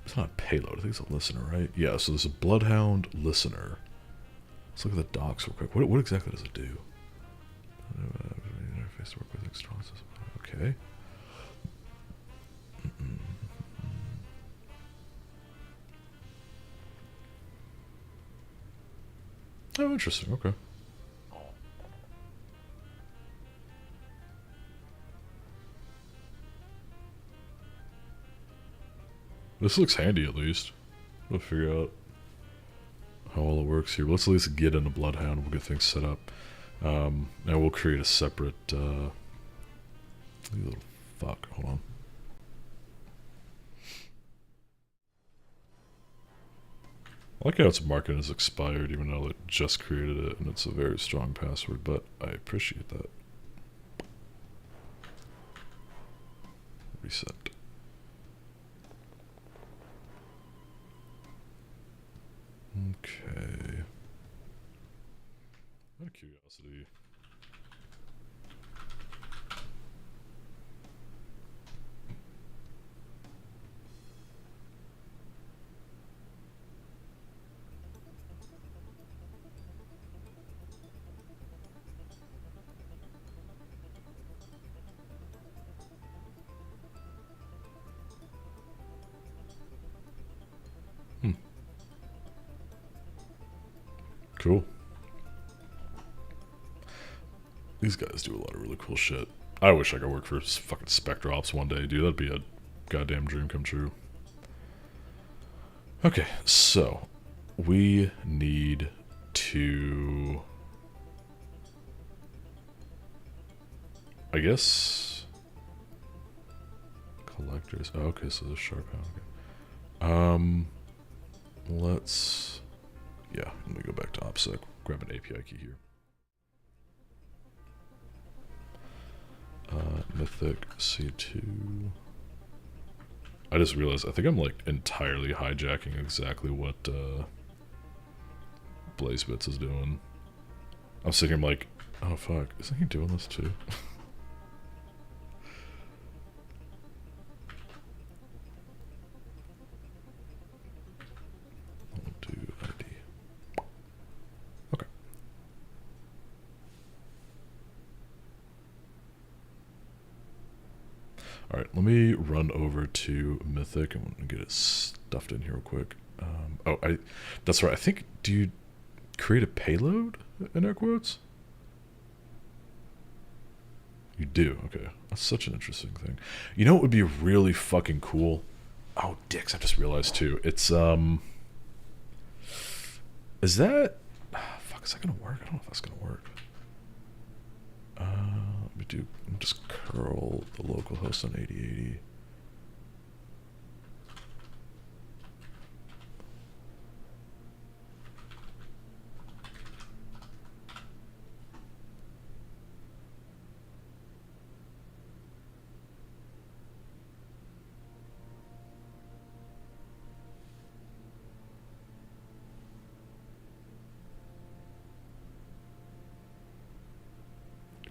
It's not a payload. I think it's a listener, right? Yeah, so there's a Bloodhound listener. Let's look at the docs real quick. What exactly does it do? Interface to work with external system. Okay. Oh, interesting. Okay. This looks handy, at least. We'll figure out how all it works here. Let's at least get into Bloodhound. We'll get things set up. And we'll create a separate... little fuck. Hold on. I like how it's marked as expired, even though it just created it, and it's a very strong password, but I appreciate that. Reset. Okay. Out of curiosity. Cool. These guys do a lot of really cool shit. I wish I could work for fucking Spectre Ops one day, dude. That'd be a goddamn dream come true. Okay, so we need to... I guess... Collectors. Oh, okay, so there's Sharp Hound. Okay. Let's... Yeah, let me go back to OPSEC. Grab an API key here. Mythic C2. I just realized, I think I'm like entirely hijacking exactly what BlazeBits is doing. I'm sitting here like, oh fuck, isn't he doing this too? Alright, let me run over to Mythic and get it stuffed in here real quick. That's right, I think, do you create a payload, in air quotes? You do, okay. That's such an interesting thing. You know what would be really fucking cool? Oh, dicks, I just realized too. It's, is that... fuck, is that gonna work? I don't know if that's gonna work. Let me just curl the local host on 8080.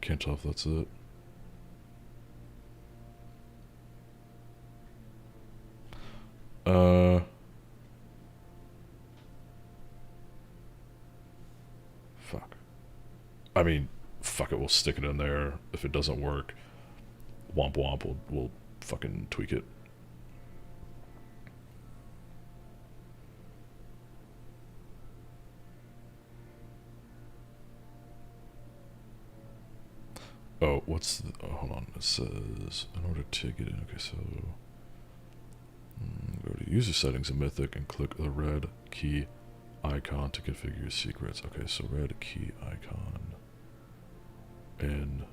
Can't tell if that's it. Fuck. I mean, fuck it, we'll stick it in there. If it doesn't work, womp womp, we'll fucking tweak it. Oh, what's the... Oh, hold on. It says, in order to get in... Okay, so... go to user settings in Mythic and click the red key icon to configure your secrets. Okay, so red key icon. In...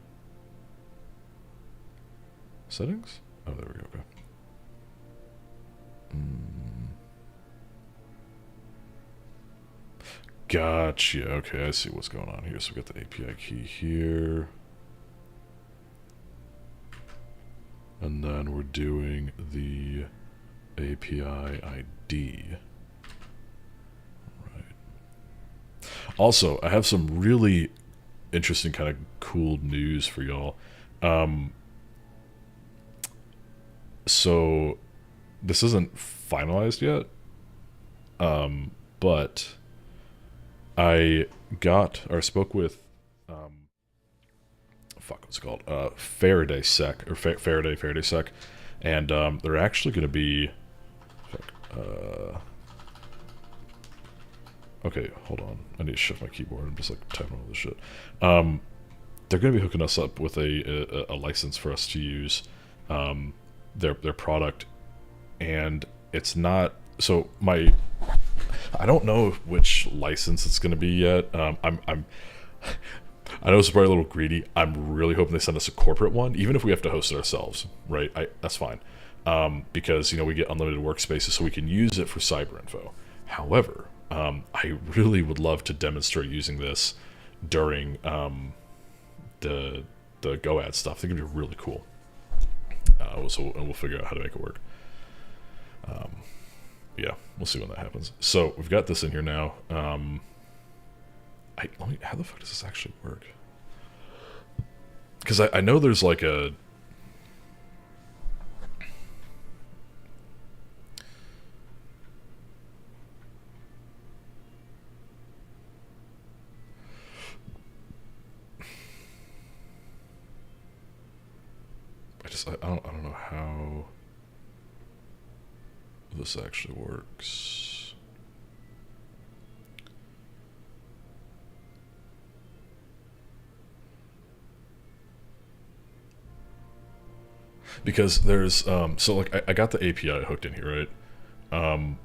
settings? Oh, there we go, okay. Gotcha. Okay, I see what's going on here. So we got the API key here. And then we're doing the API ID. Right. Also, I have some really interesting kind of cool news for y'all. Um, so this isn't finalized yet, but I got or spoke with what's it called? Faraday Sec or Faraday Sec, and they're actually going to be. Okay, hold on. I need to shift my keyboard. I'm just like typing all this shit. They're going to be hooking us up with a license for us to use their product, and it's not so my. I don't know which license it's going to be yet. I know it's probably a little greedy. I'm really hoping they send us a corporate one, even if we have to host it ourselves, right? That's fine. Because, we get unlimited workspaces so we can use it for cyber info. However, I really would love to demonstrate using this during the GoAd stuff. I think it'd be really cool. And we'll figure out how to make it work. Yeah, we'll see when that happens. So we've got this in here now. How the fuck does this actually work? Because I know there's like a... I don't know how this actually works. Because there's so like I got the API hooked in here, right?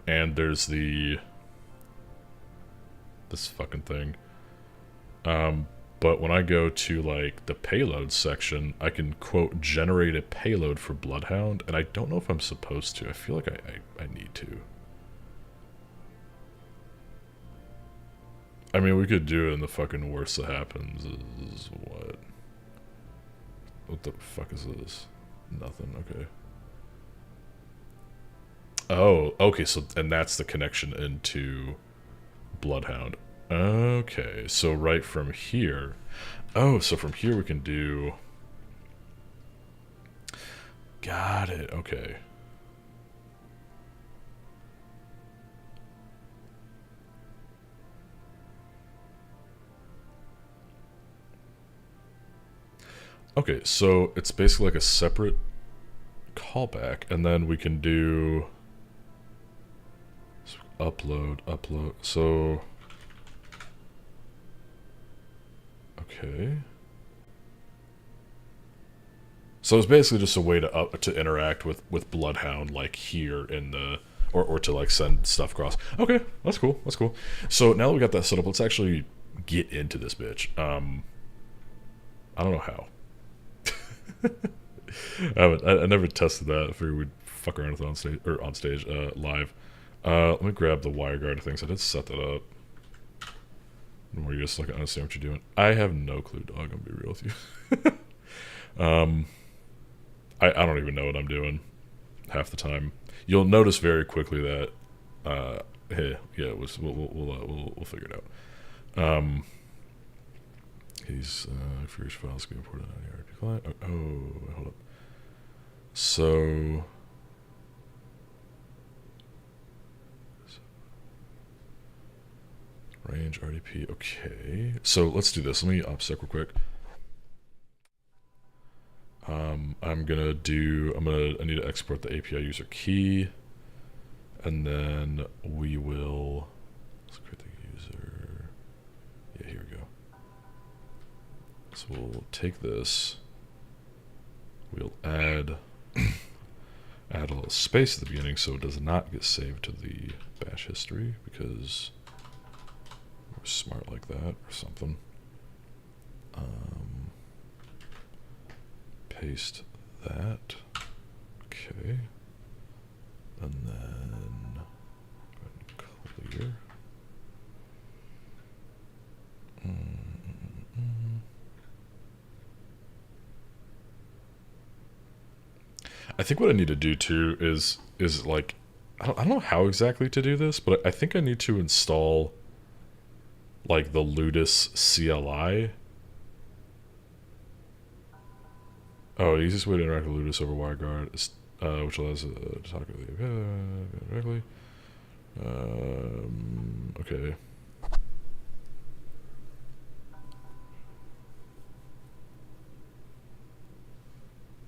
And there's this fucking thing. But when I go to like the payload section, I can quote generate a payload for Bloodhound, and I don't know if I'm supposed to. I feel like I need to. I mean, we could do it, and the fucking worst that happens is what? What the fuck is this? Nothing. Okay. Oh, okay. So, and that's the connection into Bloodhound. Okay, so right from here. Oh, so from here we can do... Got it, okay. Okay, so it's basically like a separate callback, and then we can do... upload, so... Okay. So it's basically just a way to interact with Bloodhound, like here in the or to like send stuff across. Okay, that's cool. That's cool. So now that we got that set up, let's actually get into this bitch. I don't know how. I never tested that. I figured we'd fuck around with it on stage live. Let me grab the WireGuard things. I did set that up. Where you just like understand what you're doing. I have no clue, dog. I'm gonna be real with you. I don't even know what I'm doing half the time. You'll notice very quickly that hey, yeah, we'll figure it out. These furious files get imported on the RP client. Oh, hold up. So range RDP. Okay, so let's do this. Let me OPSEC real quick. I need to export the API user key, and then we will, let's create the user. Yeah, here we go. So we'll take this, we'll add a little space at the beginning so it does not get saved to the bash history, because we're smart like that or something. Paste that. Okay. And then go ahead and clear. I think what I need to do too is like I don't know how exactly to do this, but I think I need to install like the Ludus CLI. Oh, the easiest way to interact with Ludus over WireGuard is, which allows to talk with you directly. Okay.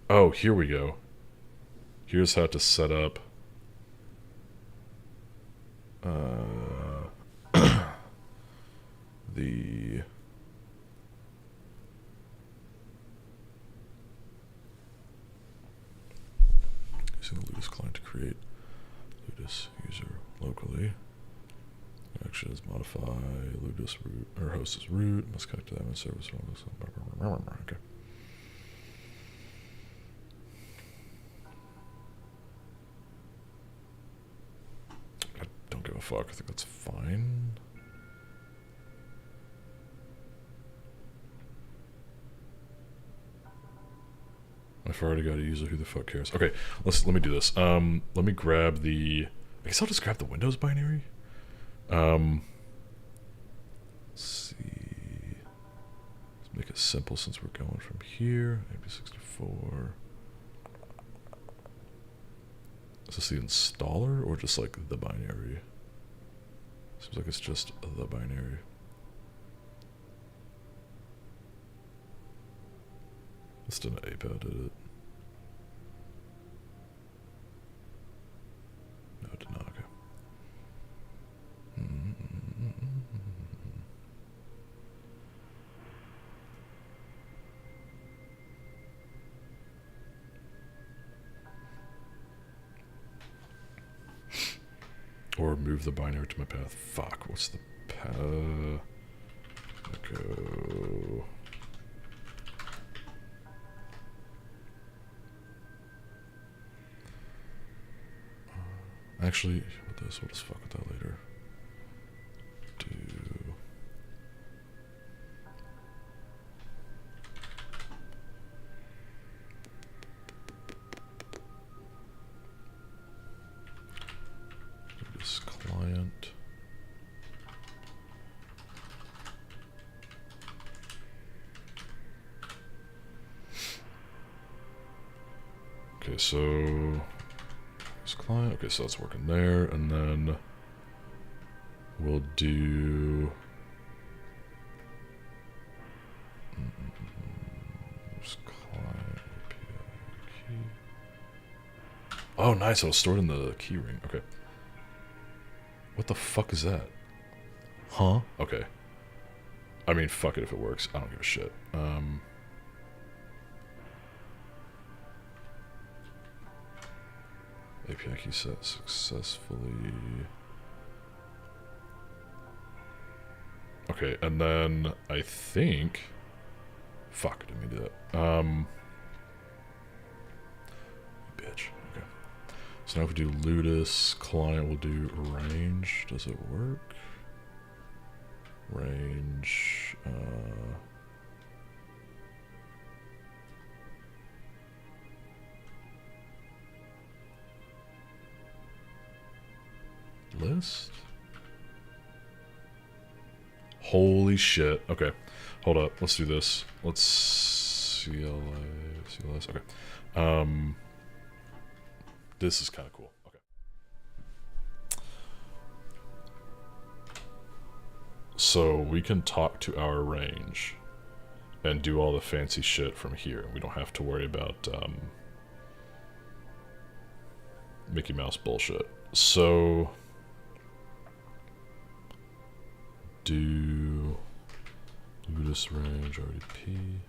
Oh, here we go. Here's how to set up the using the Ludus client to create Ludus user locally. Actions modify Ludus root or host as root. Must connect to that service. Okay. I don't give a fuck. I think that's fine. I've already got a user. Who the fuck cares? Okay, let me do this. Let me grab the. I guess I'll just grab the Windows binary. Let's see. Let's make it simple since we're going from here. AP64. Is this the installer or just like the binary? Seems like it's just the binary. This didn't APA, did it? No, it did not. Okay. Or move the binary to my path. Fuck, what's the path? Echo. Actually, with this, we'll just fuck with that later. This client. Okay, so this client. Okay, so that's working there, and then we'll do. This client API key. Oh, nice! It'll store it in the key ring. Okay. What the fuck is that? Huh? Okay. I mean, fuck it if it works. I don't give a shit. API key set successfully. Okay, and then I think. Fuck, I didn't mean to do that. Bitch. Okay. So now if we do Ludus client, we'll do range. Does it work? Range. List? Holy shit. Okay. Hold up. Let's do this. Let's CLS. Okay. This is kind of cool. Okay. So we can talk to our range and do all the fancy shit from here. We don't have to worry about Mickey Mouse bullshit. So do Ludus range RDP.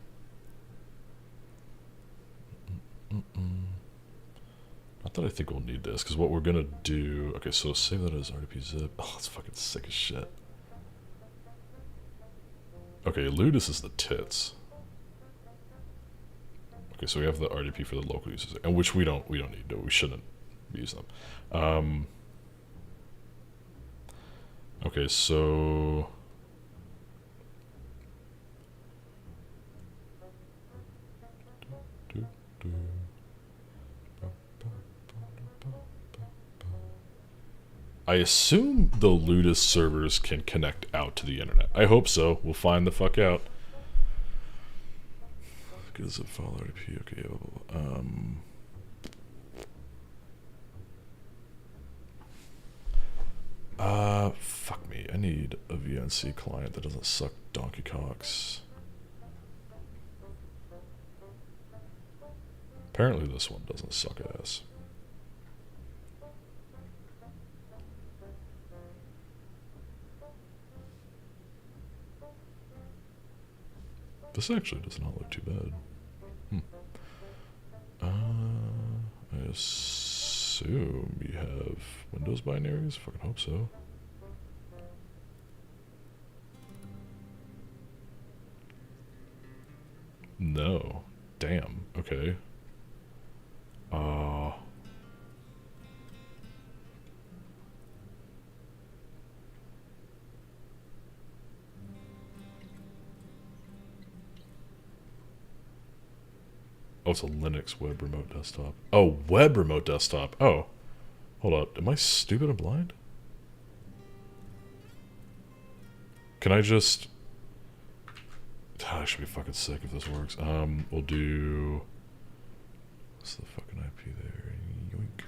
Not that I think we'll need this, because what we're gonna do. Okay, so save that as RDP zip. Oh, it's fucking sick as shit. Okay, Ludus is the tits. Okay, so we have the RDP for the local users, and which we don't need. We shouldn't be using them. Okay, so I assume the Ludus servers can connect out to the internet. I hope so. We'll find the fuck out. Good as a follow RDP. Okay. Fuck me. I need a VNC client that doesn't suck donkey cocks. Apparently this one doesn't suck ass. This actually does not look too bad. I assume you have Windows binaries? Fucking hope so. No. Damn. Okay. Oh, it's a Linux web remote desktop. Oh, web remote desktop. Oh. Hold up. Am I stupid and blind? Can I just... I should be fucking sick if this works. We'll do... What's the fucking IP there? Yoink.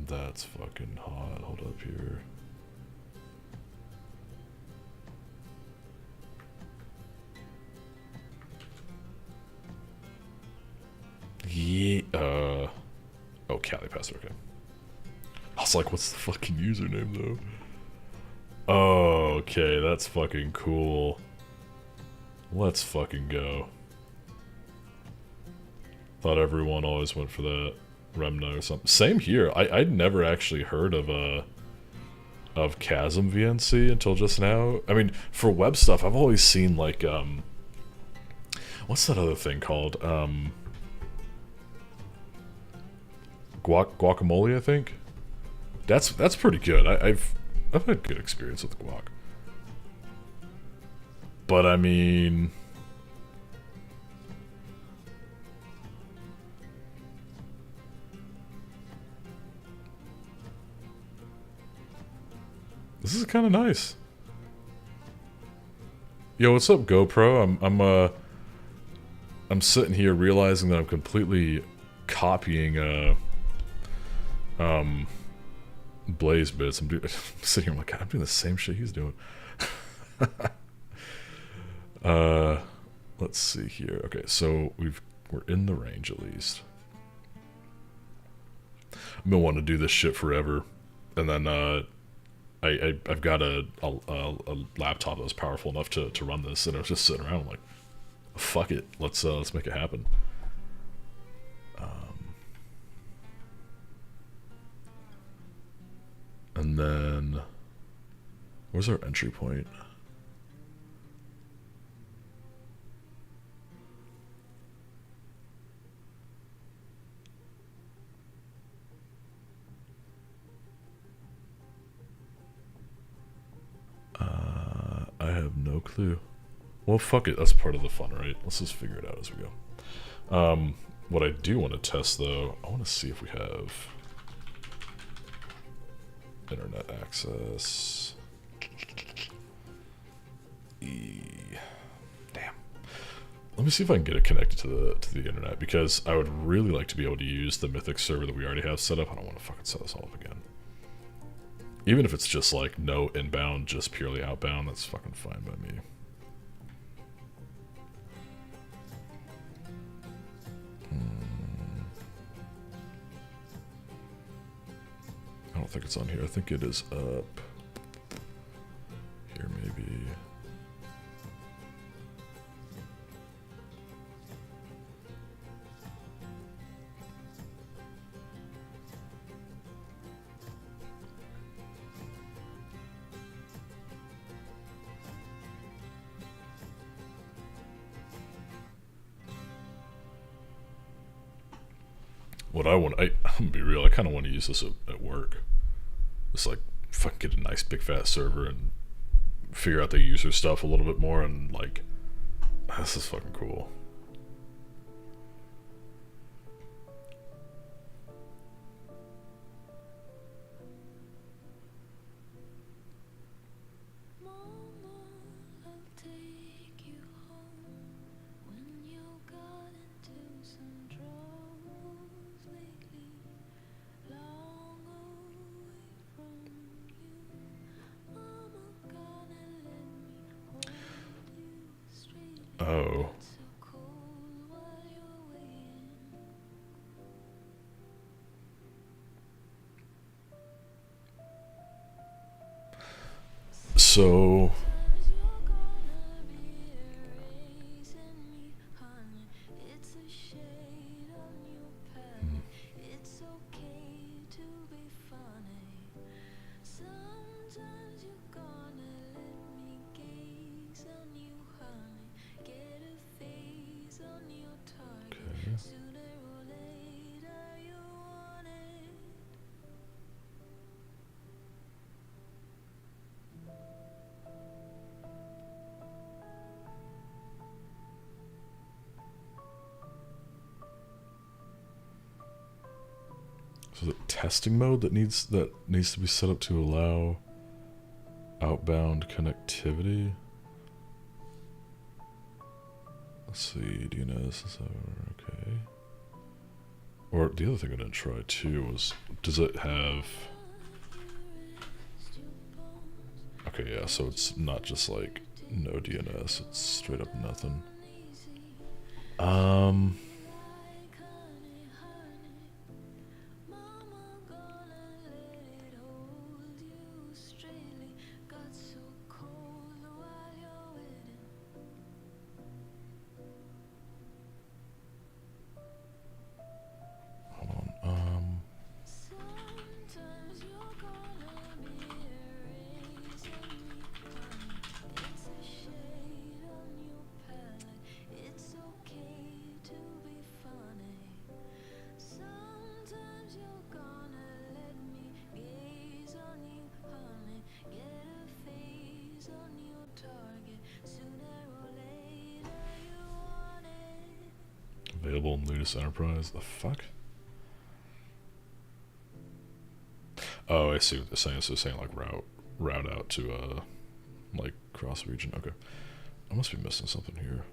That's fucking hot. Hold up here. Yeah, oh, Cali password, okay. I was like, what's the fucking username, though? Oh, okay, that's fucking cool. Let's fucking go. Thought everyone always went for that Remna or something. Same here. I'd never actually heard of Chasm VNC until just now. I mean, for web stuff, I've always seen, like, what's that other thing called? Guacamole, I think. That's pretty good. I've had good experience with guac. But I mean, this is kind of nice. Yo, what's up, GoPro? I'm sitting here realizing that I'm completely copying Blaze bits. I'm sitting here, I'm like, God, I'm doing the same shit he's doing. Let's see here. Okay, so we're in the range at least. I've been wanting to do this shit forever, and then I've got a laptop that was powerful enough to run this, and I was just sitting around. I'm like, fuck it, let's make it happen. And then, where's our entry point? I have no clue. Well, fuck it. That's part of the fun, right? Let's just figure it out as we go. What I do want to test, though, I want to see if we have internet access. Damn. Let me see if I can get it connected to the internet, because I would really like to be able to use the Mythic server that we already have set up. I don't want to fucking set this all up again. Even if it's just like no inbound, just purely outbound, that's fucking fine by me. I don't think it's on here. I think it is up here, maybe. What I'm gonna be real, I kind of want to use this at work. Just like fucking get a nice big fat server and figure out the user stuff a little bit more, and like, this is fucking cool. So the testing mode that needs to be set up to allow outbound connectivity. Let's see, DNS is okay. Or the other thing I didn't try too was, does it have? Okay, yeah. So it's not just like no DNS; it's straight up nothing. Hold on. Available in latest enterprise. The fuck? Oh, I see what they're saying. So they're saying like route out to like cross region. Okay, I must be missing something here.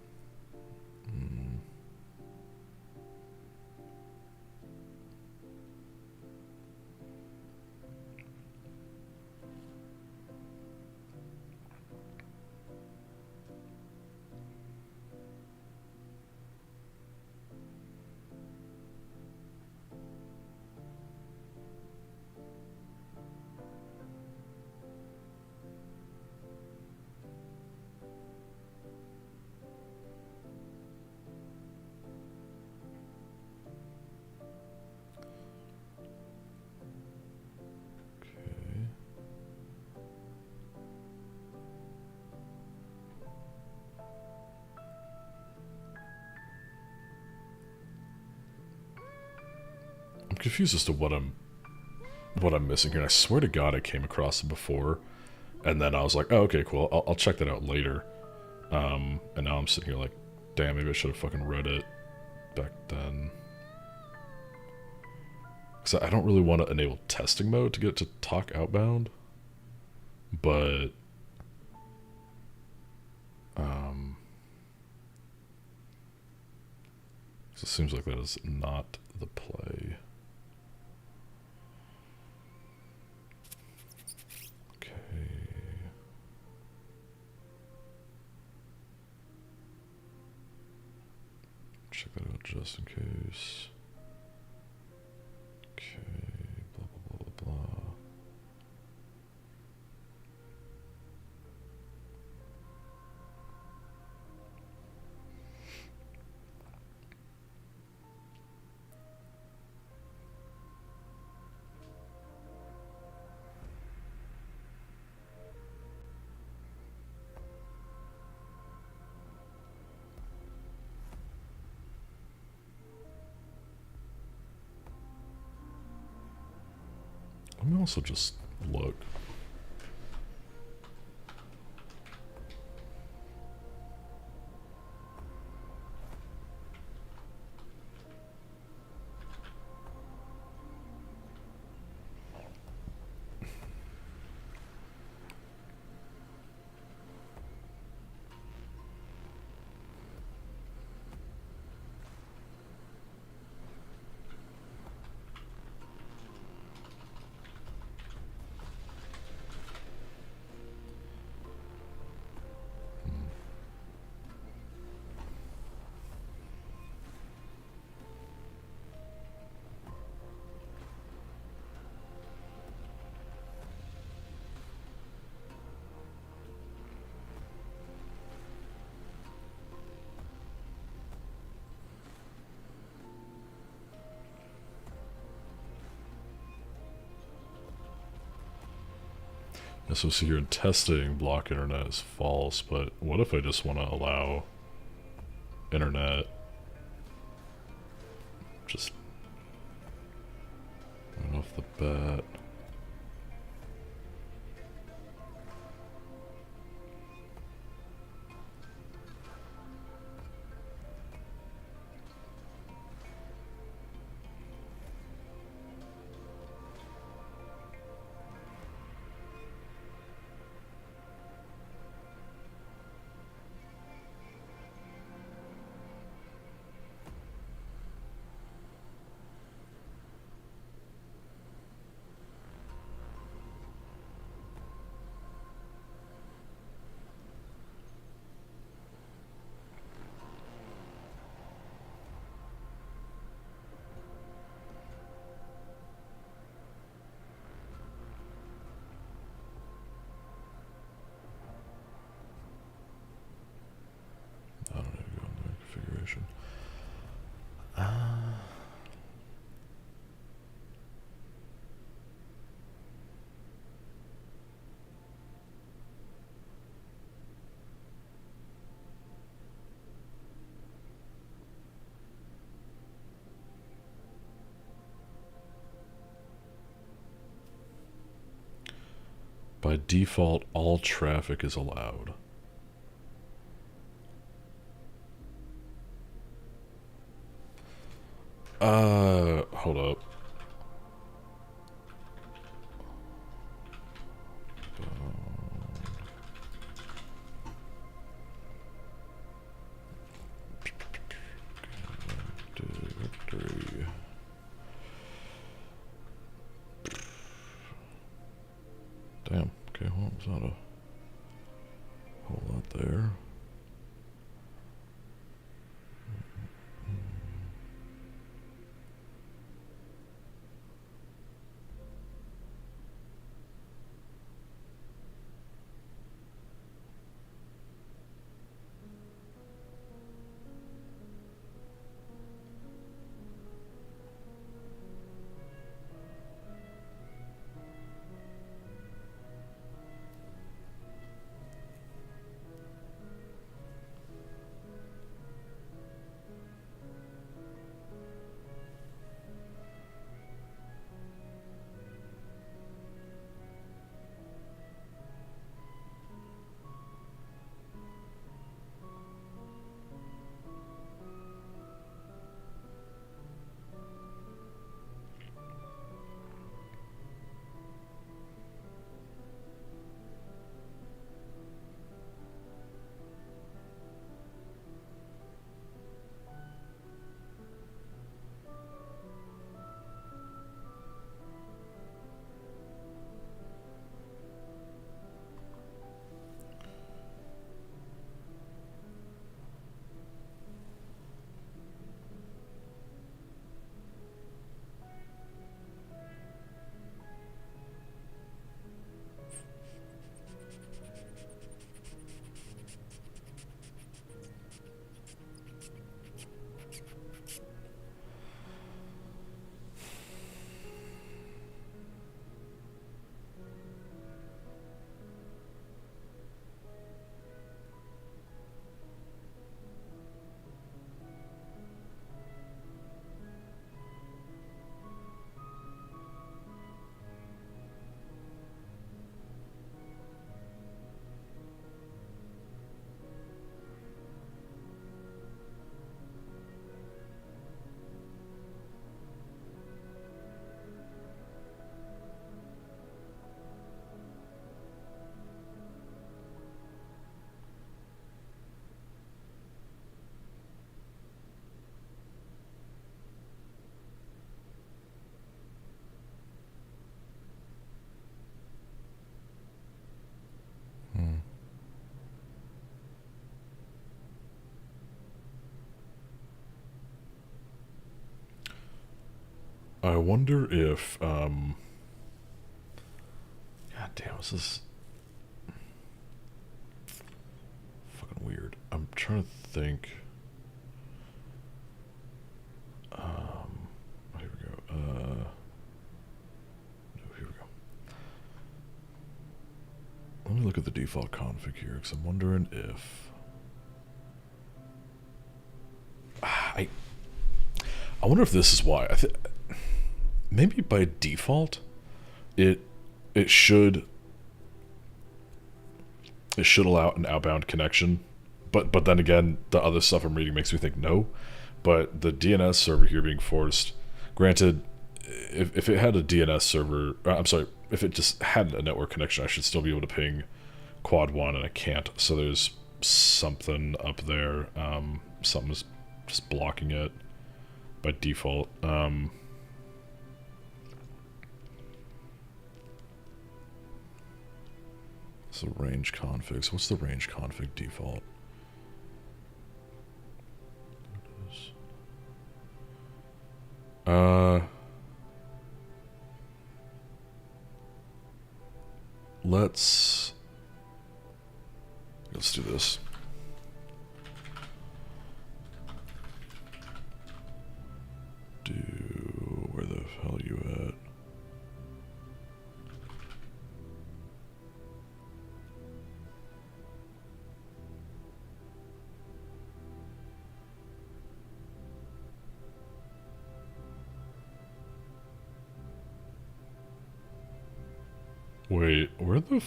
I'm confused as to what I'm missing here. And I swear to God I came across it before, and then I was like, oh, okay, cool. I'll check that out later. And now I'm sitting here like, damn, maybe I should have fucking read it back then. Because I don't really want to enable testing mode to get to talk outbound, but so it seems like that is not the play. Check that out just in case. Okay, blah, blah, blah, blah, blah. Let me also just look. So see here in testing, block internet is false, but what if I just want to allow internet just right off the bat? I don't need to go in the configuration. By default, all traffic is allowed. Hold up. Directory. Damn. Okay, well, it's not a whole lot there. I wonder if, God damn, this is fucking weird. I'm trying to think. Here we go. No, here we go. look at the default config here, because I'm wondering if... I wonder if this is why. Maybe by default, it should allow an outbound connection, but then again, the other stuff I'm reading makes me think no. But the DNS server here being forced, granted, if it had a DNS server, I'm sorry, if it just had a network connection, I should still be able to ping quad 1, and I can't. So there's something up there. Something's just blocking it by default. So range configs. What's the range config default? Let's do this. Where the hell are you at? Wait, where the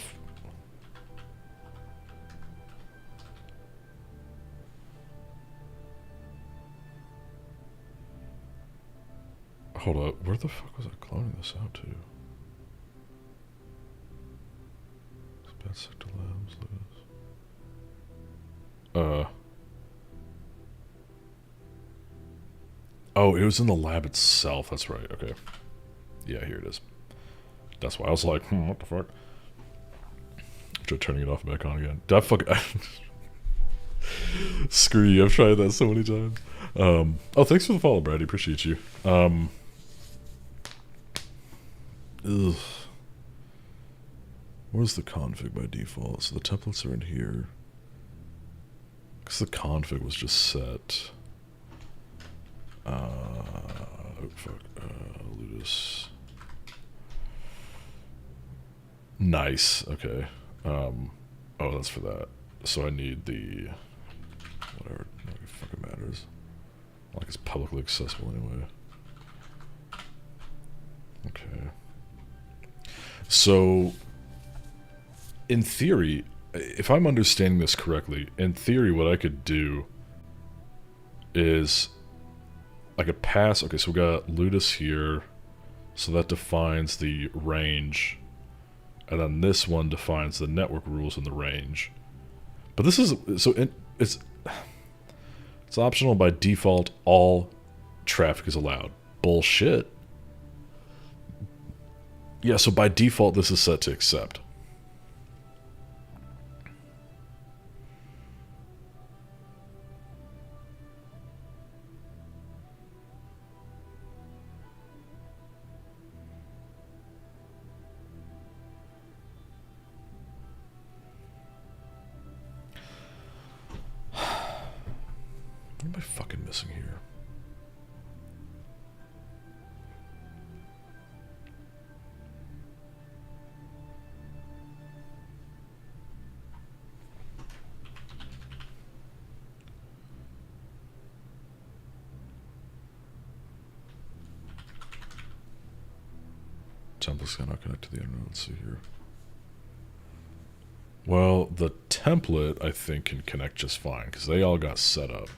Hold up, where the fuck was I cloning this out to? Bad sector labs, oh, it was in the lab itself, that's right, okay. Yeah, here it is. That's why I was like, what the fuck? Try turning it off and back on again. That fuck. Screw you, I've tried that so many times. Oh, thanks for the follow, Brady. Appreciate you. Where's the config by default? So the templates are in here. Because the config was just set. Oh, fuck. Ludus. Nice. Okay. Oh, that's for that. So I need the whatever. No fucking matters. Like it's publicly accessible anyway. Okay. So, in theory, if I'm understanding this correctly, in theory, what I could do is I could pass. Okay, so we got Ludus here, so that defines the range. And then this one defines the network rules in the range. But this is, so it's optional by default, all traffic is allowed. Bullshit. Yeah, so by default this is set to accept. What am I fucking missing here? Templates cannot connect to the internet. Let's see here. Well, the template, I think, can connect just fine, because they all got set up.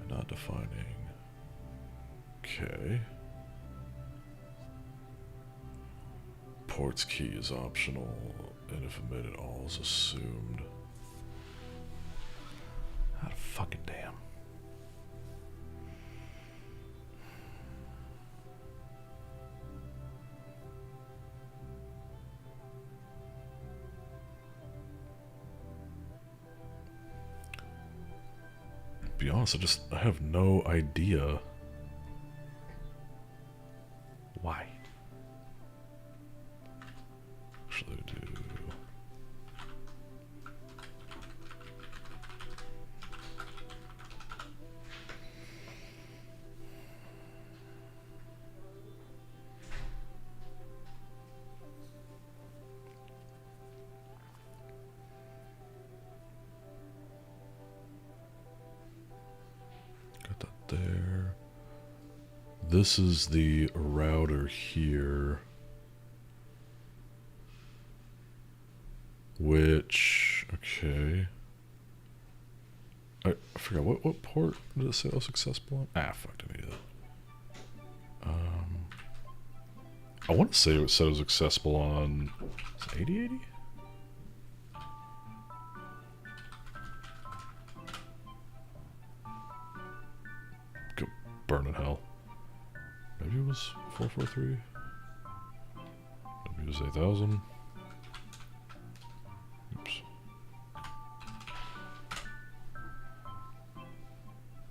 Not defining. Okay. Ports key is optional, and if omitted, all is assumed. God fucking damn. To be honest, I have no idea why. Actually, I do. Got that there. This is the router here, which, okay. I forgot, what port did it say I was successful on? Ah, fuck, I need that. I want to say it said it was accessible on 8080? Go burn in hell. Maybe it was 443? Maybe it was 8000? Oops.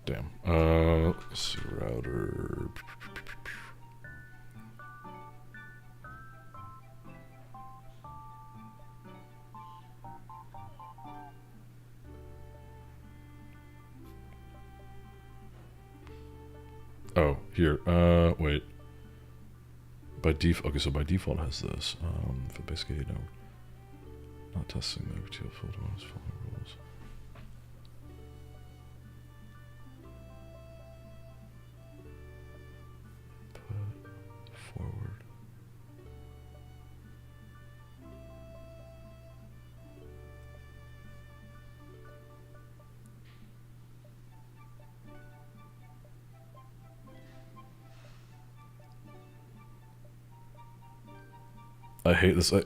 Damn. Let's see, router. Oh, here. Wait. By default, okay, so by default it has this. For basically, you know, not testing the RTL filter on following rules. Put forward. I hate this. I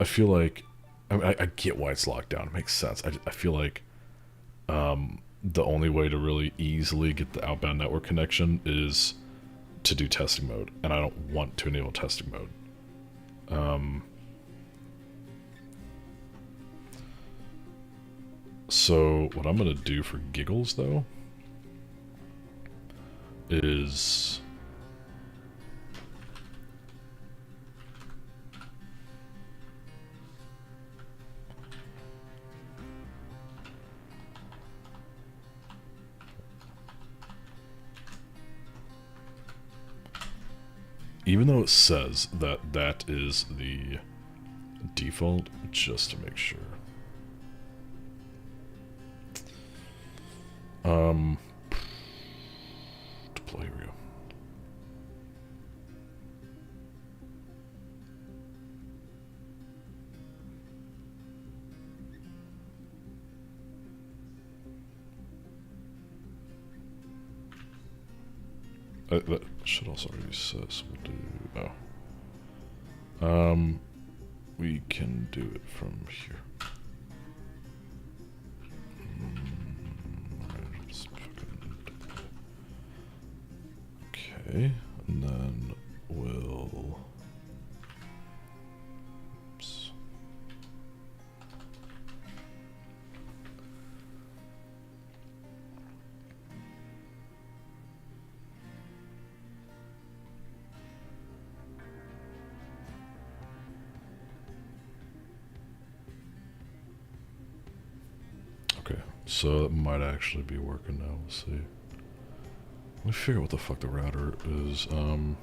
feel like, I mean, I get why it's locked down. It makes sense. I feel like the only way to really easily get the outbound network connection is to do testing mode, and I don't want to enable testing mode. So what I'm gonna do for giggles though is even though it says that that is the default, just to make sure. Deploy, here we go. That should also already say, so we'll do, oh. We can do it from here. Okay, and then we'll, oops. Okay, so it might actually be working now. We'll see. Let me figure out what the fuck the router is. I think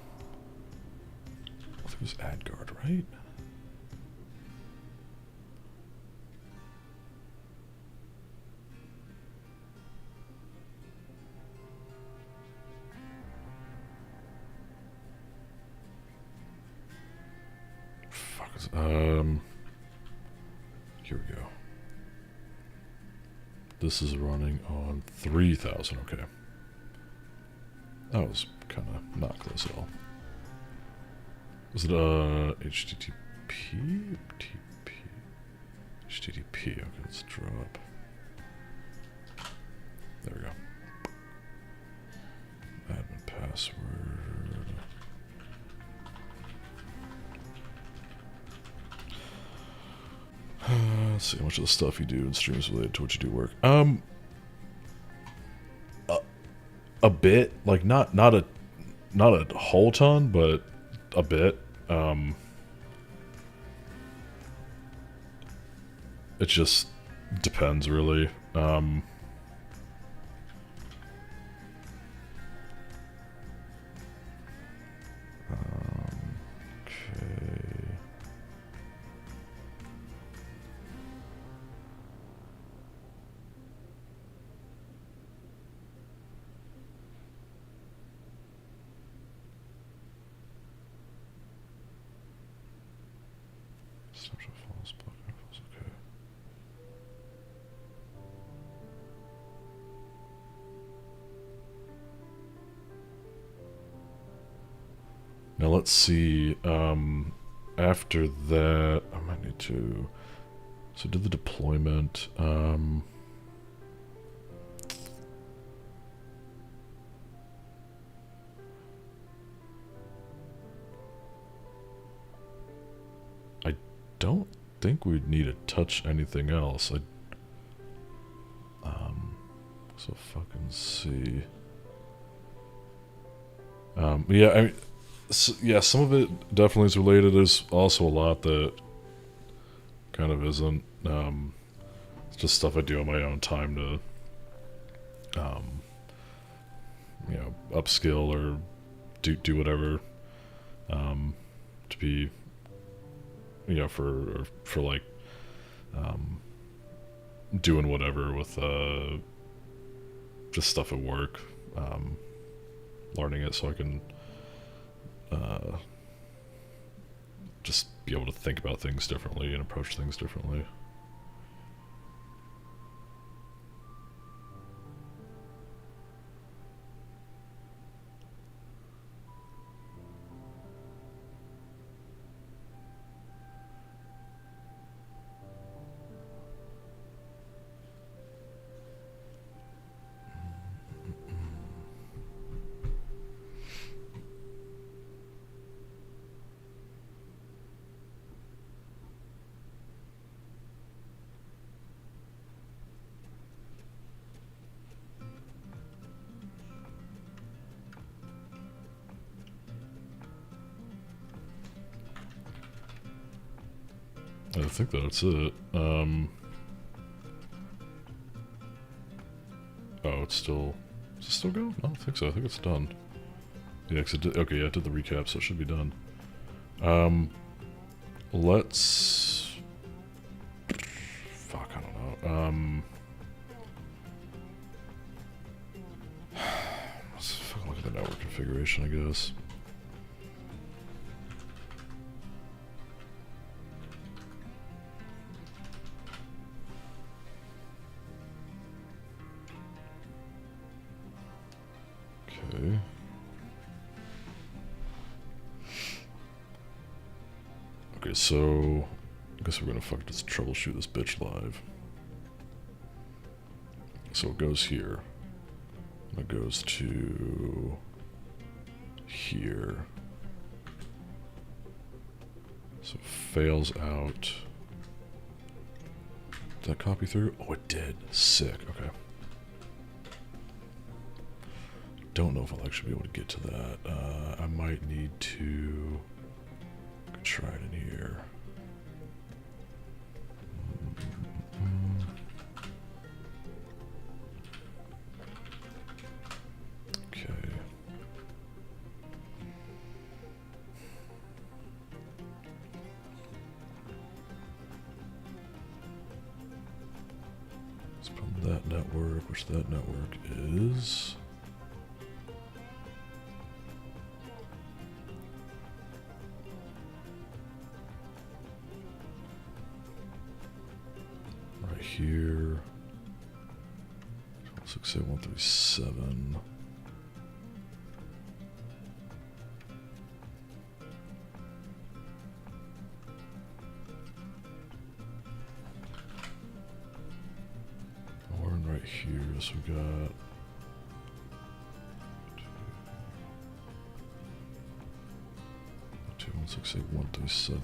it was AdGuard, right? Fuck. Here we go. This is running on 3000. Okay. That was kind of not close at all. Was it HTTP? TP? HTTP. Okay, let's drop. There we go. Admin password. Let's see how much of the stuff you do in streams related to what you do work. A bit, like not a whole ton, but a bit. It just depends, really. Okay. Snapshot files, block files, okay. Now let's see, after that, I might need to, so do the deployment, I don't think we'd need to touch anything else. So fucking see. Yeah, I mean, so, yeah, some of it definitely is related. There's also a lot that kind of isn't. It's just stuff I do on my own time to, you know, upskill or do whatever, to be, you know, for like, doing whatever with, just stuff at work, learning it so I can, just be able to think about things differently and approach things differently. I think that's it. Oh, it's still... Is it still going? I don't think so. I think it's done. Yeah, okay, yeah, I did the recap, so it should be done. Let's... Fuck, I don't know. Let's fucking look at the network configuration, I guess. Okay. Okay, so I guess we're gonna fucking just troubleshoot this bitch live. So it goes here. And it goes to here. So it fails out. Did that copy through? Oh, it did. Sick. Okay. Don't know if I'll actually be able to get to that. I might need to try it in here. Okay. Let's put that network, which that network is. Here, 68137. here. So we got 2168137.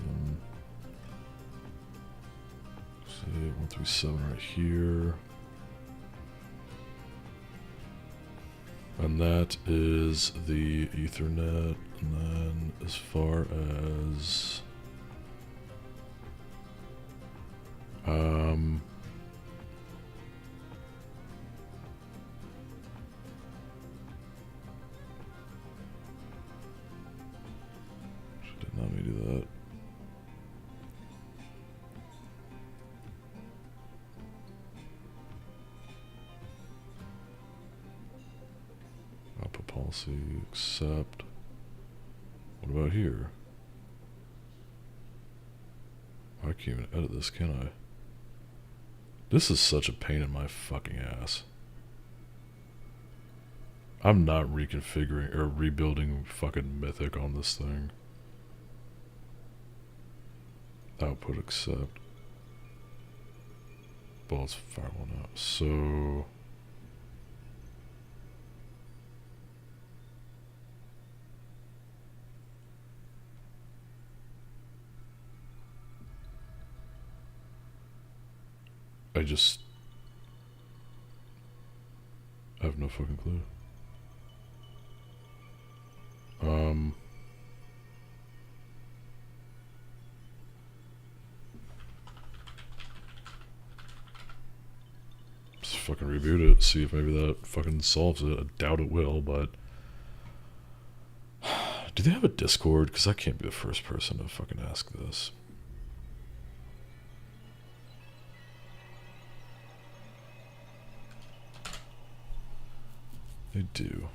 137 right here. And that is the Ethernet. And then as far as did not mean to do that. Output policy, accept. What about here? I can't even edit this, can I? This is such a pain in my fucking ass. I'm not reconfiguring or rebuilding fucking Mythic on this thing. Output accept. Well, it's firewall now. So I just have no fucking clue. Just fucking reboot it, see if maybe that fucking solves it. I doubt it will, but do they have a Discord? Because I can't be the first person to fucking ask this. They do.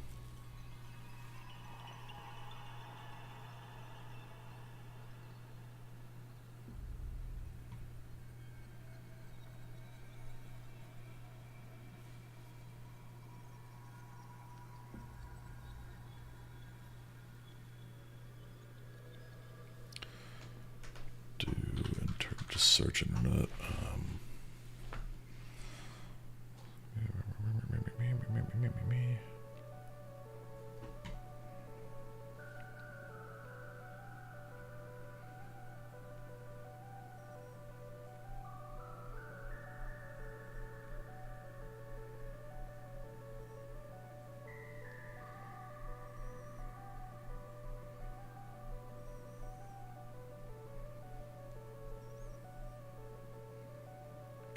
Just search internet.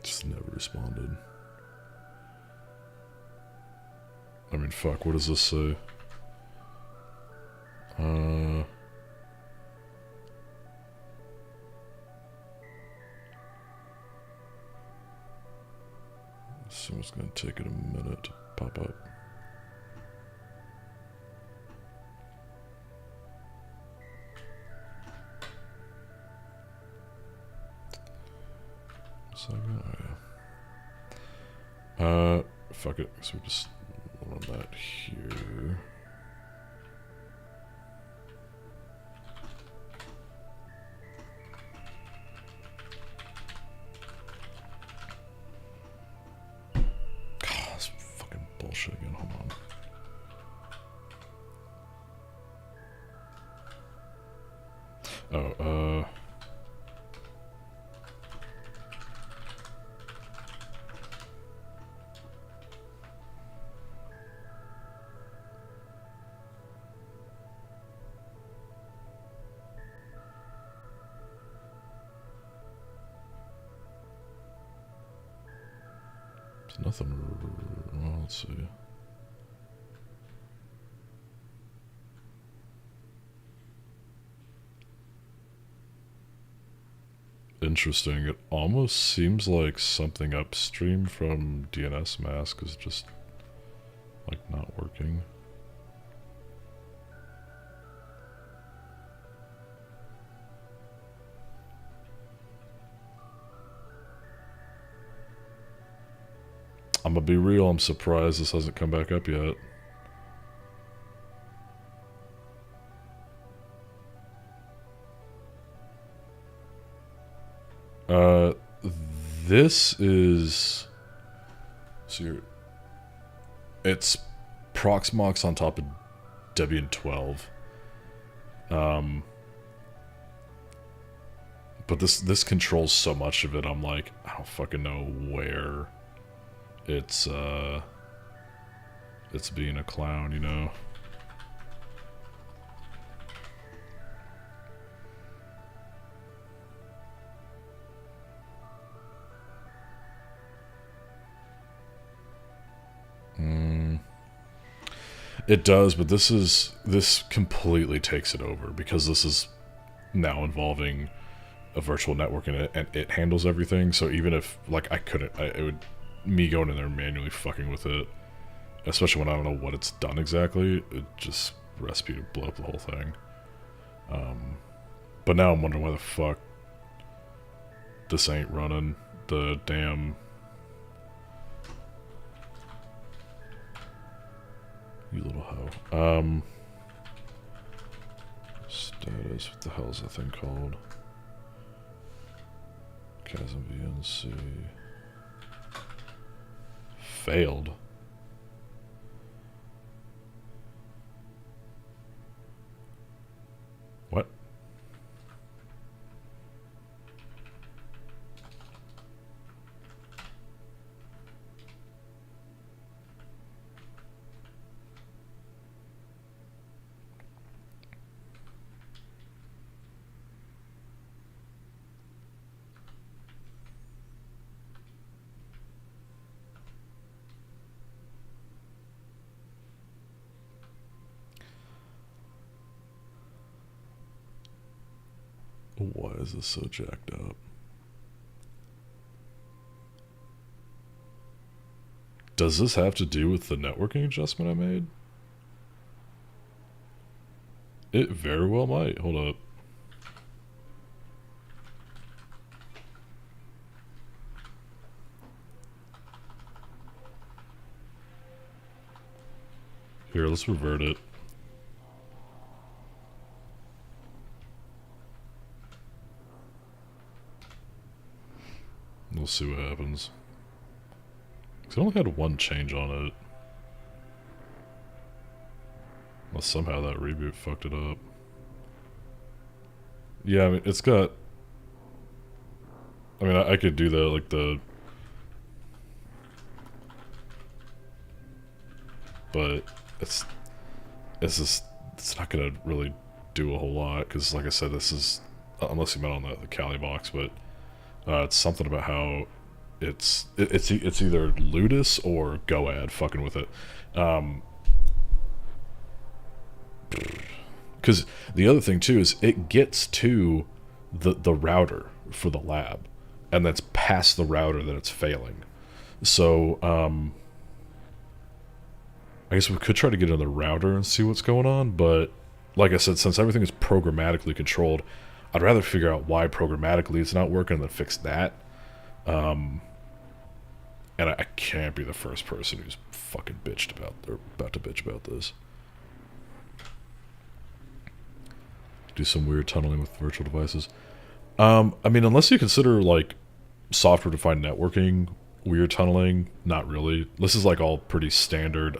Just never responded. I mean, fuck, what does this say? So it's gonna take it a minute to pop up. Fuck it. So we just run that here. God, this fucking bullshit again. Hold on. Oh, there's nothing. Well, let's see. Interesting. It almost seems like something upstream from DNS mask is just like not working. I'm gonna be real, I'm surprised this hasn't come back up yet. This is... So It's Proxmox on top of Debian 12. But this controls so much of it, I'm like, I don't fucking know where it's being a clown, you know? It does, but this completely takes it over, because this is now involving a virtual network and it handles everything. So even if, like, it would, me going in there manually fucking with it, especially when I don't know what it's done exactly, it just recipe to blow up the whole thing. But now I'm wondering why the fuck this ain't running the damn... You little hoe. Status, what the hell is that thing called? Chasm VNC. Failed. What? Why is this so jacked up? Does this have to do with the networking adjustment I made? It very well might. Hold up. Here, let's revert it. We'll see what happens. Cause I only had one change on it. Well, somehow that reboot fucked it up. Yeah, I mean, it's got... I mean, I could do that, like the... But it's just... It's not gonna really do a whole lot, because like I said, this is... Unless you meant on the Kali box, but... it's something about how it's either Ludus or Goad fucking with it. Because the other thing too is it gets to the router for the lab, and that's past the router that it's failing. So I guess we could try to get on the router and see what's going on, but like I said, since everything is programmatically controlled, I'd rather figure out why programmatically it's not working than fix that. And I can't be the first person who's fucking bitched about, or about to bitch about this. Do some weird tunneling with virtual devices. I mean, unless you consider, like, software-defined networking weird tunneling, not really. This is, like, all pretty standard,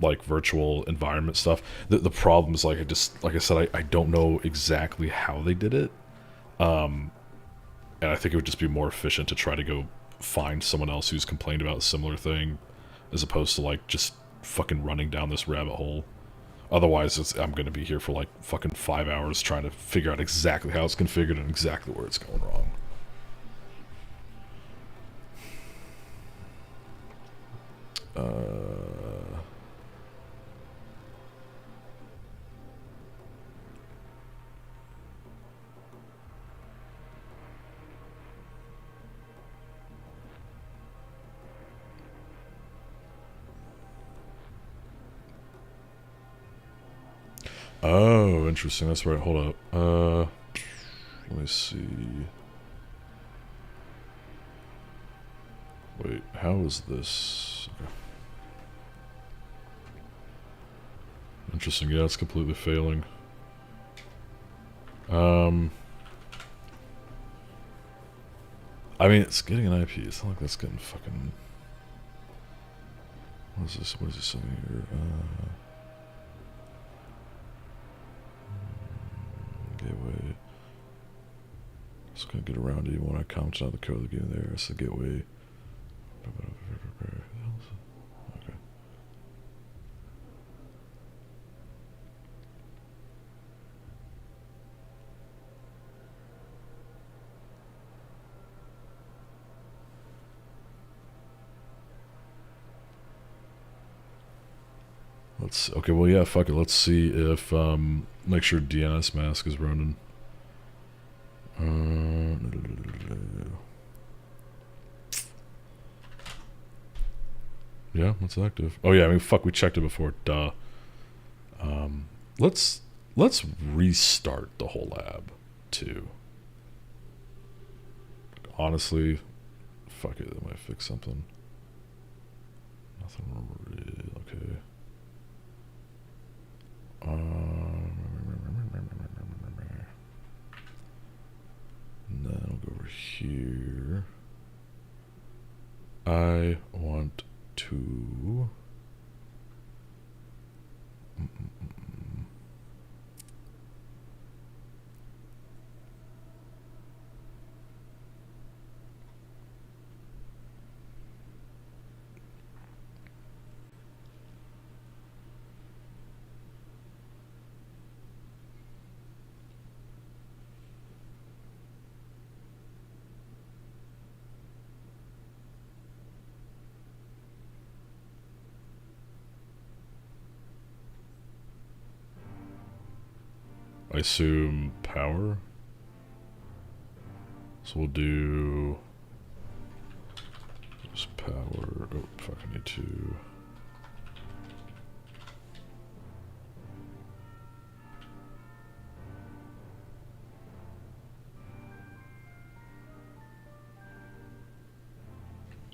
like, virtual environment stuff. The problem is, like, like I said, I don't know exactly how they did it. And I think it would just be more efficient to try to go find someone else who's complained about a similar thing, as opposed to, like, just fucking running down this rabbit hole. Otherwise, I'm going to be here for, like, fucking 5 hours trying to figure out exactly how it's configured and exactly where it's going wrong. Oh, interesting. That's right. Hold up. Let me see. Wait, how is this? Okay. Interesting. Yeah, it's completely failing. I mean, it's getting an IP. It's not like that's getting fucking... What is this? What is this saying here? Gateway. Just gonna get around it even when I comment out the code of the game there. It's the gateway. Okay. Let's, okay, well, yeah, fuck it. Let's see if, make sure DNS mask is running. Yeah, it's active. Oh yeah, I mean, fuck, we checked it before. Duh. Let's restart the whole lab too. Honestly, fuck it, that might fix something. Nothing really. Okay. And then I'll go over here. I want to. I assume power. So we'll do just power. Oh, fuck, I need to.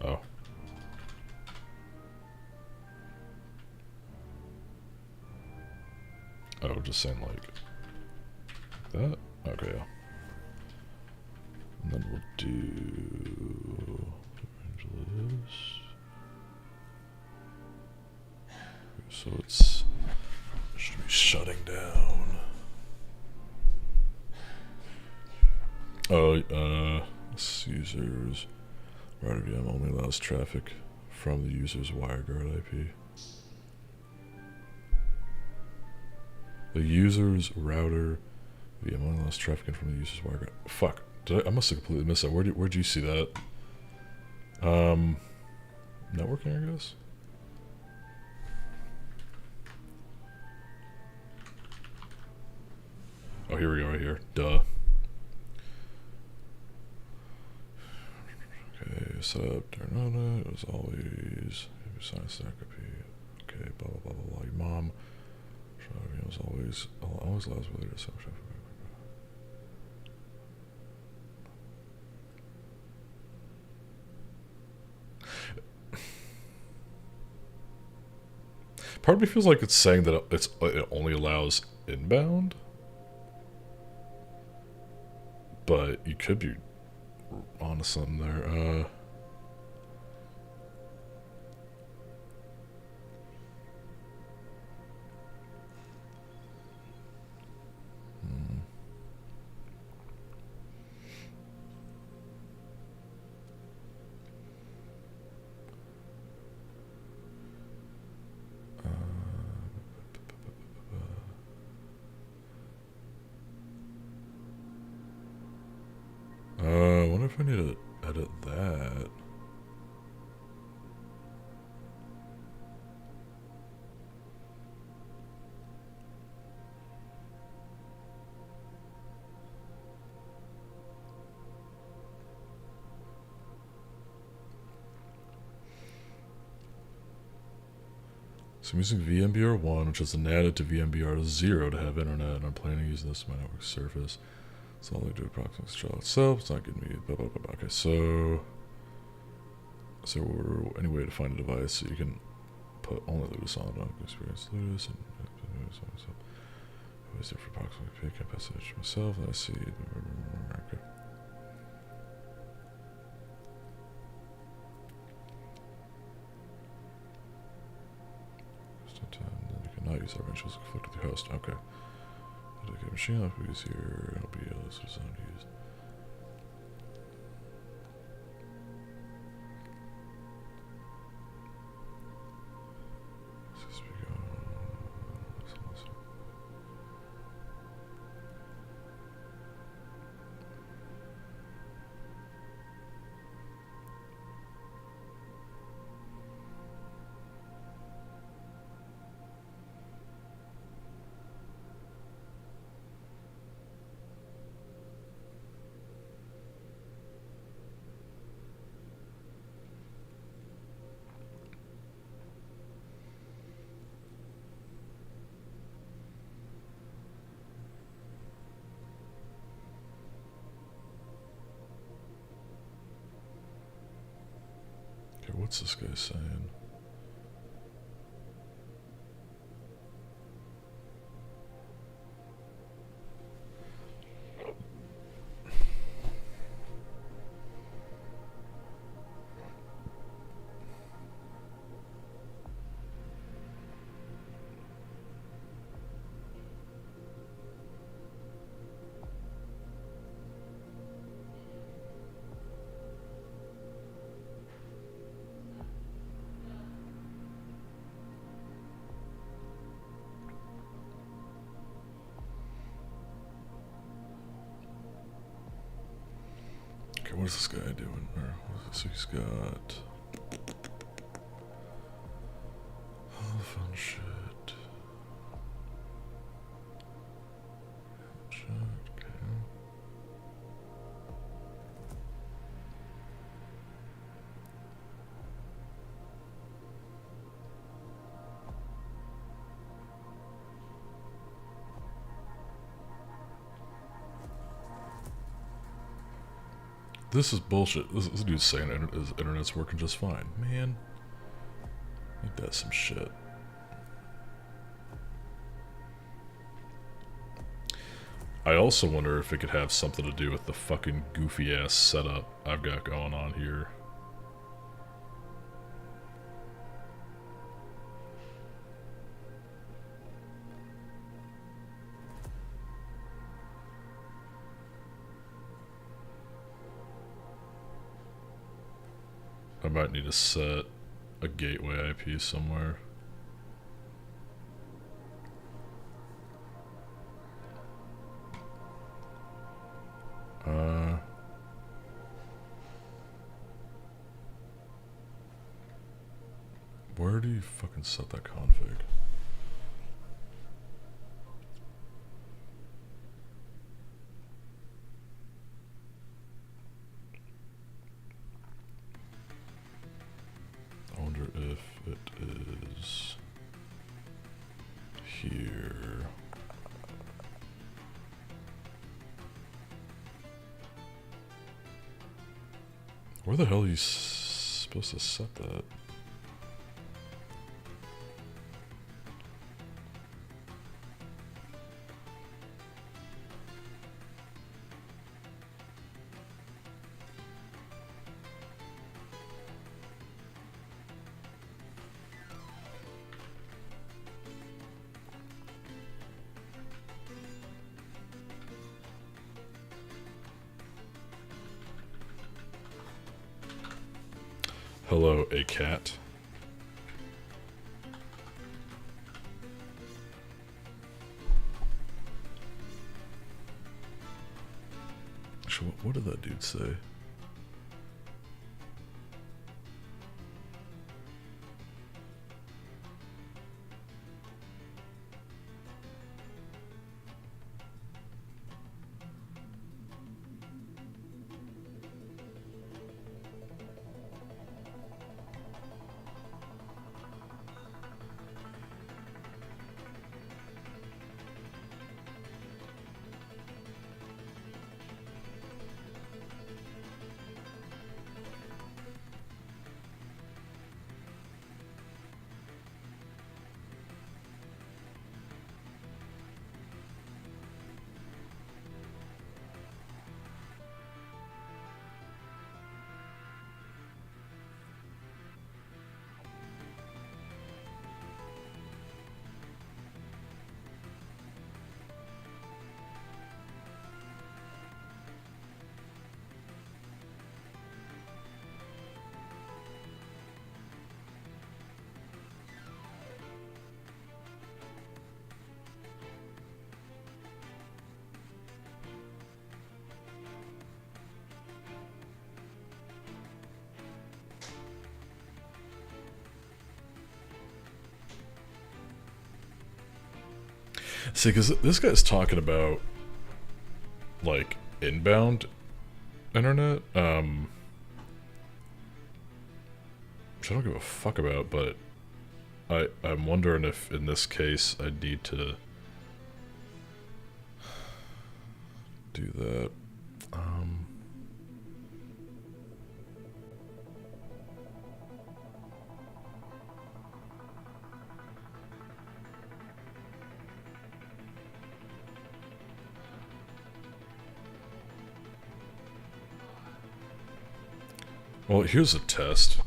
Oh. Oh, just saying like that? Okay, yeah. And then we'll do Evangelist. So it's should be shutting down. Oh, users router VM only allows traffic from the user's WireGuard IP. The user's router VM only allows traffic from the user's WireGuard. Fuck, I must have completely missed that. Where'd you see that? Networking, I guess. Oh, here we go, right here. Duh. Okay, set up, turn on it, as always. Sign stack IP. Okay, blah, blah, blah, blah, blah. Your mom. As always allows related to traffic. Part of me feels like it's saying that it only allows inbound. But you could be onto something there. I wonder if I need to edit that. So I'm using VMBR1, which is added to VMBR0 to have internet, and I'm planning to use this on my network surface. So all I do approximately control itself. It's not giving me blah, blah, blah, blah. Okay, so is there any way to find a device so you can put only Ludus on it? Experience Ludus and always there for approximately pick up passage myself. And I see. Okay. use that range was conflicted with the host. Okay. Okay, machine life is here. It'll be able to use. What's this guy saying? What is this guy doing? So he's got all the fun shit. Okay. This is bullshit. This dude's saying his internet's working just fine. Man, ain't that some shit. I also wonder if it could have something to do with the fucking goofy ass setup I've got going on here. I might need to set a gateway IP somewhere. Where do you fucking set that config? I wonder if it is here. Where the hell are you supposed to set that? Hello, a cat. Actually, what did that dude say? See, because this guy's talking about, like, inbound internet, which I don't give a fuck about, but I'm wondering if, in this case, I need to do that. Well, here's a test.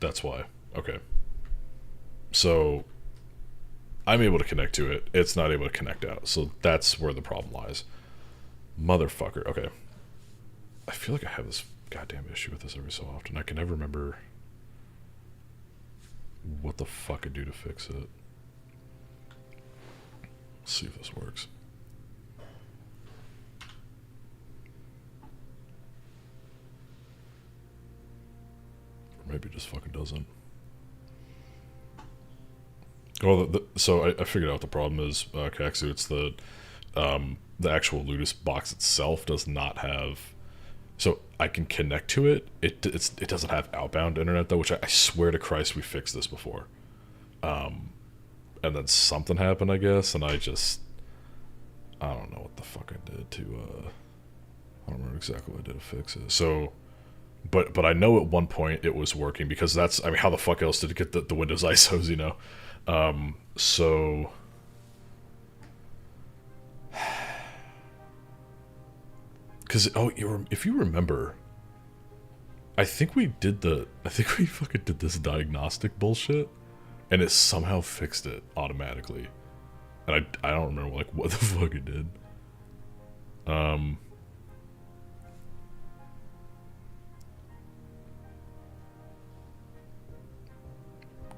That's why. Okay. So, I'm able to connect to it. It's not able to connect out. So that's where the problem lies. Motherfucker. Okay. I feel like I have this goddamn issue with this every so often. I can never remember what the fuck I do to fix it. Let's see if this works. Or maybe it just fucking doesn't. Well, so I figured out the problem is, Kaksu, it's the actual Ludus box itself does not have... So I can connect to it. It doesn't have outbound internet though, which I swear to Christ we fixed this before. And then something happened, I guess, and I don't know what the fuck I did to I don't remember exactly what I did to fix it. So, but I know at one point it was working because that's, I mean, how the fuck else did it get the Windows ISOs, you know? So. Because, if you remember, I think we fucking did this diagnostic bullshit, and it somehow fixed it automatically. And I don't remember, like, what the fuck it did.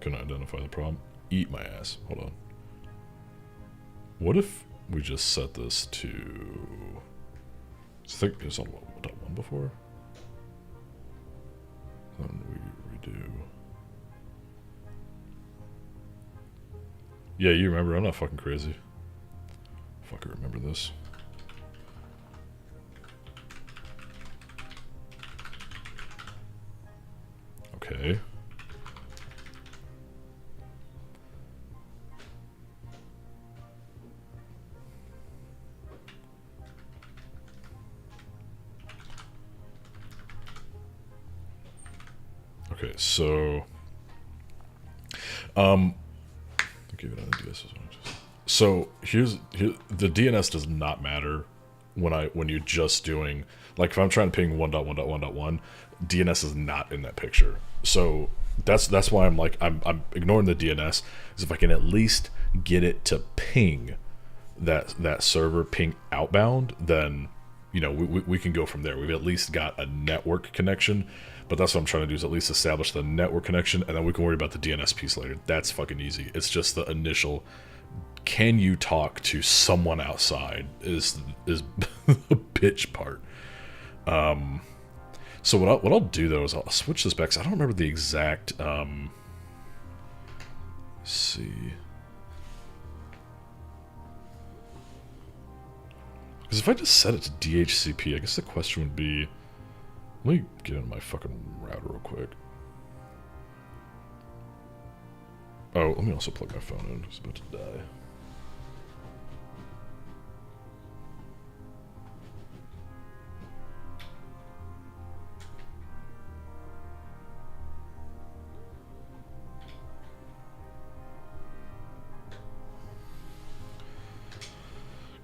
Couldn't identify the problem. Eat my ass. Hold on. What if we just set this to... I think it was on 1.1 before. Then we redo. Yeah, you remember. I'm not fucking crazy. Fucking remember this. Okay. Okay, so I'll give it on the DS as well. So the DNS does not matter when you're just doing, like, if I'm trying to ping 1.1.1.1, DNS is not in that picture. So that's why I'm like I'm ignoring the DNS, is if I can at least get it to ping that server, ping outbound, then, you know, we can go from there. We've at least got a network connection. But that's what I'm trying to do, is at least establish the network connection, and then we can worry about the DNS piece later. That's fucking easy. It's just the initial, can you talk to someone outside is the bitch part. So what I'll do though is I'll switch this back, 'cause I don't remember the exact let's see. Because if I just set it to DHCP, I guess the question would be, let me get into my fucking router real quick. Oh, let me also plug my phone in. It's about to die.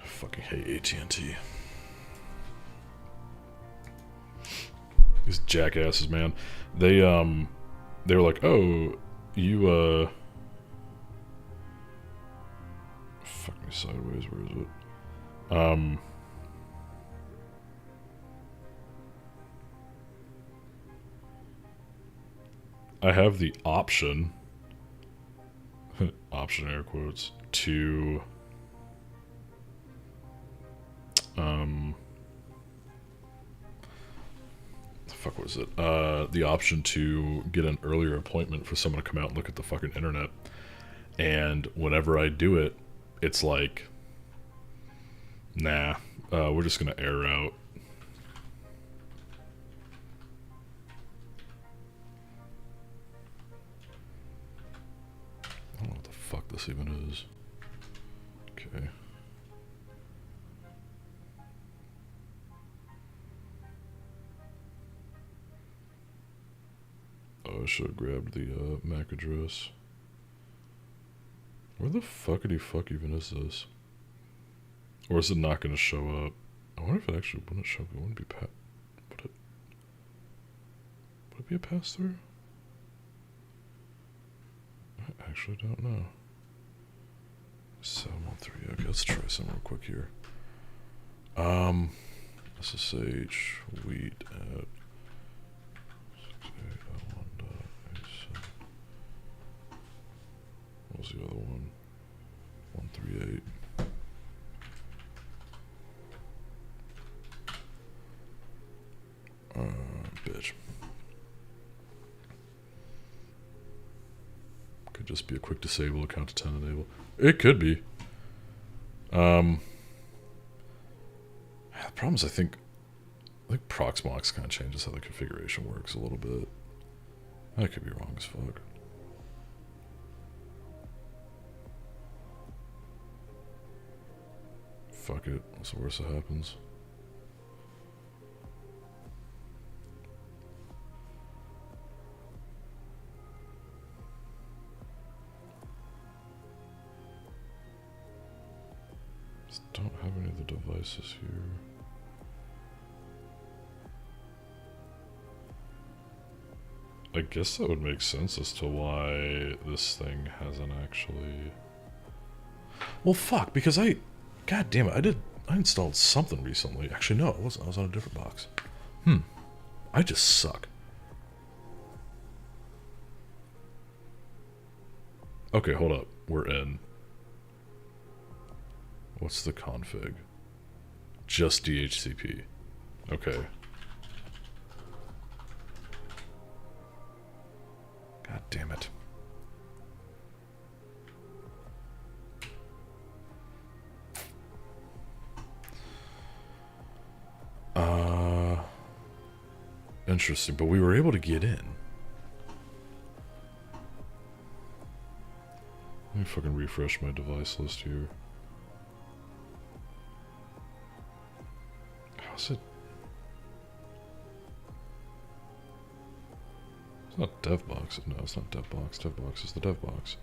I fucking hate AT&T. These jackasses, man. They were like, oh, you fuck me sideways, where is it? I have the option option air quotes to fuck was it? The option to get an earlier appointment for someone to come out and look at the fucking internet. And whenever I do it, it's like, nah, we're just gonna error out. I don't know what the fuck this even is. Okay. Oh, I should have grabbed the MAC address. Where the fuckity fuck even is this? Or is it not going to show up? I wonder if it actually wouldn't show up. It wouldn't be would it be a pass-through? I actually don't know. 713. Okay, let's try some real quick here. SSH wheat at 6801.87. What was the other one? 138. Bitch. Could just be a quick disable account to 10 enable. It could be. The problem is I think Proxmox kind of changes how the configuration works a little bit. I could be wrong as fuck. Fuck it. What's the worst that happens? Just don't have any of the devices here. I guess that would make sense as to why this thing hasn't actually... Well, fuck, because God damn it, I installed something recently. Actually, no, it wasn't. I was on a different box. I just suck. Okay, hold up. We're in. What's the config? Just DHCP. Okay. God damn it. Interesting, but we were able to get in. Let me fucking refresh my device list here. How's it? It's not DevBox. No, it's not DevBox. DevBox is the DevBox.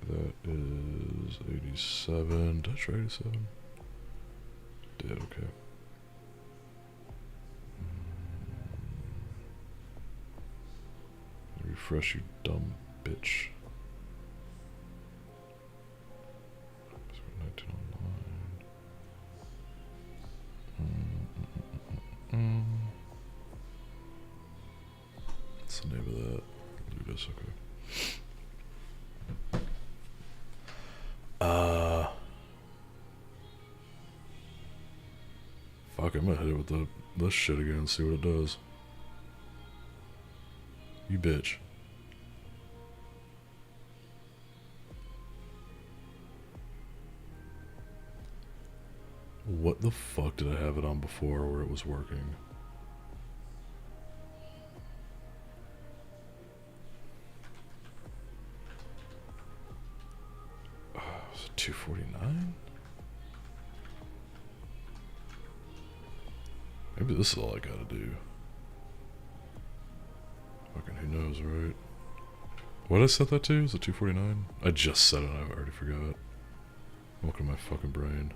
That is 87. Did I try 87? Did, okay. Refresh, you dumb bitch. 1909. What's the name of that? Ludus, okay. Fuck, I'm gonna hit it with this shit again and see what it does. You bitch. What the fuck did I have it on before where it was working? Was it 249? Maybe this is all I gotta do. Fucking who knows, right? What did I set that to? Was it 249? I just said it and I already forgot. Welcome to my fucking brain.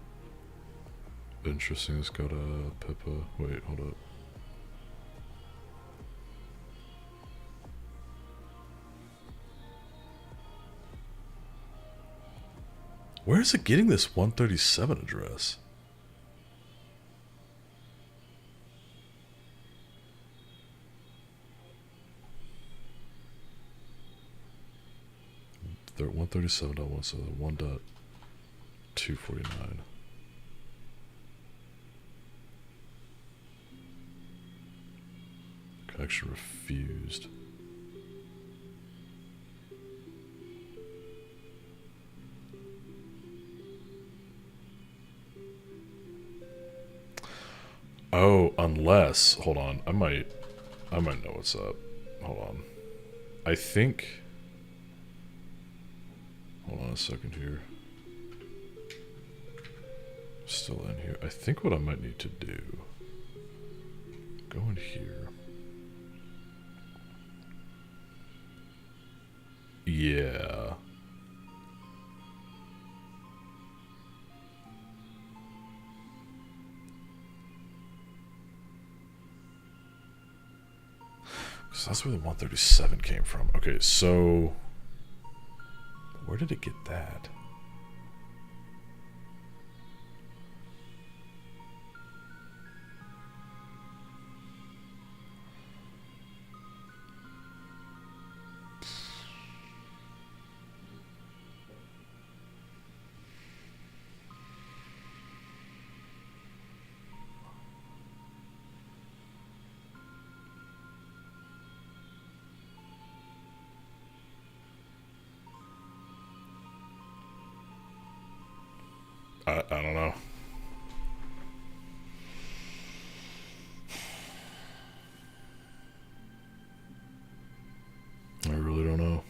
Interesting, it's got a Pippa. Wait, hold up. Where is it getting this 137 address? They're 137.1, so 1 dot. 249. Connection refused. Oh, unless, hold on, I might know what's up. Hold on. I think, hold on a second here. Still in here. I think what I might need to do, go in here. Yeah. So that's where the 137 came from. Okay, so where did it get that? I don't know. I really don't know.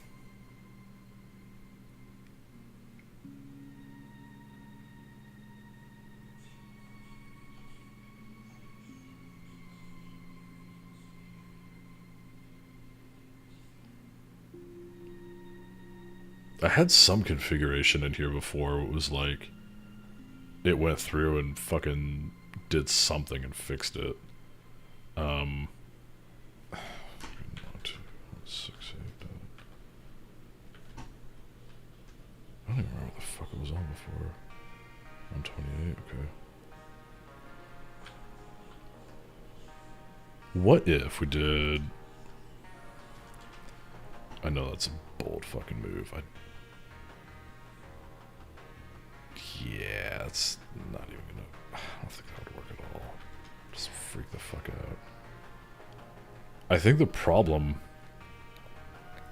I had some configuration in here before. It was like it went through and fucking did something and fixed it. Not 6, 8, I don't even remember what the fuck it was on before. 128, okay. What if we did... I know that's a bold fucking move. Yeah, it's not even gonna... I don't think that would work at all. Just freak the fuck out. I think the problem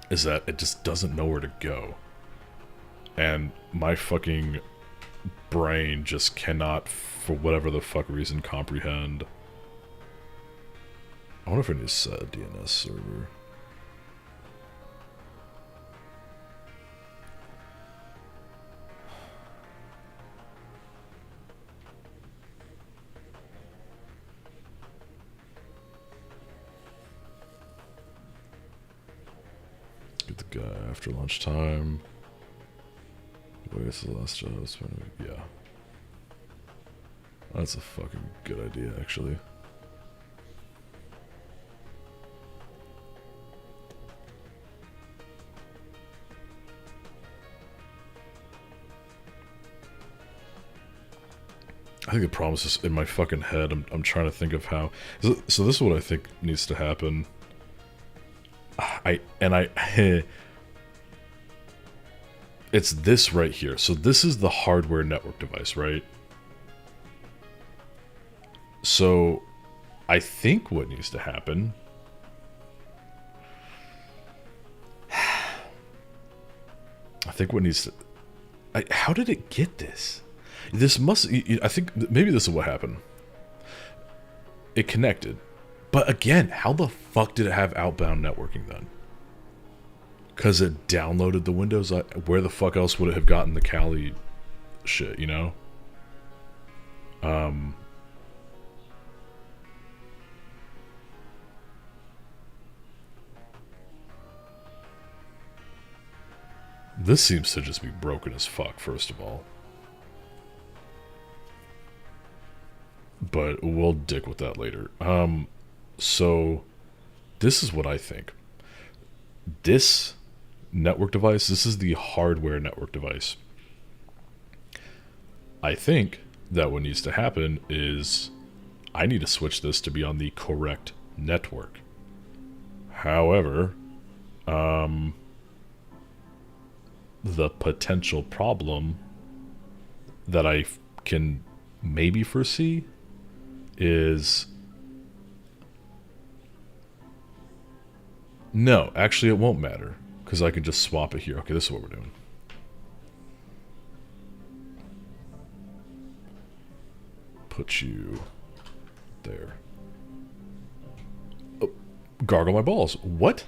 is that it just doesn't know where to go. And my fucking brain just cannot, for whatever the fuck reason, comprehend. I wonder if I need to set a DNS server. Get the guy after lunchtime. Wait, it's the last job. Yeah. That's a fucking good idea, actually. I think the problem is just in my fucking head. I'm trying to think of how. So this is what I think needs to happen. It's this right here. So this is the hardware network device, right? So I think what needs to happen. I think what needs to. How did it get this? This must. I think maybe this is what happened. It connected. But again, how the fuck did it have outbound networking then? Because it downloaded the Windows. Where the fuck else would it have gotten the Kali shit, you know? This seems to just be broken as fuck, first of all. But we'll dick with that later. So this is what I think. This network device, this is the hardware network device. I think that what needs to happen is I need to switch this to be on the correct network. However, the potential problem that I can maybe foresee is... No, actually it won't matter, because I can just swap it here. Okay, this is what we're doing. Put you there. Oh, gargle my balls. What?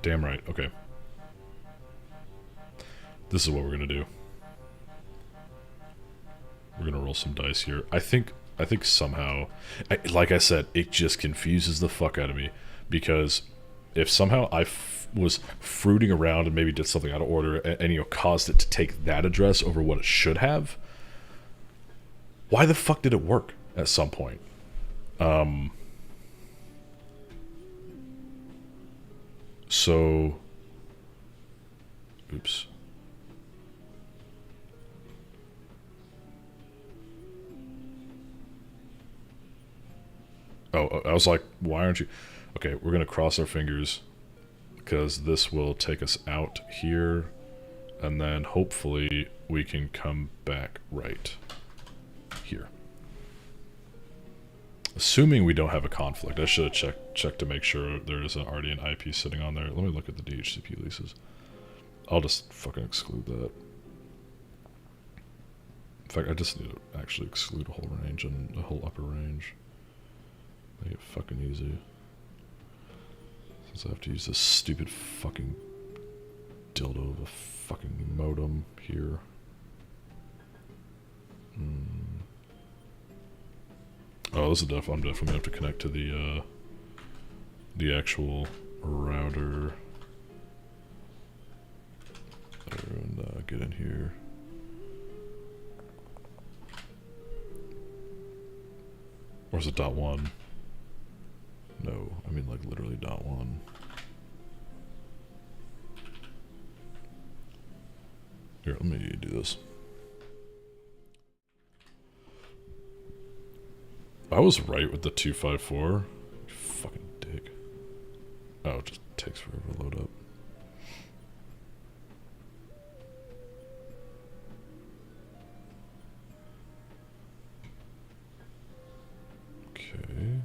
Damn right. Okay. This is what we're gonna do. We're gonna roll some dice here. I think somehow, like I said, it just confuses the fuck out of me, because if somehow I was fruiting around and maybe did something out of order and you know, caused it to take that address over what it should have, why the fuck did it work at some point? So, oops. Oh, I was like, why aren't you... Okay, we're going to cross our fingers, because this will take us out here, and then hopefully we can come back right here. Assuming we don't have a conflict. I should have checked to make sure there isn't already an IP sitting on there. Let me look at the DHCP leases. I'll just fucking exclude that. In fact, I just need to actually exclude a whole range and a whole upper range. Make it fucking easy. Since I have to use this stupid fucking dildo of a fucking modem here. Oh, this is I'm definitely gonna have to connect to the actual router. And get in here. Or is it .1? No, I mean like literally .1. Here, let me do this. I was right with the 254. You fucking dick. Oh, it just takes forever to load up. Okay.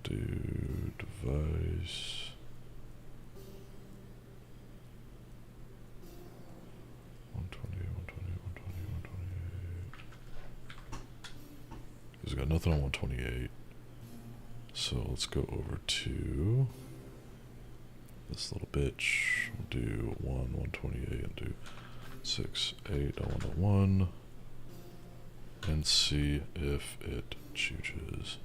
Do device. Because we got nothing on 128. So let's go over to this little bitch. We'll do 128 and do 6, 8, 1, and see if it chooses.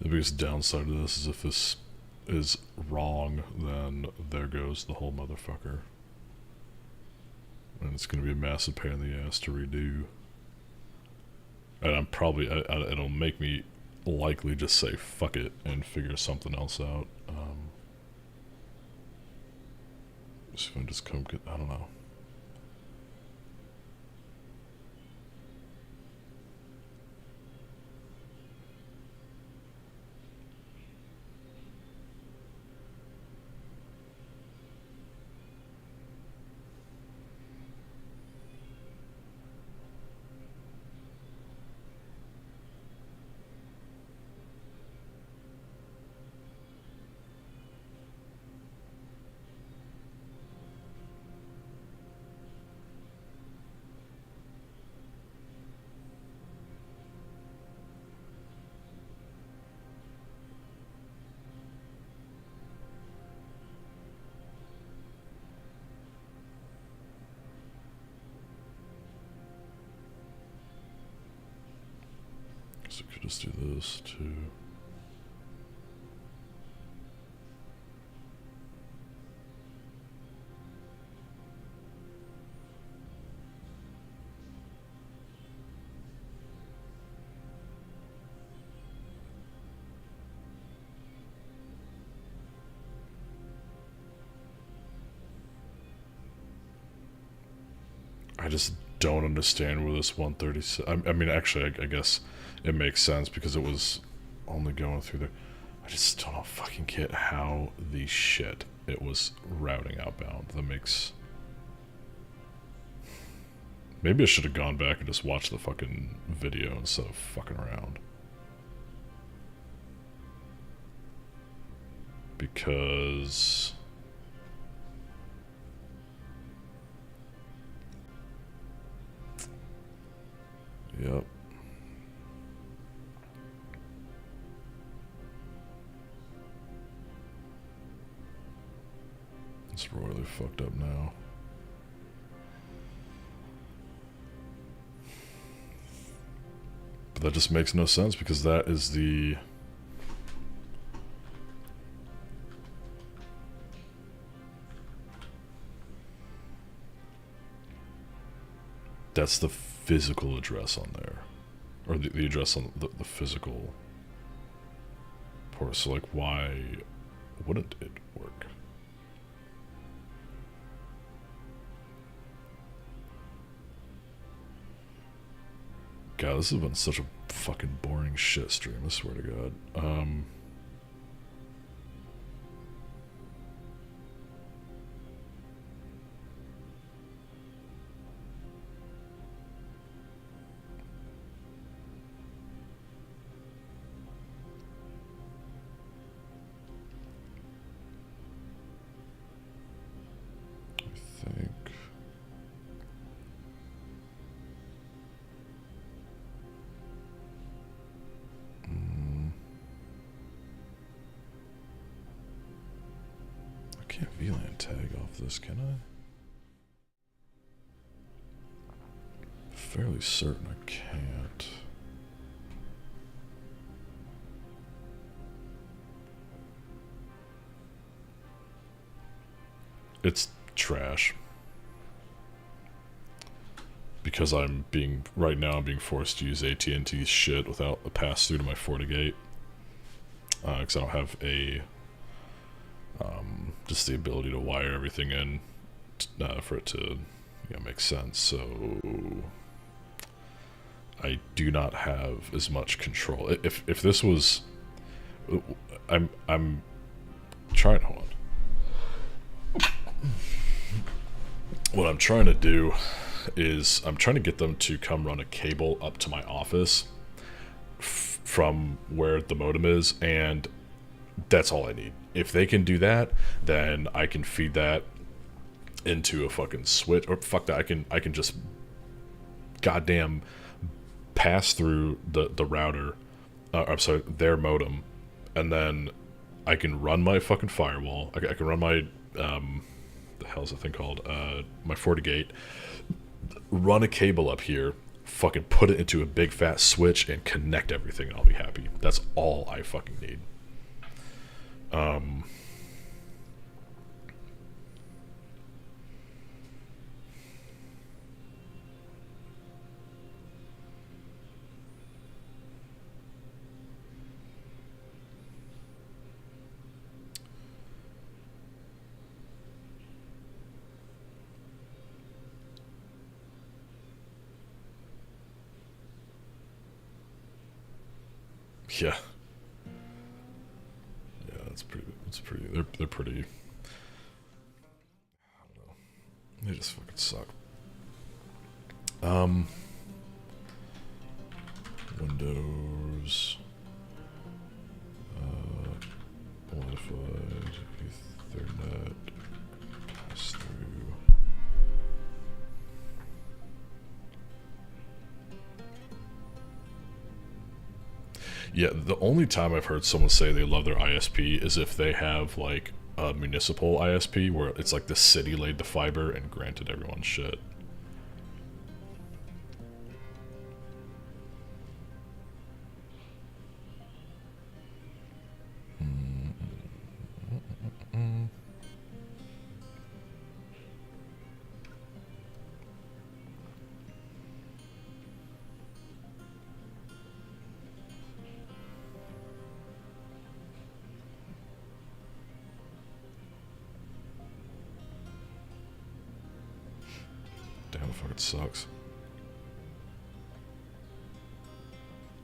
The biggest downside to this is if this is wrong, then there goes the whole motherfucker. And it's going to be a massive pain in the ass to redo. And I'm probably, it'll make me likely just say fuck it and figure something else out. So if I just come get, I don't know. Could just do this too. I just don't understand where this 136. I mean, actually, I guess it makes sense because it was only going through there. I just don't fucking get how the shit it was routing outbound. That makes. Maybe I should have gone back and just watched the fucking video instead of fucking around. Because. Yep. It's royally fucked up now. But that just makes no sense because that is the... That's the physical address on there. Or the address on the physical port. So, like, why wouldn't it work? God, this has been such a fucking boring shit stream, I swear to God. VLAN tag off this, can I? Fairly certain I can't. It's trash. Because I'm being, right now I'm being forced to use AT&T's shit without a pass through to my FortiGate. Because I don't have a just the ability to wire everything in for it to make sense. So I do not have as much control. If this was, I'm trying. Hold on. What I'm trying to do is I'm trying to get them to come run a cable up to my office from where the modem is, and that's all I need. If they can do that, then I can feed that into a fucking switch, or fuck that, I can just goddamn pass through the router, I'm sorry, their modem, and then I can run my fucking firewall. I can run my the hell's that thing called? My FortiGate. Run a cable up here, fucking put it into a big fat switch, and connect everything, and I'll be happy. That's all I fucking need. Yeah. Yeah, that's pretty, they're pretty, I don't know. They just fucking suck. Windows, Wi-Fi, Ethernet, pass through. Yeah, the only time I've heard someone say they love their ISP is if they have, like, a municipal ISP where it's like the city laid the fiber and granted everyone shit. That fucking sucks.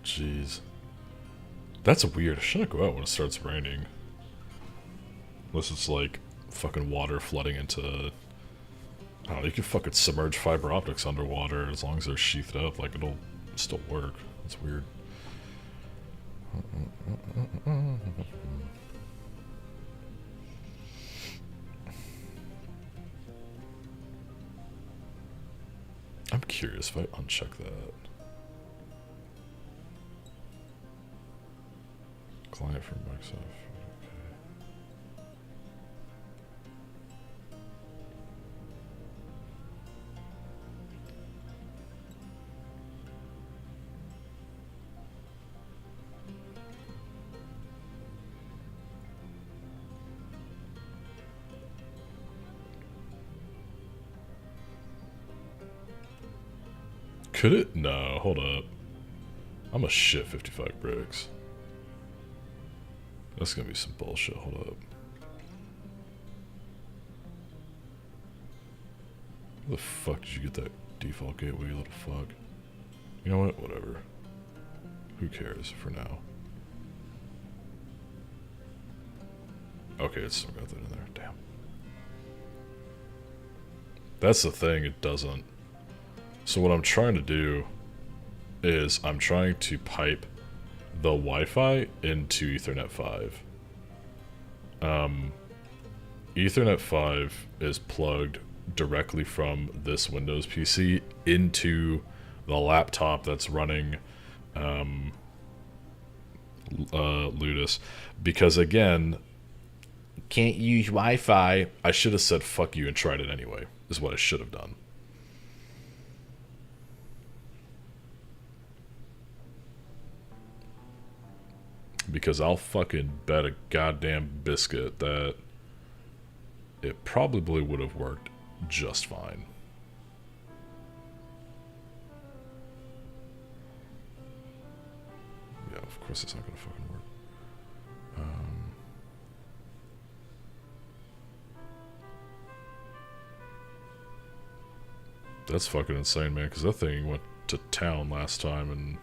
Jeez. That's weird. I shouldn't go out when it starts raining. Unless it's like fucking water flooding into... I don't know, you can fucking submerge fiber optics underwater as long as they're sheathed up. Like, it'll still work. It's weird. I'm curious if I uncheck that. Client from Microsoft. Could it? No, hold up. I'm a shit 55 bricks. That's gonna be some bullshit, hold up. Where the fuck did you get that default gateway, you little fuck? You know what? Whatever. Who cares for now? Okay, it's still got that in there. Damn. That's the thing, it doesn't. So what I'm trying to do is I'm trying to pipe the Wi-Fi into Ethernet 5. Ethernet 5 is plugged directly from this Windows PC into the laptop that's running Ludus. Because again, can't use Wi-Fi. I should have said fuck you and tried it anyway, is what I should have done. Because I'll fucking bet a goddamn biscuit that it probably would have worked just fine. Yeah, of course it's not gonna fucking work. That's fucking insane, man, because that thing went to town last time and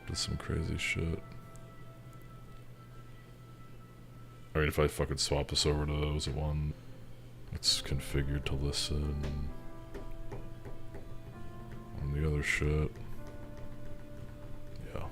did some crazy shit. I mean, if I fucking swap this over to those at one, it's configured to listen, and the other shit. Yeah.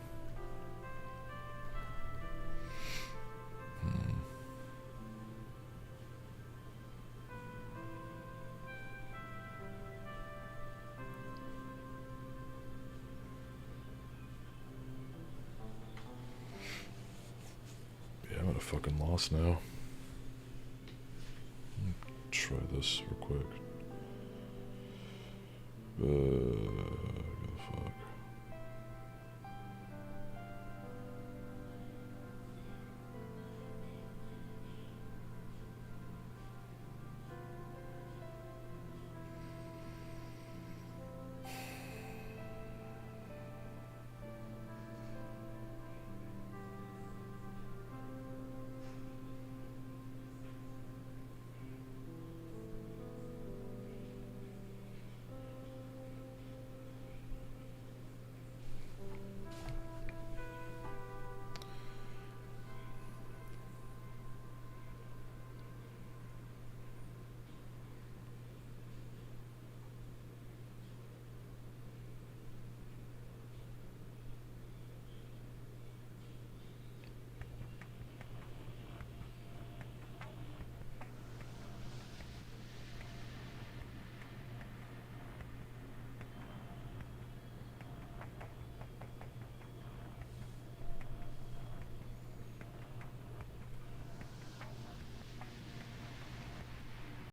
I'm at a fucking loss now. Try this real quick.